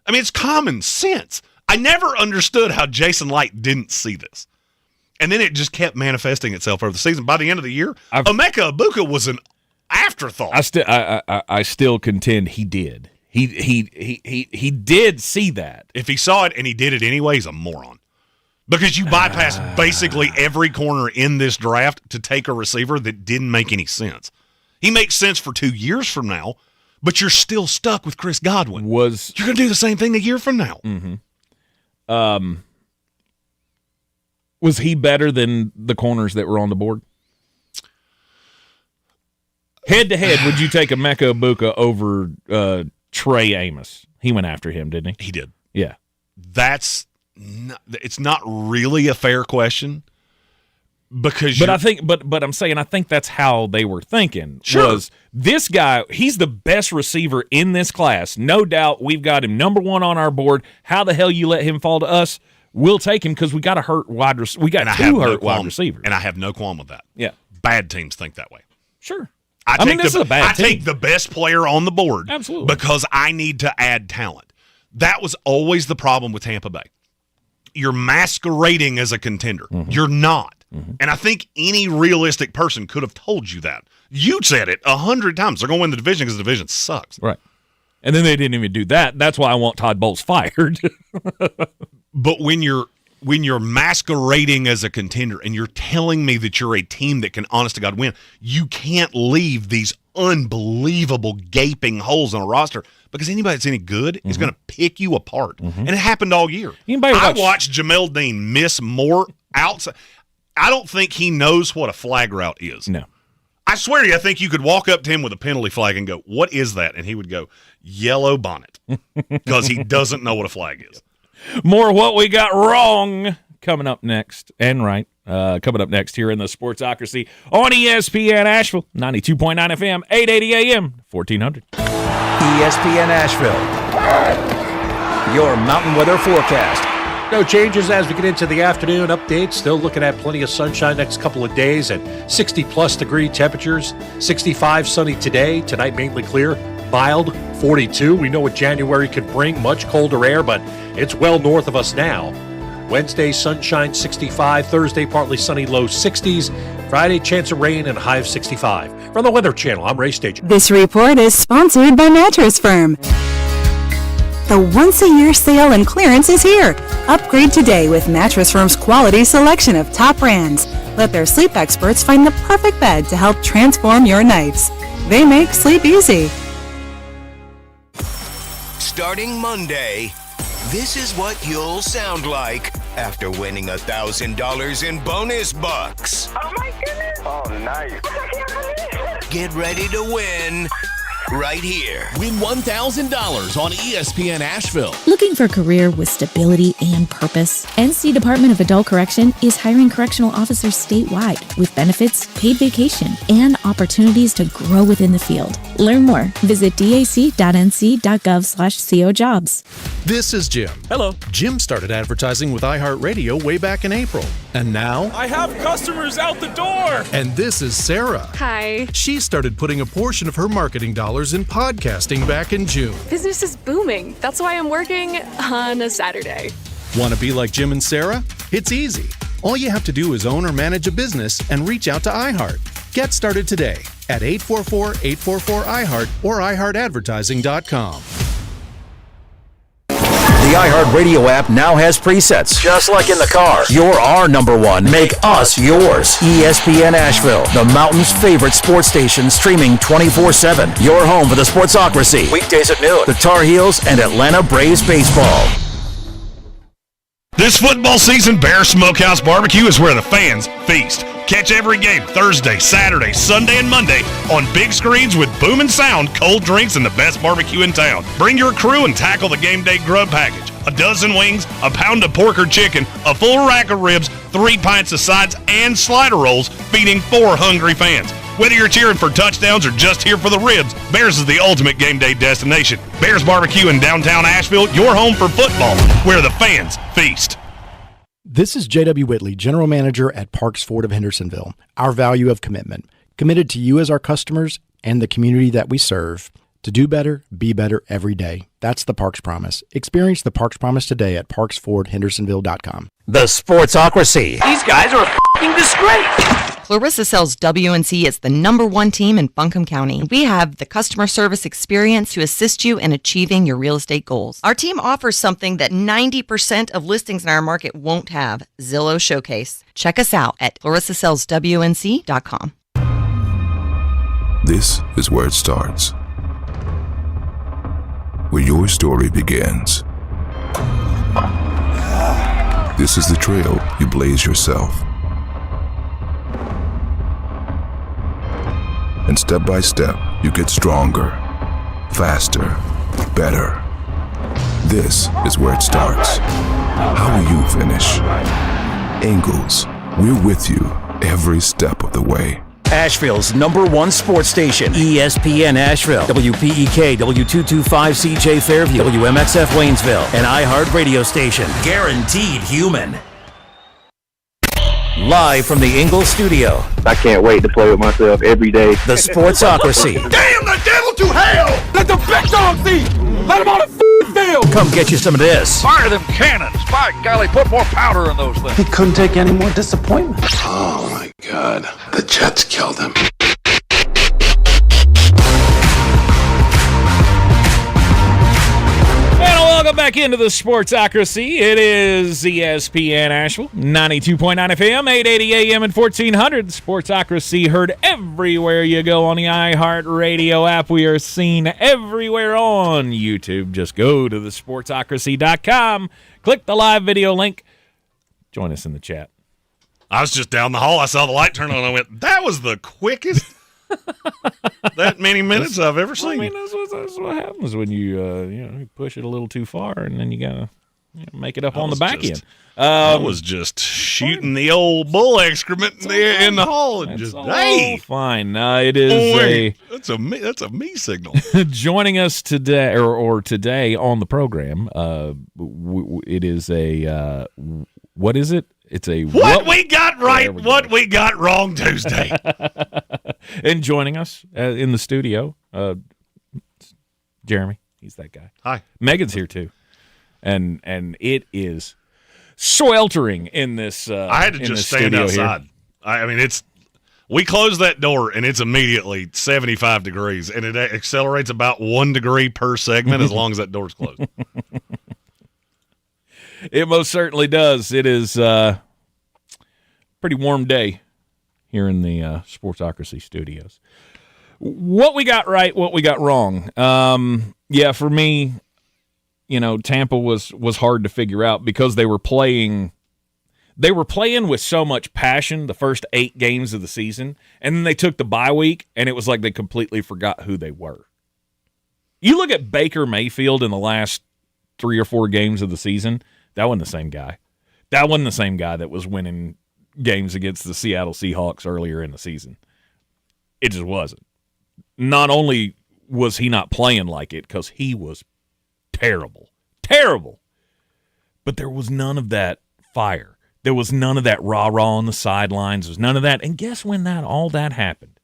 I mean, it's common sense. I never understood how Jason Light didn't see this. And then it just kept manifesting itself over the season. By the end of the year, Emeka Ibuka was an afterthought. I still contend he did. He did see that. If he saw it and he did it anyway, he's a moron. Because you bypassed basically every corner in this draft to take a receiver that didn't make any sense. He makes sense for 2 years from now, but you're still stuck with Chris Godwin. You're going to do the same thing a year from now. Was he better than the corners that were on the board? Head-to-head, would you take Emeka Ibuka over Trey Amos? He went after him, didn't he? He did. Yeah. It's not really a fair question because but I'm saying I think that's how they were thinking. Sure. Was this guy, he's the best receiver in this class. No doubt we've got him number 1 on our board. How the hell you let him fall to us? We'll take him because we got a hurt wide receiver. We got 2 hurt wide receivers. And I have no qualm with that. Yeah. Bad teams think that way. Sure. I take the best player on the board. Absolutely. Because I need to add talent. That was always the problem with Tampa Bay. You're masquerading as a contender. You're not. And I think any realistic person could have told you that. You said it 100 times. They're going to win the division because the division sucks. Right. And then they didn't even do that. That's why I want Todd Bowles fired. But when you're masquerading as a contender and you're telling me that you're a team that can honest to God win, you can't leave these unbelievable gaping holes in a roster because anybody that's any good is going to pick you apart. And it happened all year. I watched Jamel Dean miss more outside. I don't think he knows what a flag route is. No. I swear to you, I think you could walk up to him with a penalty flag and go, "What is that?" And he would go, "Yellow bonnet," because he doesn't know what a flag is. More what we got wrong coming up next, and right. Coming up next here in the Sportsocracy on ESPN Asheville, 92.9 FM, 880 AM, 1400. ESPN Asheville, your mountain weather forecast. No changes as we get into the afternoon update. Still looking at plenty of sunshine next couple of days and 60-plus degree temperatures. 65 sunny today. Tonight mainly clear. Mild, 42. We know what January could bring. Much colder air, but it's well north of us now. Wednesday, sunshine, 65. Thursday, partly sunny, low 60s. Friday, chance of rain and a high of 65. From the Weather Channel, I'm Ray Stajan. This report is sponsored by Mattress Firm. The once-a-year sale and clearance is here. Upgrade today with Mattress Firm's quality selection of top brands. Let their sleep experts find the perfect bed to help transform your nights. They make sleep easy. Starting Monday, this is what you'll sound like after winning $1,000 in bonus bucks. Oh my goodness! Oh, nice. I can't believe it. Get ready to win right here. Win $1,000 on ESPN Asheville. Looking for a career with stability and purpose? NC Department of Adult Correction is hiring correctional officers statewide with benefits, paid vacation, and opportunities to grow within the field. Learn more. Visit dac.nc.gov/cojobs. This is Jim. Hello. Jim started advertising with iHeartRadio way back in April. And now... I have customers out the door! And this is Sarah. Hi. She started putting a portion of her marketing dollars in podcasting back in June. Business is booming. That's why I'm working on a Saturday. Want to be like Jim and Sarah? It's easy. All you have to do is own or manage a business and reach out to iHeart. Get started today at 844-844-iHeart or iHeartAdvertising.com. The iHeartRadio app now has presets, just like in the car. You're our number one. Make us yours. ESPN Asheville, the mountain's favorite sports station, streaming 24/7. Your home for the Sportsocracy. Weekdays at noon. The Tar Heels and Atlanta Braves baseball. This football season, Bear Smokehouse Barbecue is where the fans feast. Catch every game Thursday, Saturday, Sunday, and Monday on big screens with booming sound, cold drinks, and the best barbecue in town. Bring your crew and tackle the game day grub package. A dozen wings, a pound of pork or chicken, a full rack of ribs, 3 pints of sides, and slider rolls, feeding 4 hungry fans. Whether you're cheering for touchdowns or just here for the ribs, Bears is the ultimate game day destination. Bears Barbecue in downtown Asheville, your home for football, where the fans feast. This is J.W. Whitley, General Manager at Parks Ford of Hendersonville. Our value of commitment, committed to you as our customers and the community that we serve. To do better, be better every day. That's the Parks Promise. Experience the Parks Promise today at parksfordhendersonville.com. The Sportsocracy. These guys are a f***ing disgrace. Clarissa sells WNC as the #1 team in Buncombe County. We have the customer service experience to assist you in achieving your real estate goals. Our team offers something that 90% of listings in our market won't have, Zillow Showcase. Check us out at clarissasellswnc.com. This is where it starts, where your story begins. This is the trail you blaze yourself. And step by step, you get stronger, faster, better. This is where it starts. How will you finish? Ingalls, we're with you every step of the way. Asheville's #1 sports station, ESPN Asheville, WPEK, W225CJ Fairview, WMXF Waynesville, an iHeart radio station, guaranteed human. Live from the Ingalls studio. I can't wait to play with myself every day. The Sportsocracy. Damn the devil to hell! Let the big dogs eat! Let them on the field! Come get you some of this. Fire them cannons! By golly, put more powder in those things. He couldn't take any more disappointment. Oh my God, the Jets killed him. Welcome back into the Sportsocracy. It is ESPN Asheville, 92.9 FM, 880 AM, and 1400. The Sportsocracy heard everywhere you go on the iHeart Radio app. We are seen everywhere on YouTube. Just go to thesportsocracy.com, click the live video link, join us in the chat. I was just down the hall. I saw the light turn on. I went, that was the quickest that many minutes I've ever seen. I mean, that's what happens when you push it a little too far, and then you gotta make it up on the back end. I was just shooting the old bull excrement in the hall, and just fine. It is that's a me signal. Joining us today or today on the program, it is a what is it? It's a what we got right, what we got wrong Tuesday. And joining us in the studio, Jeremy. He's that guy. Hi. Megan's here too, and it is sweltering in this. I had to just stand outside. I mean, we close that door and it's immediately 75 degrees, and it accelerates about 1 degree per segment as long as that door's closed. It most certainly does. It is a pretty warm day here in the Sportsocracy studios. What we got right, what we got wrong. For me, Tampa was hard to figure out because they were playing with so much passion the first 8 games of the season, and then they took the bye week, and it was like they completely forgot who they were. You look at Baker Mayfield in the last 3 or 4 games of the season, that wasn't the same guy. That wasn't the same guy that was winning games against the Seattle Seahawks earlier in the season. It just wasn't. Not only was he not playing like it because he was terrible, but there was none of that fire. There was none of that rah-rah on the sidelines. There was none of that. And guess when all that happened?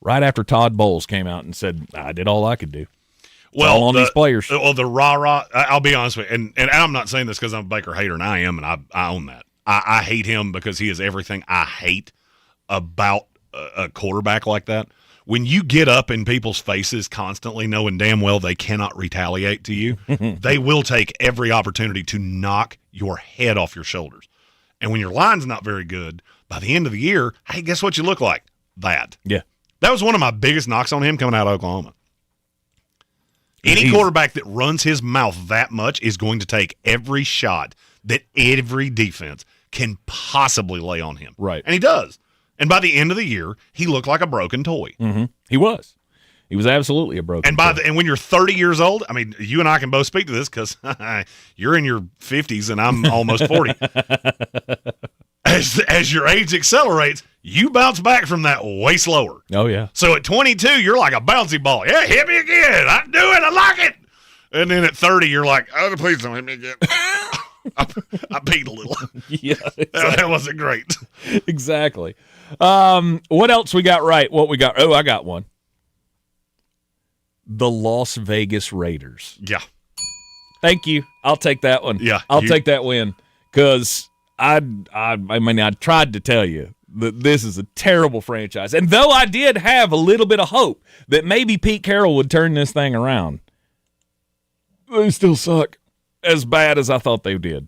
Right after Todd Bowles came out and said, I did all I could do. Well, on these players. Well, the rah-rah, I'll be honest with you, and I'm not saying this because I'm a Baker hater, and I am, and I own that. I hate him because he is everything I hate about a quarterback like that. When you get up in people's faces constantly knowing damn well they cannot retaliate to you, they will take every opportunity to knock your head off your shoulders. And when your line's not very good, by the end of the year, hey, guess what you look like? That. Yeah. That was one of my biggest knocks on him coming out of Oklahoma. Any quarterback that runs his mouth that much is going to take every shot that every defense can possibly lay on him. Right. And he does. And by the end of the year, he looked like a broken toy. Mm-hmm. He was. He was absolutely a broken toy. And when you're 30 years old, I mean, you and I can both speak to this because you're in your 50s and I'm almost 40. as your age accelerates, you bounce back from that way slower. Oh, yeah. So at 22, you're like a bouncy ball. Yeah, hit me again. I do it. I like it. And then at 30, you're like, oh, please don't hit me again. I peed a little. Yeah, exactly. That wasn't great. Exactly. What else we got right? What we got? Oh, I got one. The Las Vegas Raiders. Yeah. Thank you. I'll take that one. Yeah. I'll take that win because I tried to tell you that this is a terrible franchise. And though I did have a little bit of hope that maybe Pete Carroll would turn this thing around, they still suck as bad as I thought they did.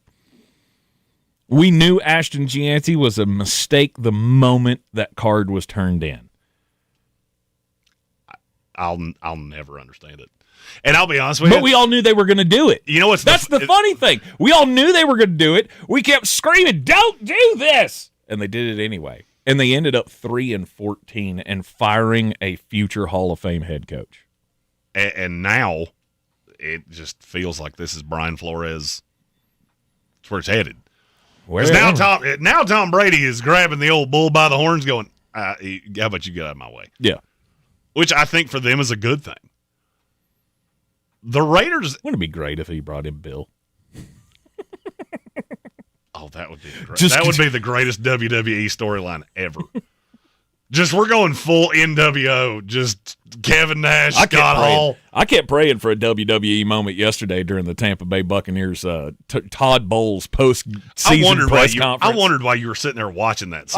We knew Ashton Gianti was a mistake the moment that card was turned in. I'll never understand it. And I'll be honest with you. But we all knew they were going to do it. You know what's That's the funny thing. We all knew they were going to do it. We kept screaming, "Don't do this!" And they did it anyway. And they ended up 3-14 and firing a future Hall of Fame head coach. And now it just feels like this is Brian Flores. That's where it's headed. Now Tom Brady is grabbing the old bull by the horns going, how about you get out of my way? Yeah. Which I think for them is a good thing. The Raiders. Wouldn't it be great if he brought in Bill? Oh, that would be great. That would be the greatest WWE storyline ever. Just we're going full NWO. Just Kevin Nash, Scott Hall. I kept praying for a WWE moment yesterday during the Tampa Bay Buccaneers Todd Bowles post-season press conference. I wondered why you were sitting there watching that.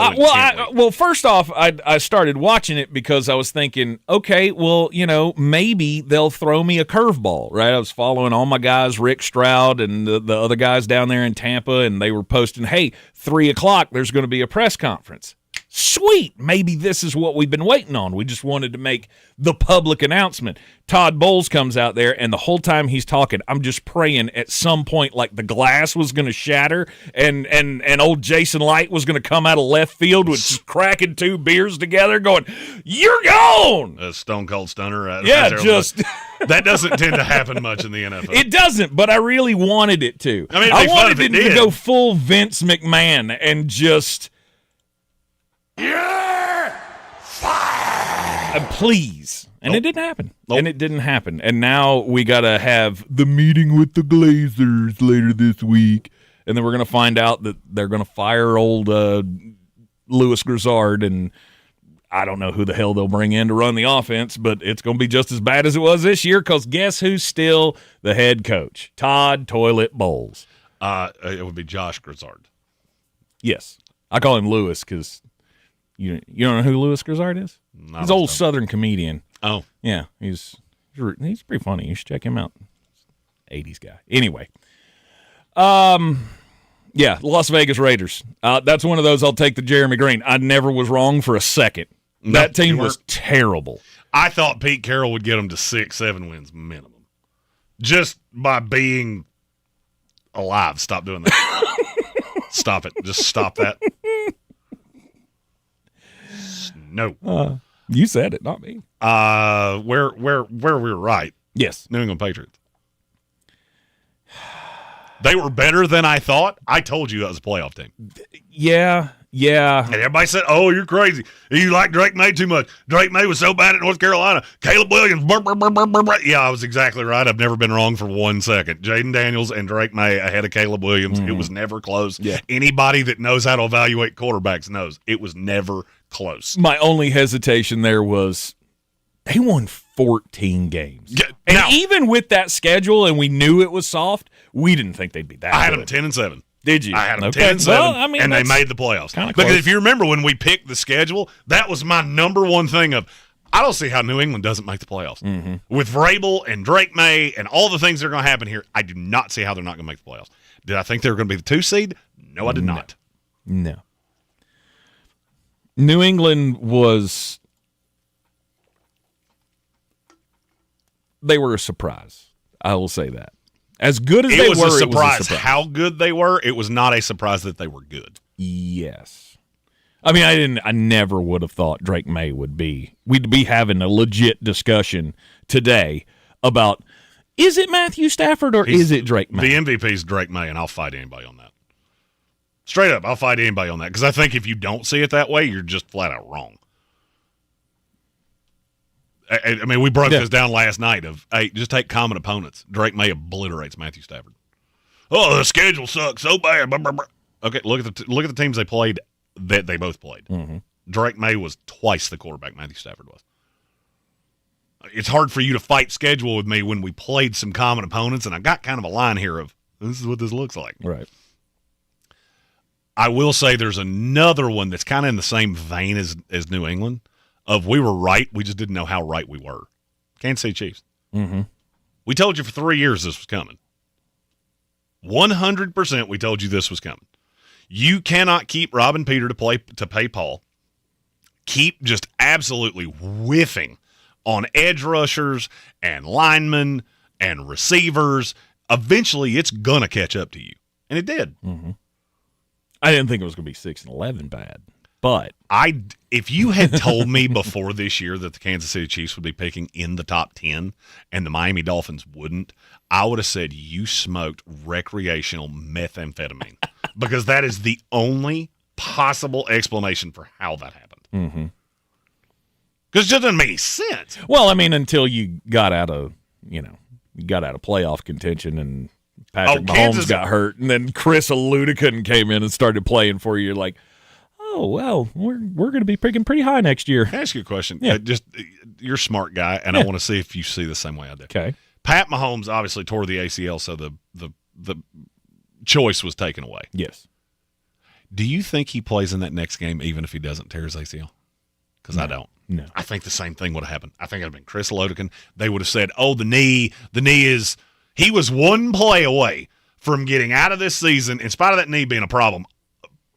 Well, first off, I started watching it because I was thinking, okay, well, maybe they'll throw me a curveball, right? I was following all my guys, Rick Stroud and the other guys down there in Tampa, and they were posting, hey, 3:00, there's going to be a press conference. Sweet. Maybe this is what we've been waiting on. We just wanted to make the public announcement. Todd Bowles comes out there, and the whole time he's talking, I'm just praying at some point like the glass was going to shatter and old Jason Light was going to come out of left field with just cracking two beers together going, "You're gone!" A stone cold stunner. Yeah, just... That doesn't tend to happen much in the NFL. It doesn't, but I really wanted it to. I mean, I wanted it to go full Vince McMahon and just... You're fired. Please. And it didn't happen. Nope. And it didn't happen. And now we got to have the meeting with the Glazers later this week. And then we're going to find out that they're going to fire old Louis Grizzard. And I don't know who the hell they'll bring in to run the offense, but it's going to be just as bad as it was this year because guess who's still the head coach? Todd Toilet Bowles. It would be Josh Grizzard. Yes. I call him Louis because... You don't know who Louis Grizzard is? He's an old Southern comedian. Oh. Yeah, he's pretty funny. You should check him out. 80s guy. Anyway. Yeah, Las Vegas Raiders. That's one of those I'll take the Jeremy Green. I never was wrong for a second. That team was terrible. I thought Pete Carroll would get them to 6-7 wins minimum. Just by being alive. Stop doing that. Stop it. Just stop that. No. You said it, not me. Where we were right. Yes. New England Patriots. They were better than I thought. I told you that was a playoff team. Yeah. And everybody said, "Oh, you're crazy. You like Drake May too much. Drake May was so bad at North Carolina. Caleb Williams, Yeah, I was exactly right. I've never been wrong for 1 second. Jaden Daniels and Drake May ahead of Caleb Williams. It was never close. Yeah. Anybody that knows how to evaluate quarterbacks knows it was never close. My only hesitation there was they won 14 games. Yeah, and now, even with that schedule, and we knew it was soft, we didn't think they'd be that I had good. them 10-7. Did you? I had them okay. 10-7, well, I mean, and they made the playoffs. Because close. If you remember when we picked the schedule, that was my number one thing of, I don't see how New England doesn't make the playoffs. Mm-hmm. With Vrabel and Drake May and all the things that are going to happen here, I do not see how they're not going to make the playoffs. Did I think they were going to be the 2 seed? No, I did not. No. New England was... They were a surprise. I will say that. As good as they were, it was a surprise. How good they were, it was not a surprise that they were good. Yes. I mean, I never would have thought Drake May would be. We'd be having a legit discussion today about, is it Matthew Stafford or is it Drake May? The MVP is Drake May, and I'll fight anybody on that. Straight up, I'll fight anybody on that because I think if you don't see it that way, you're just flat out wrong. I mean, we broke this down last night of, hey, just take common opponents. Drake May obliterates Matthew Stafford. Oh, the schedule sucks so bad. Okay, look at the teams they played that they both played. Mm-hmm. Drake May was twice the quarterback Matthew Stafford was. It's hard for you to fight schedule with me when we played some common opponents, and I got kind of a line here of, this is what this looks like. Right. I will say there's another one that's kind of in the same vein as New England, of we were right, we just didn't know how right we were. Kansas City Chiefs. Mm-hmm. We told you for 3 years this was coming. 100% we told you this was coming. You cannot keep robbing Peter to pay Paul. Keep just absolutely whiffing on edge rushers and linemen and receivers. Eventually, it's going to catch up to you. And it did. Mm-hmm. I didn't think it was going to be 6-11 bad. But if you had told me before this year that the Kansas City Chiefs would be picking in the top 10 and the Miami Dolphins wouldn't, I would have said you smoked recreational methamphetamine because that is the only possible explanation for how that happened. Mm-hmm. Because it doesn't make any sense. Well, I mean, until you got out of playoff contention and Patrick Mahomes got hurt, and then Chris Aludicon came in and started playing for you. You're like, oh, well, we're going to be picking pretty high next year. Can I ask you a question? Yeah. You're a smart guy, and I want to see if you see the same way I do. Okay. Pat Mahomes obviously tore the ACL, so the choice was taken away. Yes. Do you think he plays in that next game even if he doesn't tear his ACL? Because I don't. No. I think the same thing would have happened. I think it would have been Chris Aludicon. They would have said, oh, the knee is – he was one play away from getting out of this season, in spite of that knee being a problem,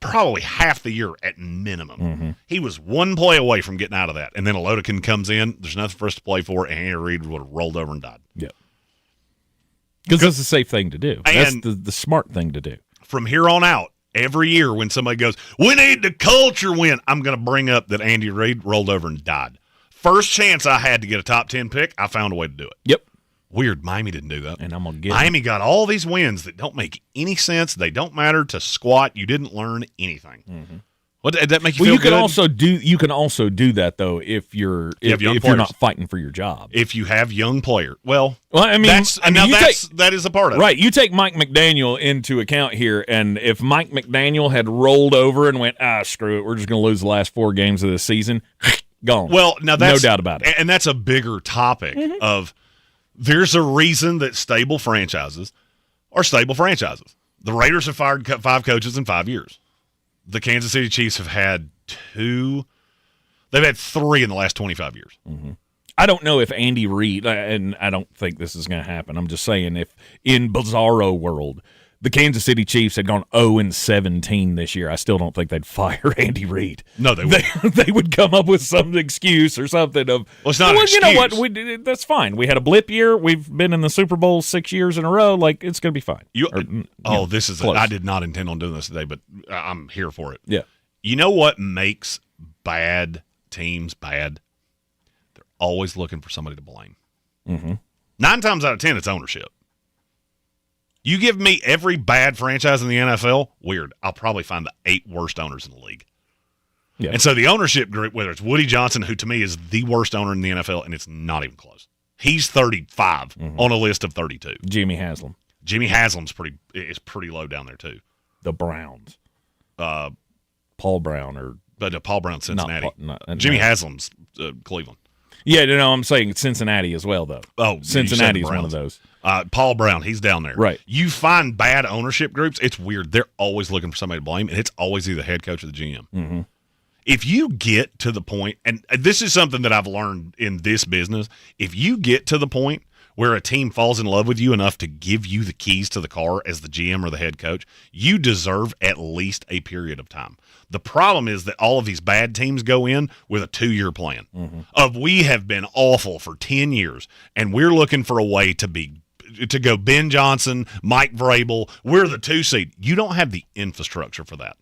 probably half the year at minimum. Mm-hmm. He was one play away from getting out of that. And then Aludicon comes in. There's nothing for us to play for, and Andy Reid would have rolled over and died. Yeah. Because that's the safe thing to do. That's the smart thing to do. From here on out, every year when somebody goes, we need the culture win, I'm going to bring up that Andy Reid rolled over and died. First chance I had to get a top 10 pick, I found a way to do it. Yep. Weird. Miami didn't do that. And I'm going to get Miami got all these wins that don't make any sense. They don't matter to squat. You didn't learn anything. Mm-hmm. What did that make you feel you can good? You can also do that though if you're not fighting for your job. If you have young players, well, I mean, that is a part of it. Right. You take Mike McDaniel into account here, and if Mike McDaniel had rolled over and went, screw it, we're just going to lose the last 4 games of this season, gone. Well, now that's no doubt about it, and that's a bigger topic of. There's a reason that stable franchises are stable franchises. The Raiders have fired 5 coaches in 5 years. The Kansas City Chiefs have had 2. They've had 3 in the last 25 years. Mm-hmm. I don't know if Andy Reid, and I don't think this is going to happen. I'm just saying if in bizarro world, the Kansas City Chiefs had gone 0-17 this year, I still don't think they'd fire Andy Reid. No, they wouldn't. They would come up with some excuse or something of, well, it's not an excuse. You know what, that's fine. We had a blip year. We've been in the Super Bowl 6 years in a row. Like, it's going to be fine. This is I did not intend on doing this today, but I'm here for it. Yeah. You know what makes bad teams bad? They're always looking for somebody to blame. Mm-hmm. 9 times out of 10, it's ownership. You give me every bad franchise in the NFL, weird, I'll probably find the 8 worst owners in the league. Yeah. And so the ownership group, whether it's Woody Johnson, who to me is the worst owner in the NFL, and it's not even close. He's 35 on a list of 32. Jimmy Haslam. Jimmy Haslam's pretty low down there too. The Browns. Paul Brown Paul Brown, Cincinnati. Jimmy Haslam's Cleveland. Yeah, I'm saying Cincinnati as well, though. Oh, Cincinnati is one of those. Paul Brown, he's down there. Right. You find bad ownership groups, it's weird. They're always looking for somebody to blame, and it's always either the head coach or the GM. Mm-hmm. If you get to the point, and this is something that I've learned in this business, if you get to the point where a team falls in love with you enough to give you the keys to the car as the GM or the head coach, you deserve at least a period of time. The problem is that all of these bad teams go in with a 2-year plan of we have been awful for 10 years, and we're looking for a way to go Ben Johnson, Mike Vrabel. We're the 2 seed. You don't have the infrastructure for that.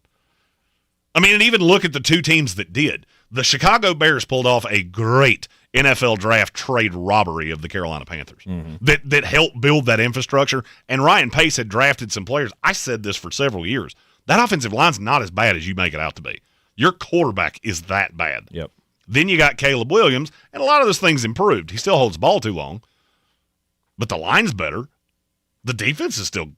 I mean, and even look at the 2 teams that did. The Chicago Bears pulled off a great NFL draft trade robbery of the Carolina Panthers that helped build that infrastructure. And Ryan Pace had drafted some players. I said this for several years. That offensive line's not as bad as you make it out to be. Your quarterback is that bad. Yep. Then you got Caleb Williams, and a lot of those things improved. He still holds the ball too long, but the line's better. The defense is still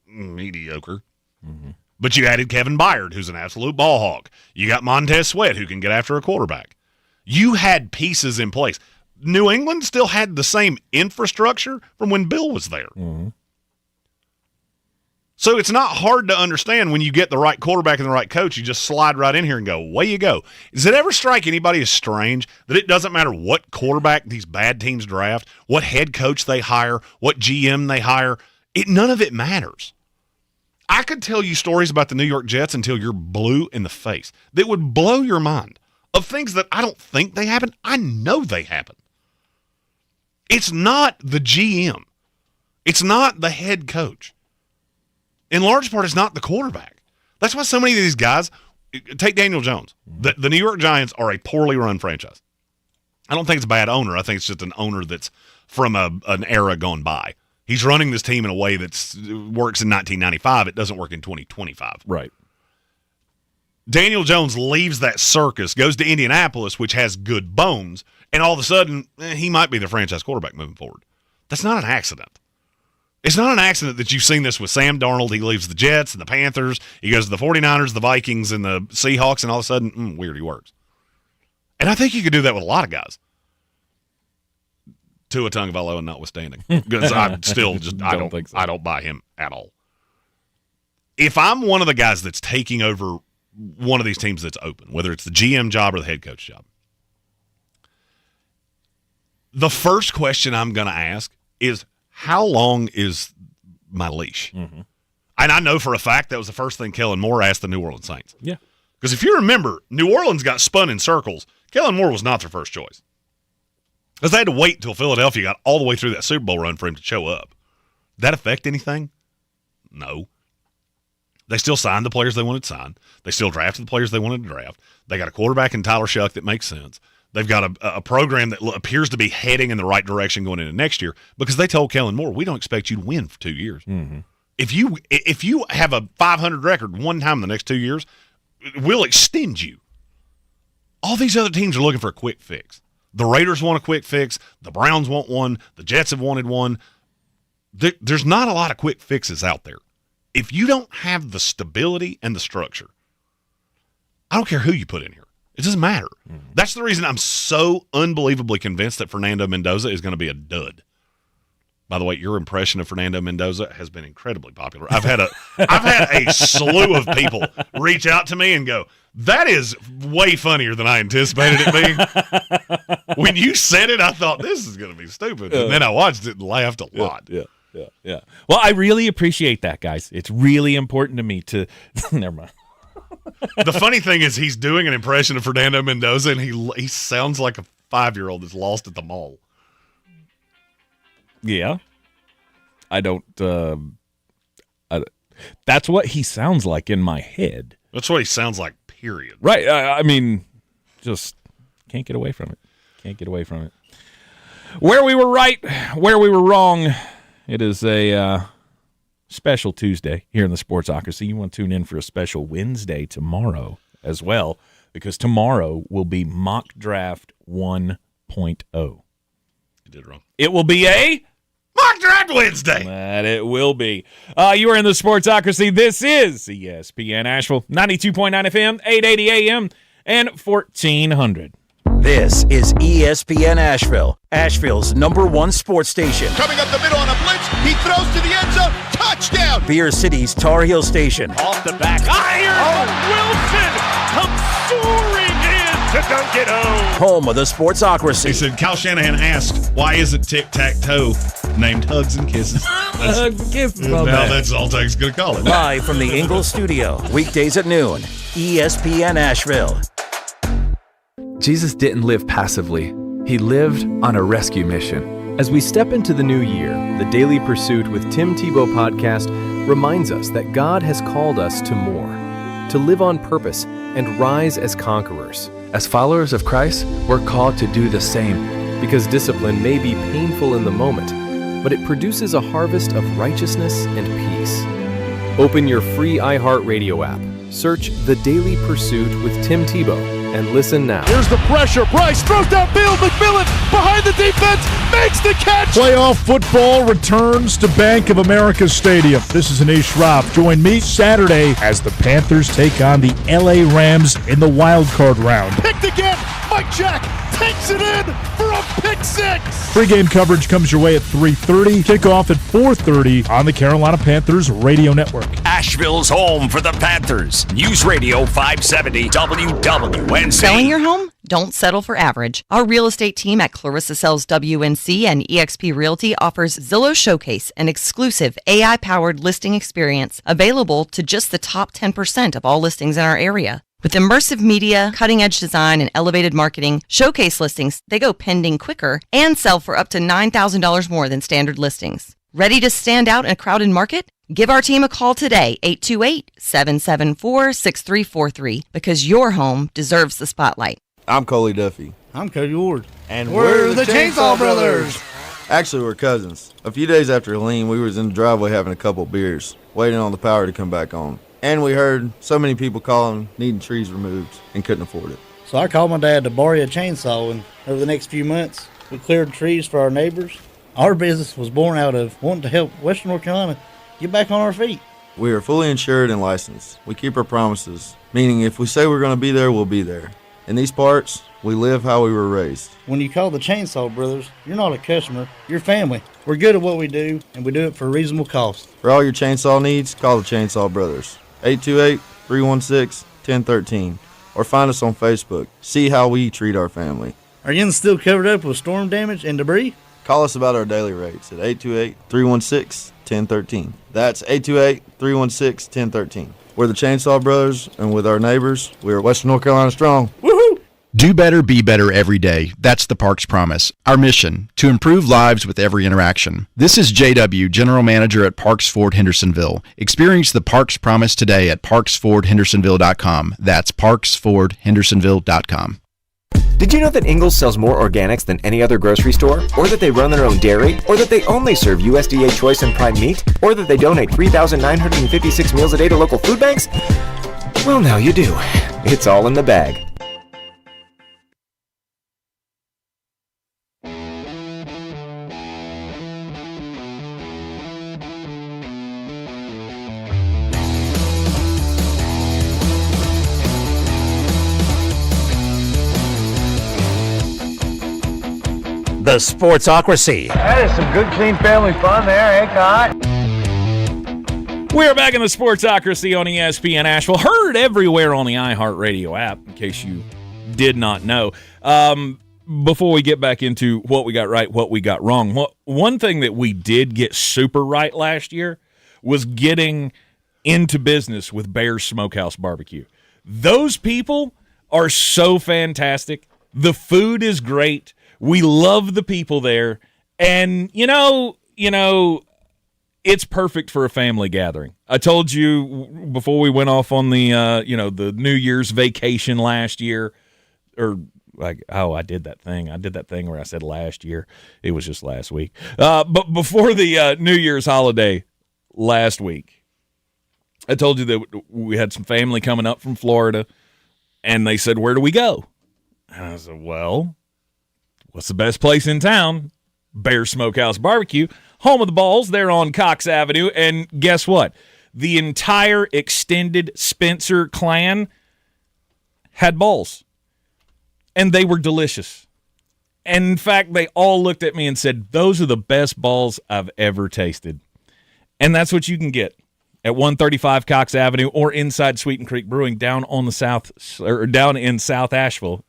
mediocre. Mm-hmm. But you added Kevin Byard, who's an absolute ball hawk. You got Montez Sweat, who can get after a quarterback. You had pieces in place. New England still had the same infrastructure from when Bill was there. Mm-hmm. So it's not hard to understand when you get the right quarterback and the right coach, you just slide right in here and go, away you go. Does it ever strike anybody as strange that it doesn't matter what quarterback these bad teams draft, what head coach they hire, what GM they hire? None of it matters. I could tell you stories about the New York Jets until you're blue in the face that would blow your mind of things that I don't think they happen. I know they happen. It's not the GM. It's not the head coach. In large part, it's not the quarterback. That's why so many of these guys, take Daniel Jones. The New York Giants are a poorly run franchise. I don't think it's a bad owner. I think it's just an owner that's from an era gone by. He's running this team in a way that works in 1995. It doesn't work in 2025. Right. Daniel Jones leaves that circus, goes to Indianapolis, which has good bones, and all of a sudden, he might be the franchise quarterback moving forward. That's not an accident. It's not an accident that you've seen this with Sam Darnold. He leaves the Jets and the Panthers. He goes to the 49ers, the Vikings, and the Seahawks, and all of a sudden, weird, he works. And I think you could do that with a lot of guys. Tua Tagovailoa notwithstanding. Because I'm still just, I don't think so. I don't buy him at all. If I'm one of the guys that's taking over one of these teams that's open, whether it's the GM job or the head coach job, the first question I'm going to ask is, how long is my leash? Mm-hmm. And I know for a fact that was the first thing Kellen Moore asked the New Orleans Saints. Yeah. Because if you remember, New Orleans got spun in circles. Kellen Moore was not their first choice. Because they had to wait until Philadelphia got all the way through that Super Bowl run for him to show up. Did that affect anything? No. They still signed the players they wanted to sign. They still drafted the players they wanted to draft. They got a quarterback in Tyler Shuck that makes sense. They've got a program that appears to be heading in the right direction going into next year because they told Kellen Moore, we don't expect you to win for 2 years. Mm-hmm. If you have a 500 record one time in the next 2 years, we'll extend you. All these other teams are looking for a quick fix. The Raiders want a quick fix. The Browns want one. The Jets have wanted one. There's not a lot of quick fixes out there. If you don't have the stability and the structure, I don't care who you put in here. It doesn't matter. Mm-hmm. That's the reason I'm so unbelievably convinced that Fernando Mendoza is going to be a dud. By the way, your impression of Fernando Mendoza has been incredibly popular. I've had a slew of people reach out to me and go, that is way funnier than I anticipated it being. When you said it, I thought this is going to be stupid. And then I watched it and laughed a lot. Yeah. Well, I really appreciate that, guys. It's really important to me to – never mind. The funny thing is he's doing an impression of Fernando Mendoza, and he sounds like a 5-year-old that's lost at the mall. Yeah. I don't that's what he sounds like in my head. That's what he sounds like, period. Right. I mean, just can't get away from it. Can't get away from it. Where we were right, where we were wrong. It is a special Tuesday here in the Sportsocracy. You want to tune in for a special Wednesday tomorrow as well, because tomorrow will be Mock Draft 1.0. You did it wrong. It will be a Mock Draft Wednesday. That it will be. You are in the Sportsocracy. This is ESPN Asheville, 92.9 FM, 880 AM, and 1400. This is ESPN Asheville, Asheville's #1 sports station. Coming up the middle on a blitz, he throws to the end zone, touchdown! Beer City's Tar Heel station. Off the back, iron Wilson comes soaring in to dunk it home. Home of the Sportsocracy. He said, Kyle Shanahan asked, why isn't tic-tac-toe named Hugs and Kisses? Now that's all Tech's going to call it. Live from the Ingalls studio, weekdays at noon, ESPN Asheville. Jesus didn't live passively. He lived on a rescue mission. As we step into the new year, the Daily Pursuit with Tim Tebow podcast reminds us that God has called us to more, to live on purpose and rise as conquerors. As followers of Christ, we're called to do the same, because discipline may be painful in the moment, but it produces a harvest of righteousness and peace. Open your free iHeartRadio app. Search The Daily Pursuit with Tim Tebow and listen now. Here's the pressure. Bryce throws downfield. McMillan behind the defense makes the catch. Playoff football returns to Bank of America Stadium. This is Anish Shroff. Join me Saturday as the Panthers take on the LA Rams in the wild card round. Picked again. Mike Jack takes it in for a pick six. Pre-game coverage comes your way at 3:30. Kickoff at 4:30 on the Carolina Panthers radio network. Asheville's home for the Panthers. News Radio 570 WWNC. Selling your home? Don't settle for average. Our real estate team at Clarissa Sells WNC and eXp Realty offers Zillow Showcase, an exclusive AI-powered listing experience available to just the top 10% of all listings in our area. With immersive media, cutting-edge design, and elevated marketing, Showcase listings, they go pending quicker and sell for up to $9,000 more than standard listings. Ready to stand out in a crowded market? Give our team a call today, 828-774-6343, because your home deserves the spotlight. I'm Coley Duffy. I'm Cody Ward. And we're the Chainsaw Brothers. Actually, we're cousins. A few days after Helene, we was in the driveway having a couple beers, waiting on the power to come back on. And we heard so many people calling, needing trees removed, and couldn't afford it. So I called my dad to borrow a chainsaw, and over the next few months, we cleared trees for our neighbors. Our business was born out of wanting to help Western North Carolina get back on our feet. We are fully insured and licensed. We keep our promises, meaning if we say we're going to be there, we'll be there. In these parts, we live how we were raised. When you call the Chainsaw Brothers, you're not a customer, you're family. We're good at what we do, and we do it for a reasonable cost. For all your chainsaw needs, call the Chainsaw Brothers. 828-316-1013. Or find us on Facebook. See how we treat our family. Are you still covered up with storm damage and debris? Call us about our daily rates at 828-316-1013. That's 828-316-1013. We're the Chainsaw Brothers, and with our neighbors, we are Western North Carolina strong. Woohoo! Do better, be better every day. That's the Parks Promise. Our mission, to improve lives with every interaction. This is JW, General Manager at Parks Ford Hendersonville. Experience the Parks Promise today at parksfordhendersonville.com. That's parksfordhendersonville.com. Did you know that Ingles sells more organics than any other grocery store? Or that they run their own dairy? Or that they only serve USDA Choice and Prime meat? Or that they donate 3,956 meals a day to local food banks? Well, now you do. It's all in the bag. The Sportsocracy. That is some good, clean family fun there, eh, Cod? We're back in the Sportsocracy on ESPN Asheville. Heard everywhere on the iHeartRadio app, in case you did not know. Before we get back into what we got right, what we got wrong, one thing that we did get super right last year was getting into business with Bear's Smokehouse Barbecue. Those people are so fantastic. The food is great. We love the people there, and you know, it's perfect for a family gathering. I told you before we went off on the the New Year's vacation last year, or I did that thing. I did that thing where I said last year. It was just last week. But before the New Year's holiday last week, I told you that we had some family coming up from Florida, and they said, "Where do we go?" And I said, "Well, what's the best place in town? Bear Smokehouse Barbecue, home of the balls. They're on Cox Avenue." And guess what? The entire extended Spencer clan had balls, and they were delicious. And in fact, they all looked at me and said, "Those are the best balls I've ever tasted." And that's what you can get at 135 Cox Avenue or inside Sweeten Creek Brewing down on the down in South Asheville,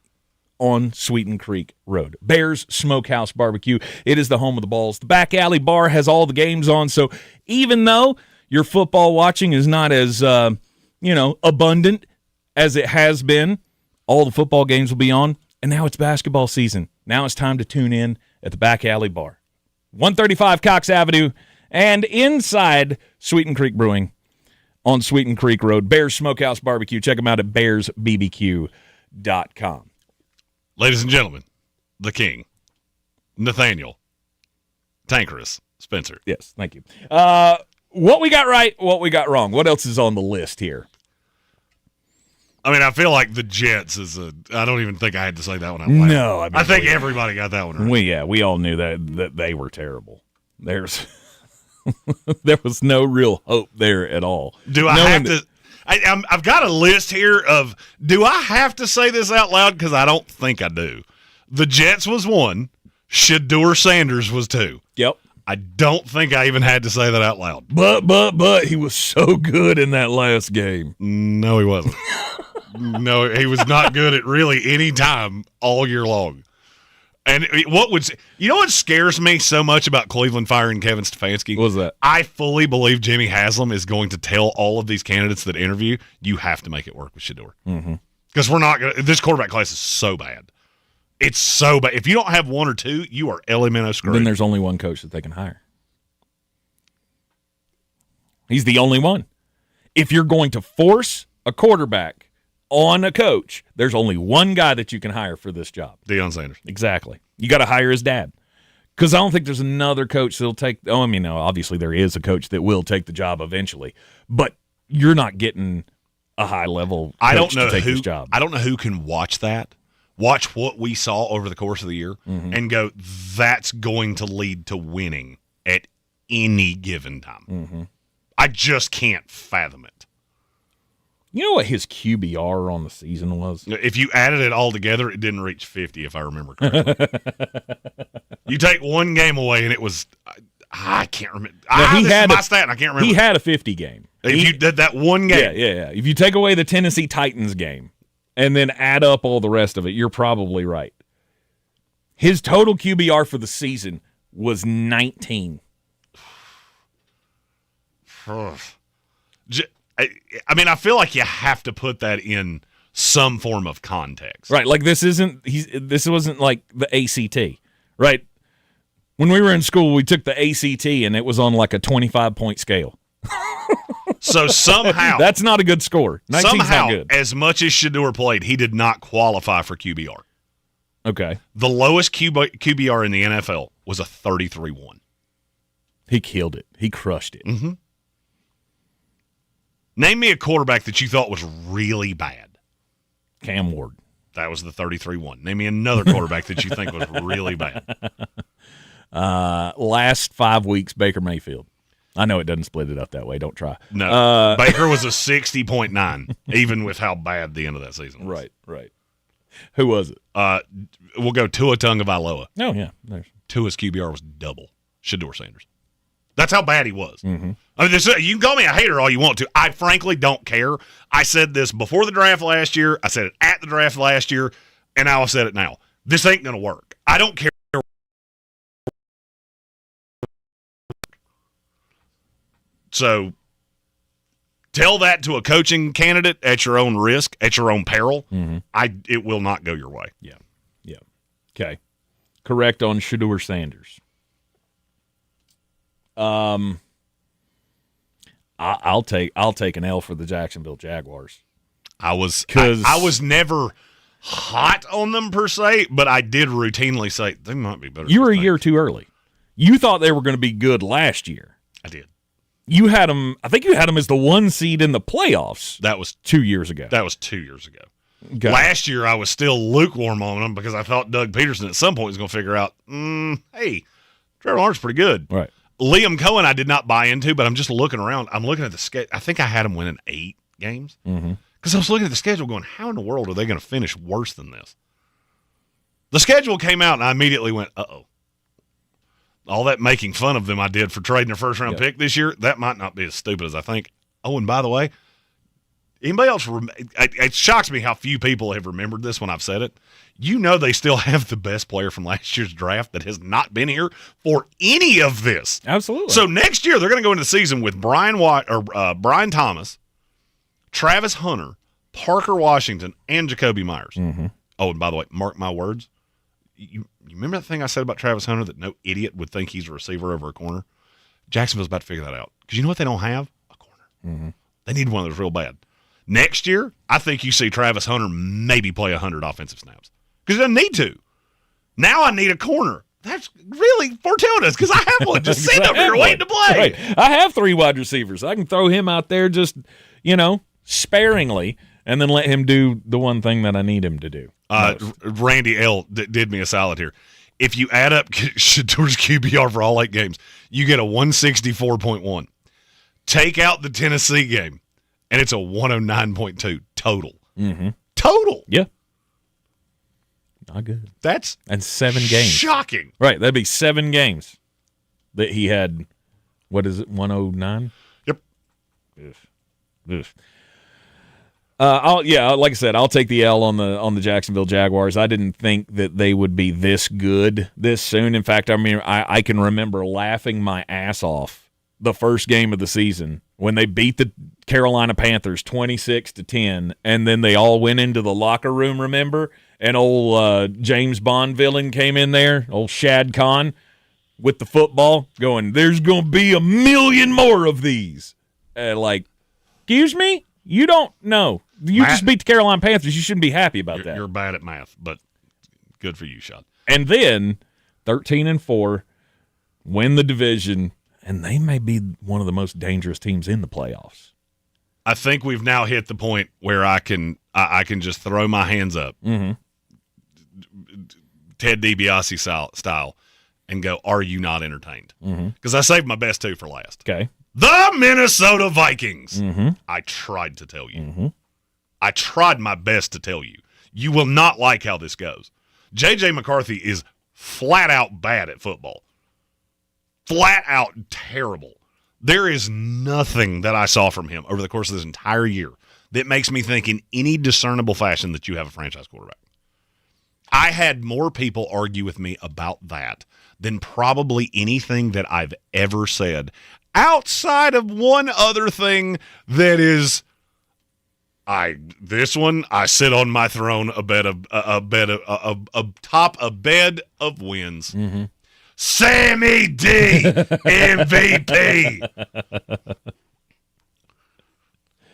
on Sweeten Creek Road. Bear's Smokehouse Barbecue. It is the home of the balls. The back alley bar has all the games on, so even though your football watching is not as abundant as it has been, all the football games will be on, and now it's basketball season. Now it's time to tune in at the back alley bar. 135 Cox Avenue and inside Sweeten Creek Brewing on Sweeten Creek Road. Bear's Smokehouse Barbecue. Check them out at bearsbbq.com. Ladies and gentlemen, the king, Nathaniel Tankerous Spencer. Yes, thank you. what we got right, what we got wrong. What else is on the list here? I mean, I feel like the Jets I don't even think I had to say that one out loud. No, I think everybody got that one right. We all knew that they were terrible. There was no real hope there at all. Do I have to? I've got a list here of, do I have to say this out loud? Because I don't think I do. The Jets was 1. Shedeur Sanders was 2. Yep. I don't think I even had to say that out loud. But he was so good in that last game. No, he wasn't. No, he was not good at really any time all year long. And you know what scares me so much about Cleveland firing Kevin Stefanski? What was that? I fully believe Jimmy Haslam is going to tell all of these candidates that interview, you have to make it work with Shedeur. Because we're not going to – this quarterback class is so bad. It's so bad. If you don't have 1 or 2, you are elemento screwed. Then there's only one coach that they can hire. He's the only one. If you're going to force a quarterback on a coach, there's only one guy that you can hire for this job. Deion Sanders. Exactly. You got to hire his dad. Because I don't think there's another coach that'll take – obviously there is a coach that will take the job eventually. But you're not getting a high-level coach to take this job. I don't know who can watch that. Watch what we saw over the course of the year and go, that's going to lead to winning at any given time. I just can't fathom it. You know what his QBR on the season was? If you added it all together, it didn't reach 50, if I remember correctly. You take one game away, and it was I can't remember. This is my stat, and I can't remember. He had a 50 game. If you did that one game. Yeah. If you take away the Tennessee Titans game and then add up all the rest of it, you're probably right. His total QBR for the season was 19. I mean, I feel like you have to put that in some form of context. Right, like this wasn't like the ACT, right? When we were in school, we took the ACT, and it was on like a 25-point scale. So somehow... That's not a good score. 19's somehow, not good. As much as Shedeur played, he did not qualify for QBR. Okay. The lowest QBR in the NFL was a 33-1. He killed it. He crushed it. Mm-hmm. Name me a quarterback that you thought was really bad. Cam Ward. That was the 33-1. Name me another quarterback that you think was really bad. Last 5 weeks, Baker Mayfield. I know it doesn't split it up that way. Don't try. No. Baker was a 60.9, even with how bad the end of that season was. Right. Who was it? We'll go Tua Tagovailoa. Oh, yeah. Tua's QBR was double Shedeur Sanders. That's how bad he was. Mm-hmm. I mean, you can call me a hater all you want to. I frankly don't care. I said this before the draft last year. I said it at the draft last year, and I'll say it now. This ain't going to work. I don't care. So tell that to a coaching candidate at your own risk, at your own peril. Mm-hmm. It will not go your way. Yeah. Okay. Correct on Shedeur Sanders. I'll take an L for the Jacksonville Jaguars. I was never hot on them per se, but I did routinely say they might be better. You were a year too early. You thought they were going to be good last year. I did. You had them. I think you had them as the 1 seed in the playoffs. That was 2 years ago. That was 2 years ago. Okay. Last year, I was still lukewarm on them because I thought Doug Peterson at some point was going to figure out, hey, Trevor Lawrence is pretty good. Right. Liam Cohen, I did not buy into, but I'm just looking around. I'm looking at the schedule. I think I had them winning 8 games because I was looking at the schedule going, how in the world are they going to finish worse than this? The schedule came out, and I immediately went, uh-oh. All that making fun of them I did for trading a first-round pick this year, that might not be as stupid as I think. Oh, and by the way, anybody else, it shocks me how few people have remembered this when I've said it. You know they still have the best player from last year's draft that has not been here for any of this. Absolutely. So next year they're going to go into the season with Brian Thomas, Travis Hunter, Parker Washington, and Jacoby Myers. Mm-hmm. Oh, and by the way, mark my words. You remember that thing I said about Travis Hunter that no idiot would think he's a receiver over a corner? Jacksonville's about to figure that out. Because you know what they don't have? A corner. Mm-hmm. They need one of those real bad. Next year, I think you see Travis Hunter maybe play 100 offensive snaps. Because he doesn't need to. Now I need a corner. That's really fortuitous because I have one just sitting over here waiting to play. Right. I have 3 wide receivers. I can throw him out there just, sparingly, and then let him do the one thing that I need him to do. Randy L. did me a solid here. If you add up Shador's QBR for all 8 games, you get a 164.1. Take out the Tennessee game, and it's a 109.2 total. Mm-hmm. Total. Yeah. Not good. And 7 games. Shocking. Right. That'd be 7 games that he had. What is it? 109. Yep. Like I said, I'll take the L on the Jacksonville Jaguars. I didn't think that they would be this good this soon. In fact, I can remember laughing my ass off the first game of the season when they beat the Carolina Panthers 26-10, and then they all went into the locker room, remember? And old James Bond villain came in there, old Shad Khan, with the football, going, there's going to be 1 million more of these. Excuse me? You don't know. You just beat the Carolina Panthers. You shouldn't be happy about that. You're bad at math, but good for you, Shad. And then 13-4, win the division, and they may be one of the most dangerous teams in the playoffs. I think we've now hit the point where I can just throw my hands up, Ted DiBiase style, and go, are you not entertained? Because I saved my best 2 for last. Okay. The Minnesota Vikings. I tried to tell you. I tried my best to tell you. You will not like how this goes. J.J. McCarthy is flat out bad at football. Flat out terrible. There is nothing that I saw from him over the course of this entire year that makes me think in any discernible fashion that you have a franchise quarterback. I had more people argue with me about that than probably anything that I've ever said, outside of one other thing that is, I sit on my throne atop a bed of wins. Sammy D, MVP.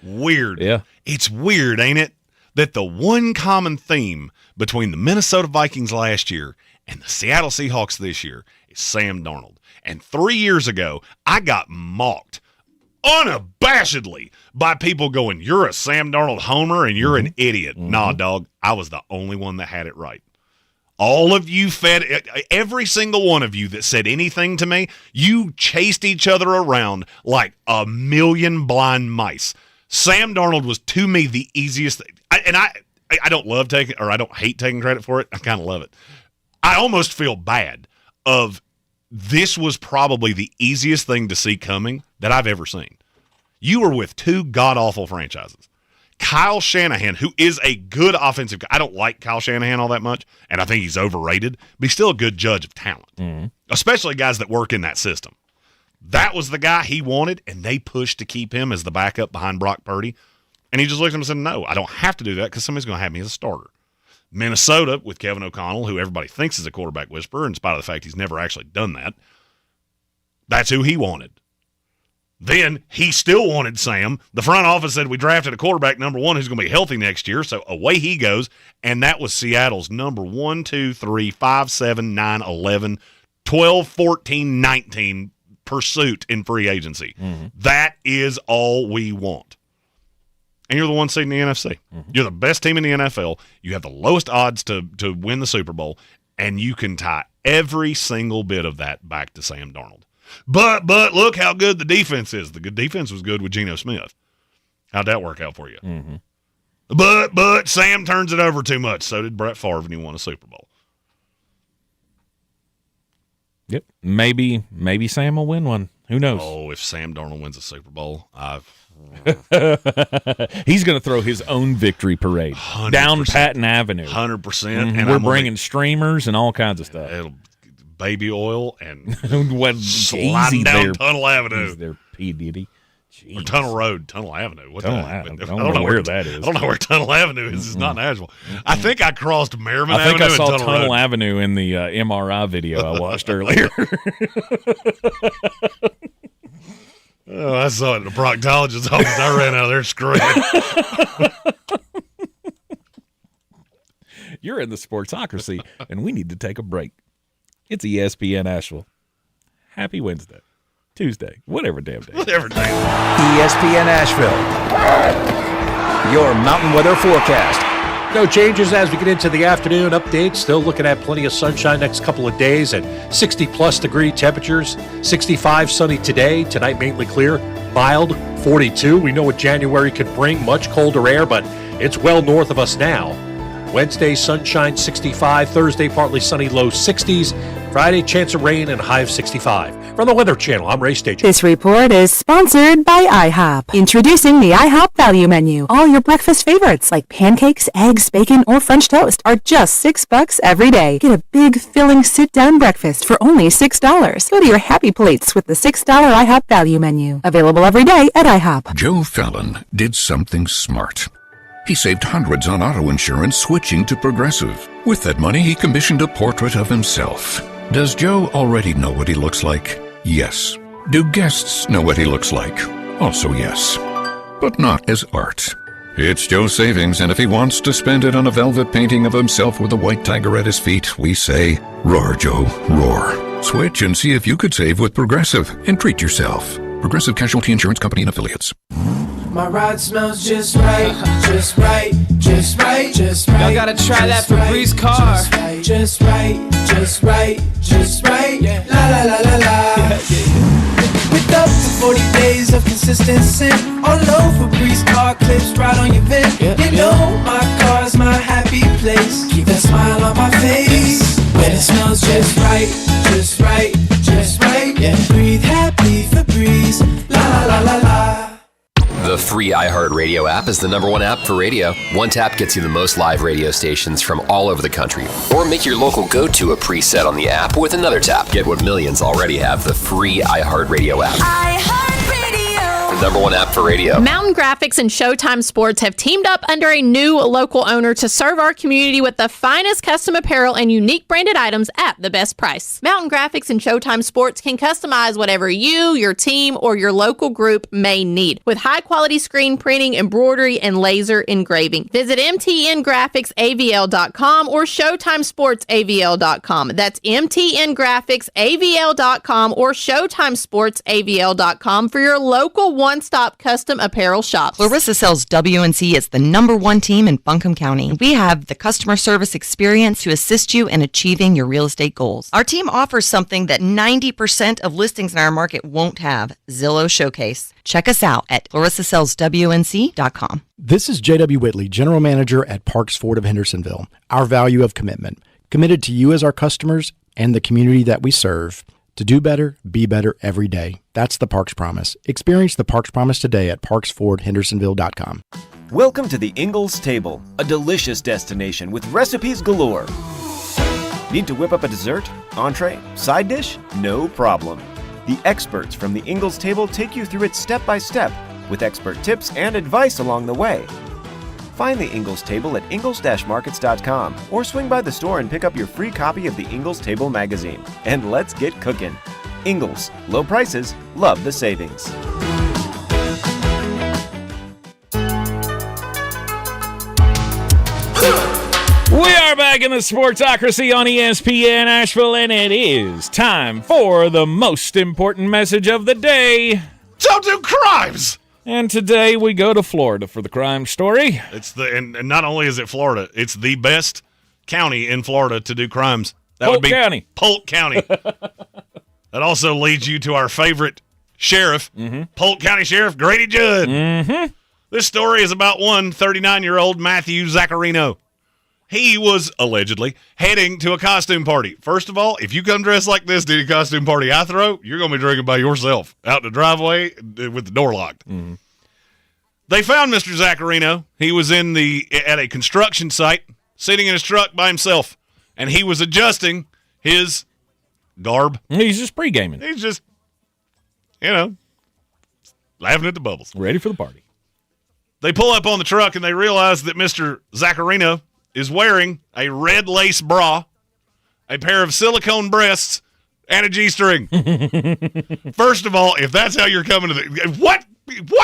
Weird. Yeah. It's weird, ain't it? That the one common theme between the Minnesota Vikings last year and the Seattle Seahawks this year is Sam Darnold. And 3 years ago, I got mocked unabashedly by people going, you're a Sam Darnold homer and you're an idiot. Nah, dog, I was the only one that had it right. All of you every single one of you that said anything to me, you chased each other around like a million blind mice. Sam Darnold was, to me, the easiest thing. I don't love taking, or I don't hate taking credit for it. I kind of love it. I almost feel bad of this was probably the easiest thing to see coming that I've ever seen. You were with 2 god-awful franchises. Kyle Shanahan, who is a good offensive guy. I don't like Kyle Shanahan all that much, and I think he's overrated, but he's still a good judge of talent, especially guys that work in that system. That was the guy he wanted, and they pushed to keep him as the backup behind Brock Purdy. And he just looked at him and said, no, I don't have to do that because somebody's going to have me as a starter. Minnesota, with Kevin O'Connell, who everybody thinks is a quarterback whisperer, in spite of the fact he's never actually done that, that's who he wanted. Then he still wanted Sam. The front office said we drafted a quarterback, number 1, who's going to be healthy next year, so away he goes. And that was Seattle's number 1, 2, 3, 5, 7, 9, 11, 12, 14, 19 pursuit in free agency. That is all we want. And you're the 1 seed in the NFC. You're the best team in the NFL. You have the lowest odds to win the Super Bowl, and you can tie every single bit of that back to Sam Darnold. But look how good the defense is. The good defense was good with Geno Smith. How'd that work out for you? But Sam turns it over too much. So did Brett Favre, and he won a Super Bowl. Yep. Maybe Sam will win one. Who knows? Oh, if Sam Darnold wins a Super Bowl, he's going to throw his own victory parade 100%. Down Patton Avenue. 100%. And we're bringing streamers and all kinds of stuff. It'll baby oil and sliding down Tunnel Avenue. They're P. Diddy. Or Tunnel Road, Tunnel Avenue. I don't know where that is. I don't know where Tunnel Avenue is. It's not in Asheville. I think I crossed Merriman Avenue. I think I saw and Tunnel Road. Avenue in the MRI video I watched earlier. Oh, I saw it in the proctologist's office. I ran out of there screaming. You're in the Sportsocracy, and we need to take a break. It's ESPN Asheville. Happy Wednesday. Tuesday. Whatever damn day. Whatever day. ESPN Asheville. Your mountain weather forecast. No changes as we get into the afternoon update. Still looking at plenty of sunshine next couple of days and 60-plus degree temperatures. 65 sunny today. Tonight mainly clear. Mild 42. We know what January could bring. Much colder air, but it's well north of us now. Wednesday, sunshine 65. Thursday, partly sunny, low 60s. Friday, chance of rain and high of 65. From the Weather Channel, I'm Ray Stage. This report is sponsored by IHOP. Introducing the IHOP Value Menu. All your breakfast favorites like pancakes, eggs, bacon, or French toast are just $6 every day. Get a big, filling sit-down breakfast for only $6. Go to your happy plates with the $6 IHOP Value Menu. Available every day at IHOP. Joe Fallon did something smart. He saved hundreds on auto insurance switching to Progressive. With that money, he commissioned a portrait of himself. Does Joe already know what he looks like? Yes. Do guests know what he looks like? Also yes. But not as art. It's Joe's savings, and if he wants to spend it on a velvet painting of himself with a white tiger at his feet, we say, roar, Joe, roar. Switch and see if you could save with Progressive and treat yourself. Progressive Casualty Insurance Company and Affiliates. My ride smells just right, just right, just right, just right. Y'all gotta try that Febreze car. Just right, just right, just right. La la la la la. With up to 40 days of consistent scent. All over Febreze car clips right on your vent. You know my car's my happy place. Keep that smile on my face. When it smells just right, just right, just right. Breathe happy Febreze. La la la la la. The free iHeartRadio app is the #1 app for radio. One tap gets you the most live radio stations from all over the country. Or make your local go-to a preset on the app with another tap. Get what millions already have, the free iHeartRadio app. The #1 app for radio. Mountain Graphics and Showtime Sports have teamed up under a new local owner to serve our community with the finest custom apparel and unique branded items at the best price. Mountain Graphics and Showtime Sports can customize whatever you, your team, or your local group may need with high-quality screen printing, embroidery, and laser engraving. Visit mtngraphicsavl.com or showtimesportsavl.com. That's mtngraphicsavl.com or showtimesportsavl.com for your local one-stop custom apparel shop. Clarissa sells WNC as the #1 team in Buncombe County. We have the customer service experience to assist you in achieving your real estate goals. Our team offers something that 90% of listings in our market won't have, Zillow Showcase. Check us out at clarissasellswnc.com. This is J.W. Whitley, General Manager at Parks Ford of Hendersonville. Our value of commitment. Committed to you as our customers and the community that we serve. To do better, be better every day. That's the Parks Promise. Experience the Parks Promise today at parksfordhendersonville.com. Welcome to the Ingalls Table, a delicious destination with recipes galore. Need to whip up a dessert, entree, side dish? No problem. The experts from the Ingalls Table take you through it step by step with expert tips and advice along the way. Find the Ingalls Table at ingalls-markets.com or swing by the store and pick up your free copy of the Ingalls Table magazine. And let's get cooking. Ingalls, low prices, love the savings. We are back in the Sportsocracy on ESPN Asheville, and it is time for the most important message of the day. Don't do crimes! And today we go to Florida for the crime story. It's and not only is it Florida, it's the best county in Florida to do crimes. That Polk would be County. Polk County. That also leads you to our favorite sheriff, Polk County Sheriff Grady Judd. This story is about one 39-year-old Matthew Zaccarino. He was allegedly heading to a costume party. First of all, if you come dressed like this to a costume party I throw, you're going to be drinking by yourself out in the driveway with the door locked. They found Mr. Zaccarino. He was at a construction site, sitting in his truck by himself, and he was adjusting his garb. He's just pre-gaming. He's just, laughing at the bubbles. Ready for the party. They pull up on the truck, and they realize that Mr. Zaccarino is wearing a red lace bra, a pair of silicone breasts, and a G-string. First of all, if that's how you're coming to what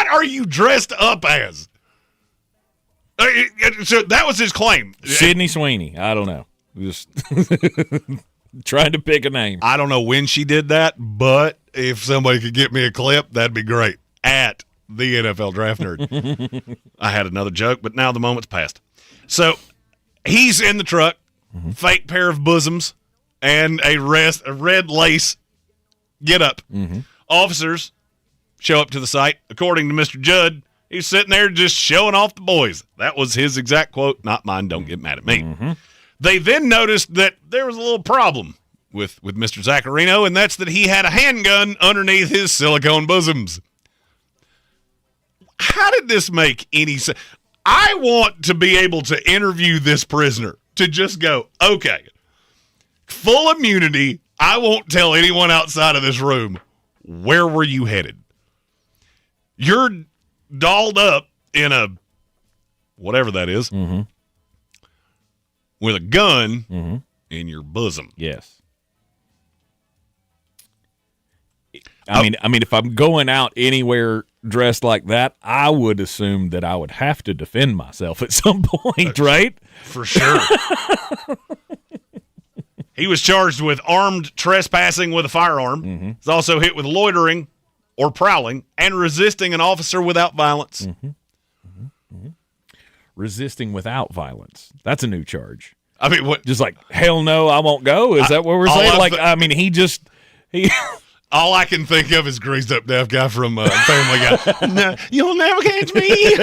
are you dressed up as? So that was his claim. Sydney Sweeney. I don't know. Just Trying to pick a name. I don't know when she did that, but if somebody could get me a clip, that'd be great. At the NFL Draft Nerd. I had another joke, but now the moment's passed. So he's in the truck, fake pair of bosoms, and a red lace get up. Officers show up to the site. According to Mr. Judd, he's sitting there just showing off the boys. That was his exact quote, not mine. Don't get mad at me. They then noticed that there was a little problem with Mr. Zaccarino, and that's that he had a handgun underneath his silicone bosoms. How did this make any sense? I want to be able to interview this prisoner to just go, okay, full immunity. I won't tell anyone outside of this room. Where were you headed? You're dolled up in a whatever that is with a gun in your bosom. Yes. I mean, if I'm going out anywhere dressed like that, I would assume that I would have to defend myself at some point, right? For sure. He was charged with armed trespassing with a firearm. He's also hit with loitering or prowling and resisting an officer without violence. Resisting without violence. That's a new charge. I mean, what? Just like, hell no, I won't go? Is that what we're saying? Like, I mean, he all I can think of is greased up deaf guy from Family Guy. No, you'll never catch me.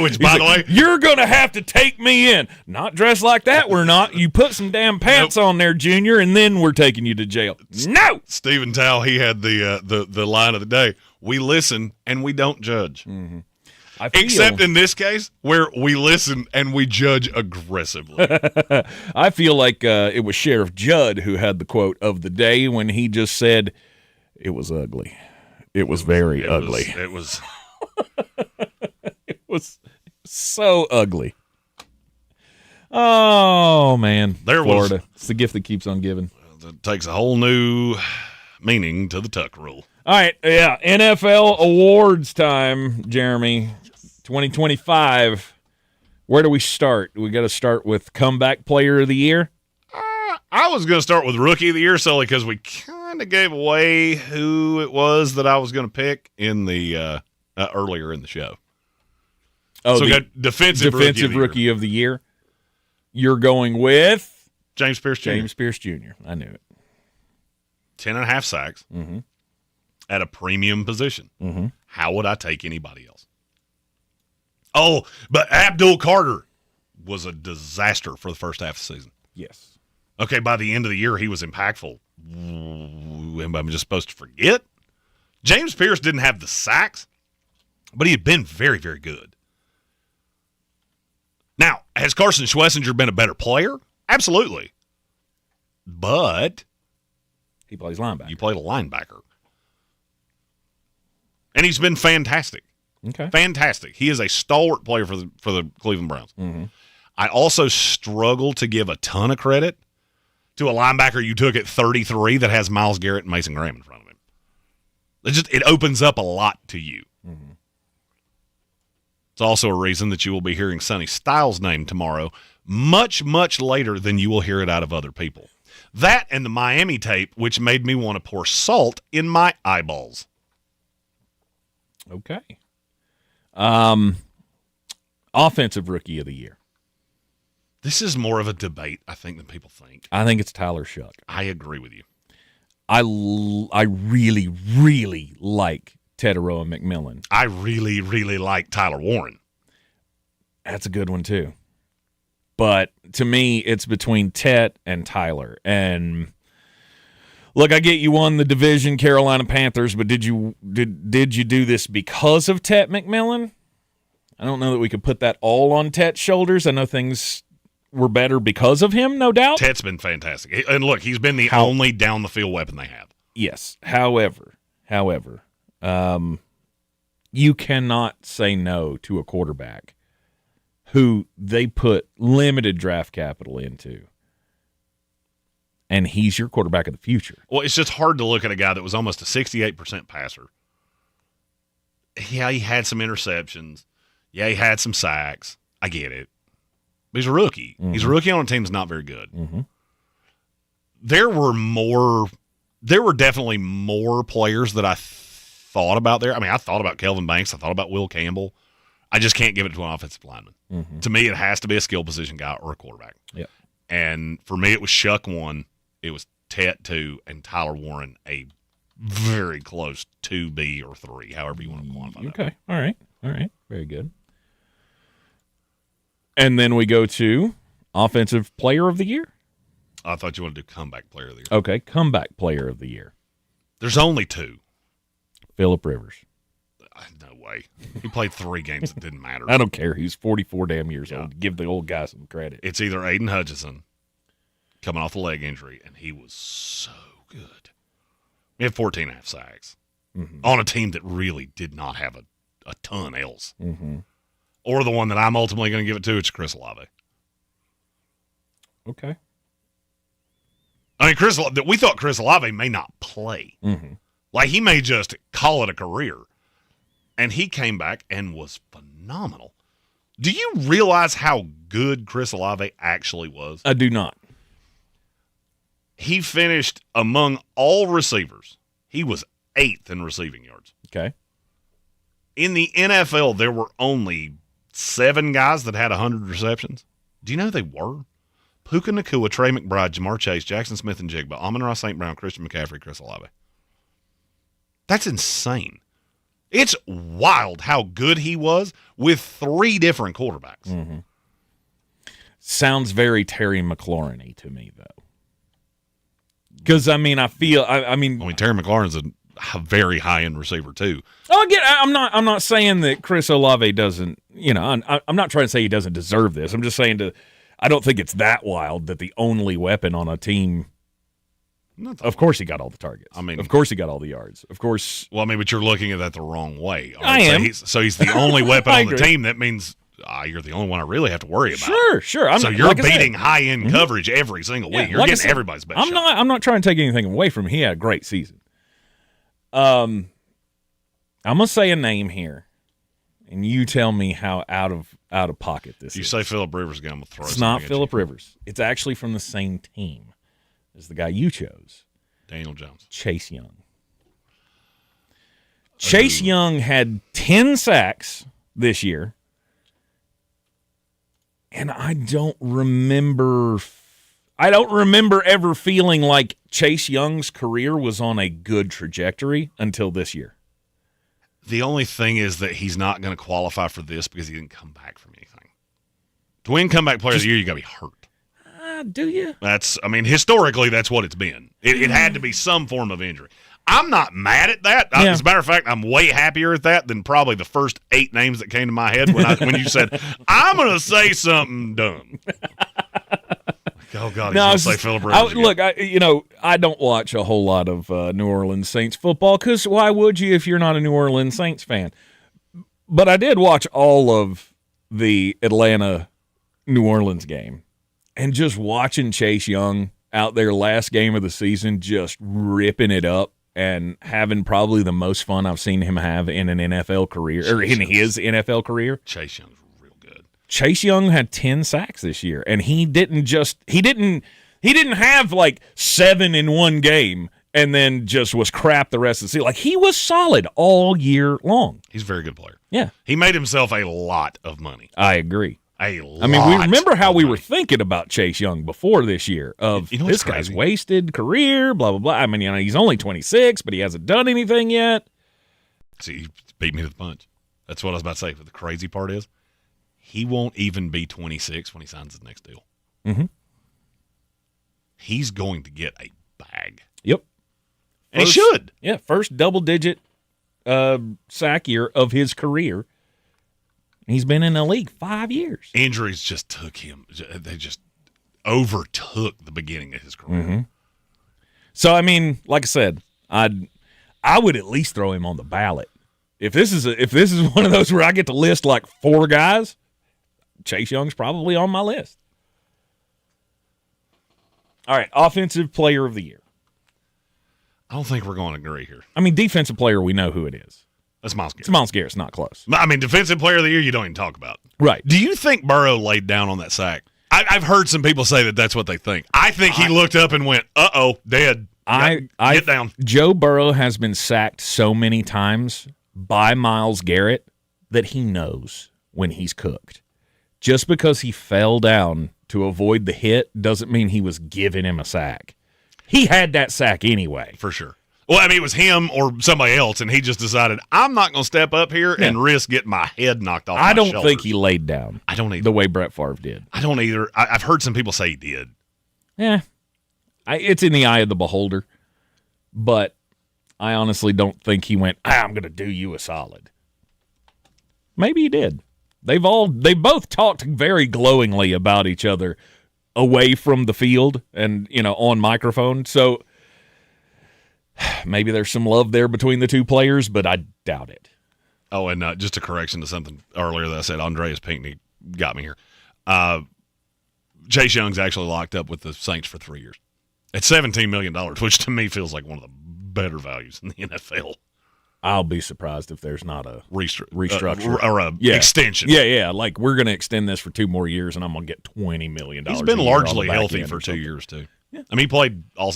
Which, by the way, you're going to have to take me in. Not dressed like that, we're not. You put some damn pants on there, Junior, and then we're taking you to jail. No! Stephen Towle, he had the line of the day. We listen and we don't judge. Except in this case, where we listen and we judge aggressively. I feel like it was Sheriff Judd who had the quote of the day when he just said, it was ugly. It was very ugly. It was it was so ugly. Oh, man. Florida. It's the gift that keeps on giving. It takes a whole new meaning to the Tuck rule. All right, yeah, NFL awards time, Jeremy. 2025. Where do we start? We got to start with comeback player of the year. I was going to start with rookie of the year solely because we kind of gave away who it was that I was going to pick in the earlier in the show. Oh, so we got defensive rookie of the year. You're going with James Pierce Jr. James Pierce Jr. I knew it. 10.5 sacks at a premium position. How would I take anybody else? Oh, but Abdul Carter was a disaster for the first half of the season. Yes. Okay, by the end of the year, he was impactful. Am I just supposed to forget? James Pierce didn't have the sacks, but he had been very, very good. Now, has Carson Schlesinger been a better player? Absolutely. But he plays linebacker. You played a linebacker. And he's been fantastic. Okay. Fantastic. He is a stalwart player for the Cleveland Browns. I also struggle to give a ton of credit to a linebacker you took at 33 that has Myles Garrett and Mason Graham in front of him. It opens up a lot to you. It's also a reason that you will be hearing Sonny Styles' name tomorrow much, much later than you will hear it out of other people. That and the Miami tape, which made me want to pour salt in my eyeballs. Okay. Offensive rookie of the year. This is more of a debate, I think, than people think. I think it's Tyler Shuck. I agree with you. I really, really like Teteroa McMillan. I really, really like Tyler Warren. That's a good one, too. But to me, it's between Tet and Tyler. And look, I get you won the division, Carolina Panthers, but did you do this because of Tet McMillan? I don't know that we could put that all on Tet's shoulders. I know things were better because of him, no doubt. Tet's been fantastic. And look, he's been the only down-the-field weapon they have. Yes. However, you cannot say no to a quarterback who they put limited draft capital into. And he's your quarterback of the future. Well, it's just hard to look at a guy that was almost a 68% passer. Yeah, he had some interceptions. Yeah, he had some sacks. I get it. He's a rookie. Mm-hmm. He's a rookie on a team that's not very good. Mm-hmm. There were definitely more players that I thought about there. I mean, I thought about Kelvin Banks. I thought about Will Campbell. I just can't give it to an offensive lineman. Mm-hmm. To me, it has to be a skill position guy or a quarterback. Yep. And for me, it was Shuck 1, it was Tet 2, and Tyler Warren a very close 2B or 3, however you want to quantify that. Okay. All right. Very good. And then we go to Offensive Player of the Year. I thought you wanted to do Comeback Player of the Year. Okay, Comeback Player of the Year. There's only 2. Phillip Rivers. No way. He played 3 games. It didn't matter. I don't care. He's 44 damn years old. Give the old guy some credit. It's either Aiden Hutchinson coming off a leg injury, and he was so good. He had 14.5 sacks on a team that really did not have a ton else. Mm-hmm. Or the one that I'm ultimately going to give it to, it's Chris Olave. Okay. I mean, we thought Chris Olave may not play. Mm-hmm. Like, he may just call it a career. And he came back and was phenomenal. Do you realize how good Chris Olave actually was? I do not. He finished among all receivers. He was 8th in receiving yards. Okay. In the NFL, there were only 7 guys that had 100 receptions. Do you know who they were? Puka Nacua, Trey McBride, Jamar Chase, Jackson Smith and Jigba, Amon-Ra St. Brown, Christian McCaffrey, Chris Olave. That's insane. It's wild how good he was with 3 different quarterbacks. Mm-hmm. Sounds very Terry McLaurin-y to me, though. Because, I mean, I mean, Terry McLaurin's a very high-end receiver, too. Oh, again, I'm not saying that Chris Olave doesn't, I'm not trying to say he doesn't deserve this. I'm just saying I don't think it's that wild that the only weapon on a team. Of course he got all the targets. I mean, of course he got all the yards. Of course. Well, I mean, but you're looking at that the wrong way. I am. So he's the only weapon on the team. That means you're the only one I really have to worry about. Sure. So you're beating high-end coverage every single week. You're getting everybody's best shot. I'm not trying to take anything away from him. He had a great season. I'm gonna say a name here, and you tell me how out of pocket this is. You say Phillip Rivers again, I'm gonna throw. It's not Phillip Rivers. It's actually from the same team as the guy you chose. Daniel Jones. Chase Young. Chase Young had 10 sacks this year, and I don't remember ever feeling like Chase Young's career was on a good trajectory until this year. The only thing is that he's not going to qualify for this because he didn't come back from anything. To win Comeback Player of the Year, you got to be hurt. Do you? Historically, that's what it's been. It had to be some form of injury. I'm not mad at that. As a matter of fact, I'm way happier at that than probably the first 8 names that came to my head when you said, I'm going to say something dumb. Oh, God, he's going to say Phillip Rivers. Look, I don't watch a whole lot of New Orleans Saints football because why would you if you're not a New Orleans Saints fan? But I did watch all of the Atlanta-New Orleans game. And just watching Chase Young out there last game of the season just ripping it up and having probably the most fun I've seen him have in an NFL career, or in his NFL career. Chase Young's real good. Chase Young had 10 sacks this year, and he didn't have like 7 in one game and then just was crap the rest of the season. Like, he was solid all year long. He's a very good player. Yeah. He made himself a lot of money. I agree. We remember how we were thinking about Chase Young before this year of this guy's wasted career, blah, blah, blah. I mean, he's only 26, but he hasn't done anything yet. See, he beat me to the punch. That's what I was about to say. But the crazy part is he won't even be 26 when he signs his next deal. Mm-hmm. He's going to get a bag. Yep. And he should. Yeah, first double-digit sack year of his career. He's been in the league 5 years. Injuries just took him. They just overtook the beginning of his career. Mm-hmm. So, I mean, like I said, I would at least throw him on the ballot. If this is one of those where I get to list like 4 guys, Chase Young's probably on my list. All right, Offensive Player of the Year. I don't think we're going to agree here. I mean, Defensive Player, we know who it is. That's Myles Garrett. It's Myles Garrett's not close. I mean, defensive player of the year, you don't even talk about. Right. Do you think Burrow laid down on that sack? I've heard some people say that that's what they think. I think he looked up and went, "Uh-oh, dead. Get down." Joe Burrow has been sacked so many times by Myles Garrett that he knows when he's cooked. Just because he fell down to avoid the hit doesn't mean he was giving him a sack. He had that sack anyway. For sure. Well, I mean, it was him or somebody else, and he just decided, I'm not going to step up here and risk getting my head knocked off I my don't shoulders. think he laid down. I don't either. The way Brett Favre did. I don't either. I've heard some people say he did. Yeah. It's in the eye of the beholder. But I honestly don't think he went, I'm going to do you a solid. Maybe he did. They both talked very glowingly about each other away from the field and, on microphone. So maybe there's some love there between the two players, but I doubt it. Oh, and just a correction to something earlier that I said, Andreas Pinckney got me here. Chase Young's actually locked up with the Saints for 3 years. At $17 million, which to me feels like one of the better values in the NFL. I'll be surprised if there's not a restructure or a extension. Yeah. Like, we're going to extend this for 2 more years, and I'm going to get $20 million. He's been largely healthy for 2 years, too. Yeah. I mean, he played all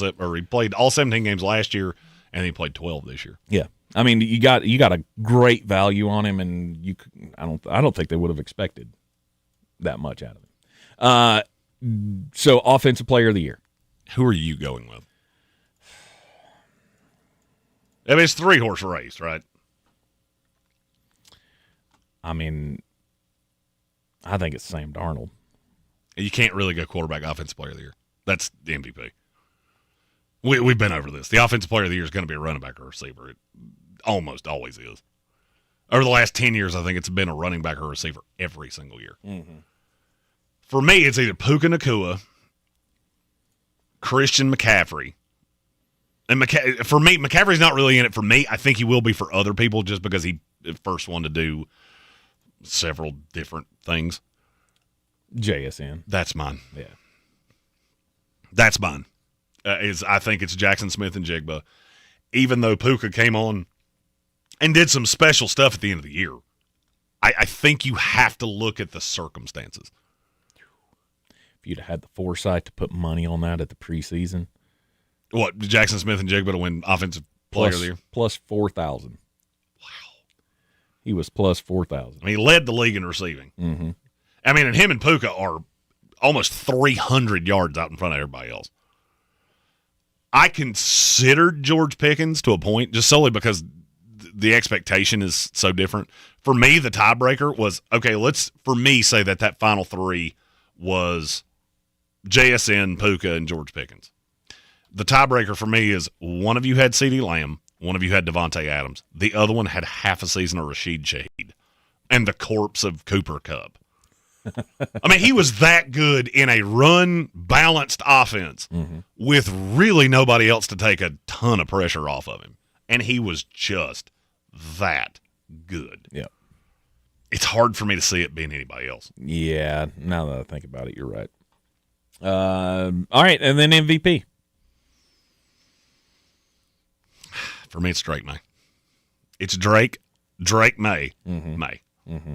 17 games last year, and he played 12 this year. Yeah. I mean, you got a great value on him, and I don't think they would have expected that much out of him. So, Offensive Player of the Year. Who are you going with? I mean, it's 3-horse race, right? I mean, I think it's Sam Darnold. You can't really go quarterback offensive player of the year. That's the MVP. We've been over this. The offensive player of the year is going to be a running back or a receiver. It almost always is. Over the last 10 years, I think it's been a running back or a receiver every single year. Mm-hmm. For me, it's either Puka Nacua, Christian McCaffrey. And for me, McCaffrey's not really in it for me. I think he will be for other people just because he first one to do several different things. JSN. That's mine. Yeah. That's mine. I think it's Jackson Smith and Jigba. Even though Puka came on and did some special stuff at the end of the year, I think you have to look at the circumstances. If you'd have had the foresight to put money on that at the preseason. What, Jackson Smith and Jigba to win offensive player of the year? Plus 4,000. Wow. He was plus 4,000. I mean, he led the league in receiving. Mm-hmm. I mean, and him and Puka are almost 300 yards out in front of everybody else. I considered George Pickens to a point just solely because the expectation is so different. For me, the tiebreaker was, okay, let's, for me, say that final three was JSN, Puka, and George Pickens. The tiebreaker for me is one of you had CeeDee Lamb, one of you had Devontae Adams. The other one had half a season of Rashid Shaheed and the corpse of Cooper Kupp. I mean, he was that good in a run-balanced offense with really nobody else to take a ton of pressure off of him. And he was just that good. Yeah. It's hard for me to see it being anybody else. Yeah, now that I think about it, you're right. All right, and then MVP. For me, it's Drake May. It's Drake May. May. Mm-hmm.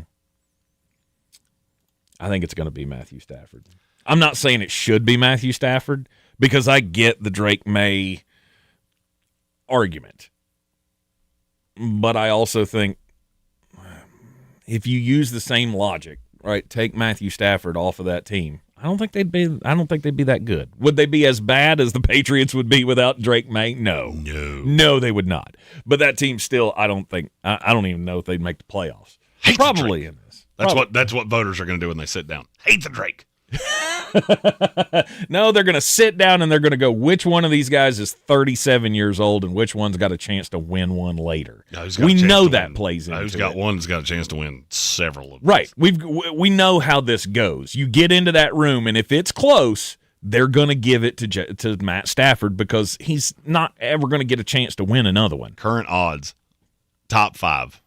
I think it's going to be Matthew Stafford. I'm not saying it should be Matthew Stafford because I get the Drake May argument. But I also think if you use the same logic, right, take Matthew Stafford off of that team, I don't think they'd be that good. Would they be as bad as the Patriots would be without Drake May? No, they would not. But that team still, I don't even know if they'd make the playoffs. Probably in this. That's what voters are going to do when they sit down. Hate the Drake. No, they're going to sit down and they're going to go, which one of these guys is 37 years old and which one's got a chance to win one later? We know that plays into it. Who's got one that's got a chance to win several of them. Right. We know how this goes. You get into that room, and if it's close, they're going to give it to Matt Stafford because he's not ever going to get a chance to win another one. Current odds, top 5.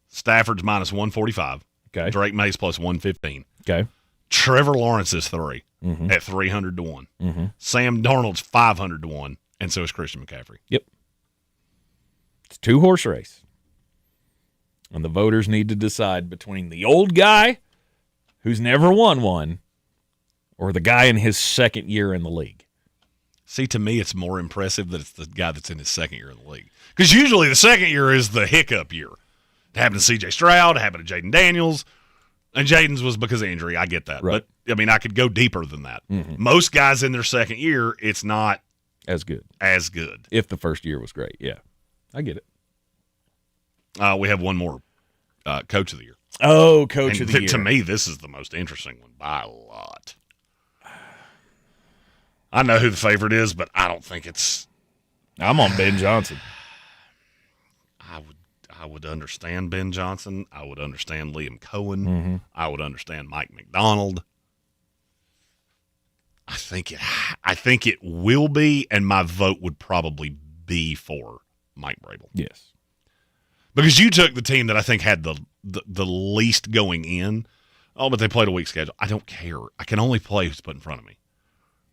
Stafford's minus 145. Okay. Drake May's plus 115. Okay. Trevor Lawrence is 3 at 300 to 1. Mm-hmm. Sam Darnold's 500 to 1, and so is Christian McCaffrey. Yep. It's 2-horse race. And the voters need to decide between the old guy who's never won one or the guy in his second year in the league. See, to me, it's more impressive that it's the guy that's in his second year in the league. Because usually the second year is the hiccup year. It happened to C.J. Stroud, it happened to Jaden Daniels, and Jaden's was because of injury. I get that. Right. But, I mean, I could go deeper than that. Mm-hmm. Most guys in their second year, it's not as good. If the first year was great, yeah. I get it. We have one more Coach of the Year. Oh, Coach of the Year. To me, this is the most interesting one by a lot. I know who the favorite is, but I don't think it's... I'm on Ben Johnson. I would understand Ben Johnson. I would understand Liam Cohen. Mm-hmm. I would understand Mike McDonald. I think it will be, and my vote would probably be for Mike Vrabel. Yes. Because you took the team that I think had the least going in. Oh, but they played a weak schedule. I don't care. I can only play who's put in front of me.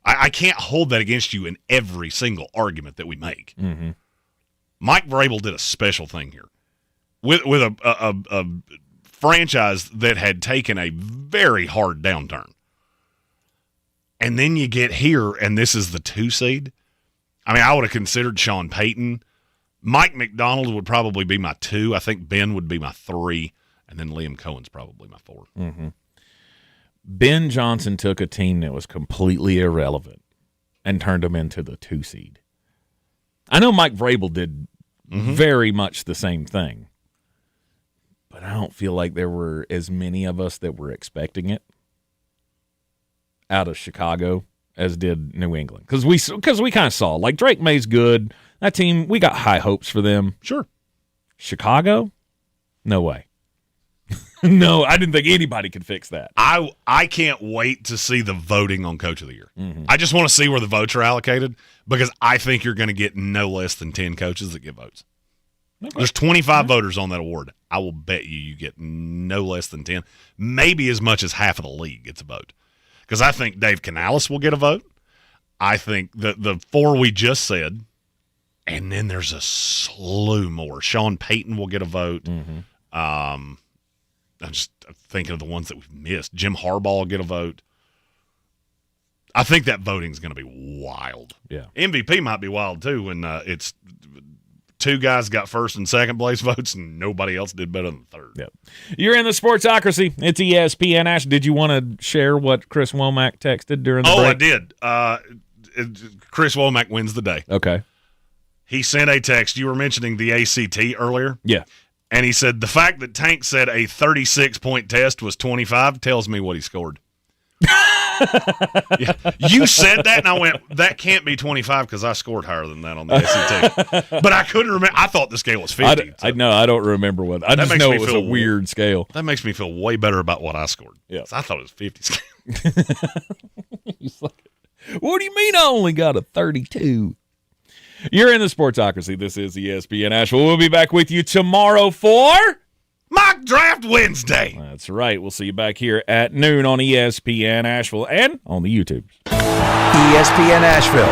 I can't hold that against you in every single argument that we make. Mm-hmm. Mike Vrabel did a special thing here with a franchise that had taken a very hard downturn. And then you get here, and this is the 2 seed. I mean, I would have considered Sean Payton. Mike McDonald would probably be my 2. I think Ben would be my 3. And then Liam Cohen's probably my 4. Mm-hmm. Ben Johnson took a team that was completely irrelevant and turned them into the 2 seed. I know Mike Vrabel did very much the same thing, but I don't feel like there were as many of us that were expecting it out of Chicago as did New England. Because we kind of saw, like, Drake May's good. That team, we got high hopes for them. Sure. Chicago? No way. No, I didn't think anybody could fix that. I can't wait to see the voting on Coach of the Year. Mm-hmm. I just want to see where the votes are allocated because I think you're going to get no less than 10 coaches that get votes. Okay. There's 25 voters on that award. I will bet you get no less than 10, maybe as much as half of the league gets a vote. Because I think Dave Canales will get a vote. I think the 4 we just said, and then there's a slew more. Sean Payton will get a vote. Mm-hmm. I'm just thinking of the ones that we've missed. Jim Harbaugh will get a vote. I think that voting's going to be wild. Yeah. MVP might be wild, too, when it's 2 guys got first and second place votes and nobody else did better than third. Yep. You're in the Sportsocracy. It's ESPN. Ash, did you want to share what Chris Womack texted during the break? I did. Chris Womack wins the day. Okay. He sent a text. You were mentioning the ACT earlier. Yeah. And he said, the fact that Tank said a 36-point test was 25 tells me what he scored. Yeah. You said that, and I went, that can't be 25 because I scored higher than that on the SAT. But I couldn't remember. I thought the scale was 50. I don't remember what. I just know it was a weird scale. That makes me feel way better about what I scored. Yeah. I thought it was 50 scale. What do you mean I only got a 32? You're in the Sportsocracy. This is ESPN Asheville. We'll be back with you tomorrow for Mock Draft Wednesday. That's right. We'll see you back here at noon on ESPN Asheville and on the YouTube. ESPN Asheville,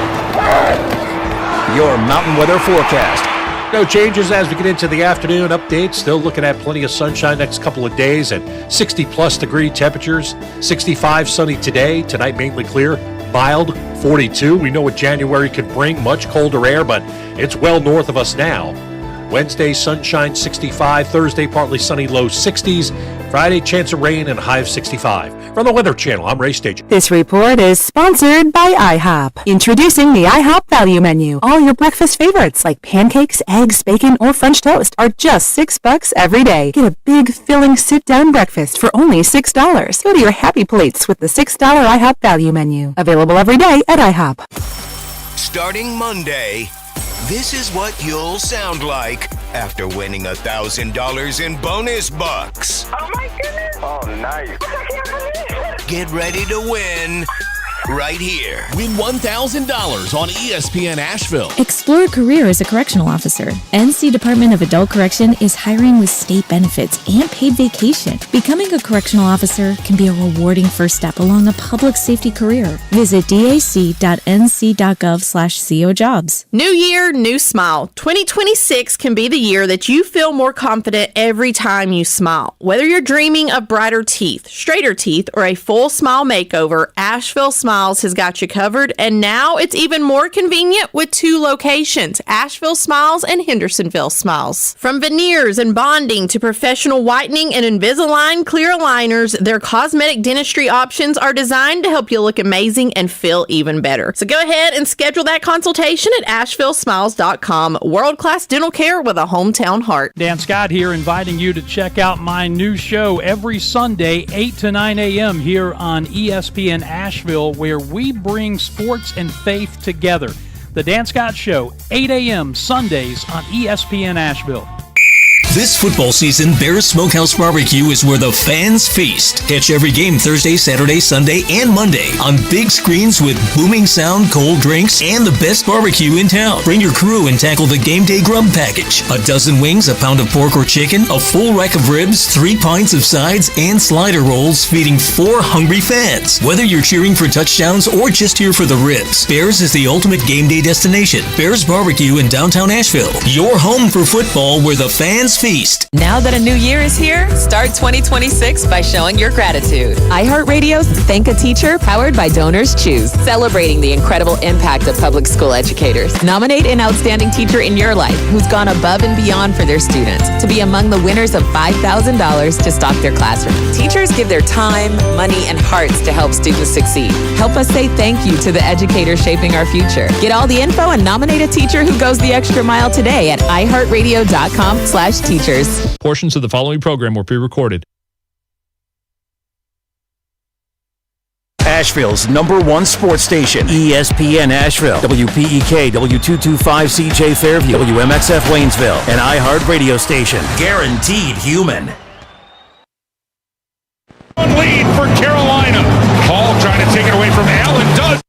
your mountain weather forecast. No changes as we get into the afternoon update. Still looking at plenty of sunshine next couple of days and 60-plus degree temperatures. 65 sunny today. Tonight mainly clear. Mild, 42. We know what January could bring. Much colder air, but it's well north of us now. Wednesday, sunshine, 65. Thursday, partly sunny, low 60s. Friday, chance of rain and high of 65. From the Weather Channel, I'm Ray Stage. This report is sponsored by IHOP. Introducing the IHOP Value Menu. All your breakfast favorites like pancakes, eggs, bacon, or French toast are just $6 every day. Get a big, filling sit-down breakfast for only $6. Go to your happy plates with the $6 IHOP Value Menu. Available every day at IHOP. Starting Monday, this is what you'll sound like after winning $1,000 in bonus bucks. Oh my goodness! Oh, nice! Get ready to win right here. Win $1,000 on ESPN Asheville. Explore a career as a correctional officer. NC Department of Adult Correction is hiring with state benefits and paid vacation. Becoming a correctional officer can be a rewarding first step along a public safety career. Visit dac.nc.gov/cojobs. New year, new smile. 2026 can be the year that you feel more confident every time you smile. Whether you're dreaming of brighter teeth, straighter teeth, or a full smile makeover, Asheville Smiles has got you covered, and now it's even more convenient with 2 locations, Asheville Smiles and Hendersonville Smiles. From veneers and bonding to professional whitening and Invisalign clear aligners, their cosmetic dentistry options are designed to help you look amazing and feel even better. So go ahead and schedule that consultation at AshevilleSmiles.com. World-class dental care with a hometown heart. Dan Scott here, inviting you to check out my new show every Sunday, 8 to 9 a.m. here on ESPN Asheville, where we bring sports and faith together. The Dan Scott Show, 8 a.m. Sundays on ESPN Asheville. This football season, Bears Smokehouse Barbecue is where the fans feast. Catch every game Thursday, Saturday, Sunday, and Monday on big screens with booming sound, cold drinks, and the best barbecue in town. Bring your crew and tackle the game day grub package. A dozen wings, a pound of pork or chicken, a full rack of ribs, 3 pints of sides, and slider rolls, feeding 4 hungry fans. Whether you're cheering for touchdowns or just here for the ribs, Bears is the ultimate game day destination. Bears Barbecue in downtown Asheville. Your home for football where the fans feast. Now that a new year is here, start 2026 by showing your gratitude. iHeartRadio's Thank a Teacher, powered by Donors Choose, celebrating the incredible impact of public school educators. Nominate an outstanding teacher in your life who's gone above and beyond for their students to be among the winners of $5,000 to stock their classroom. Teachers give their time, money, and hearts to help students succeed. Help us say thank you to the educators shaping our future. Get all the info and nominate a teacher who goes the extra mile today at iHeartRadio.com/teachers. Portions of the following program were pre-recorded. Asheville's #1 sports station, ESPN Asheville, WPEK, W225CJ Fairview, WMXF Waynesville, an iHeart radio station. Guaranteed human. Lead for Carolina. Hall trying to take it away from Allen. Does.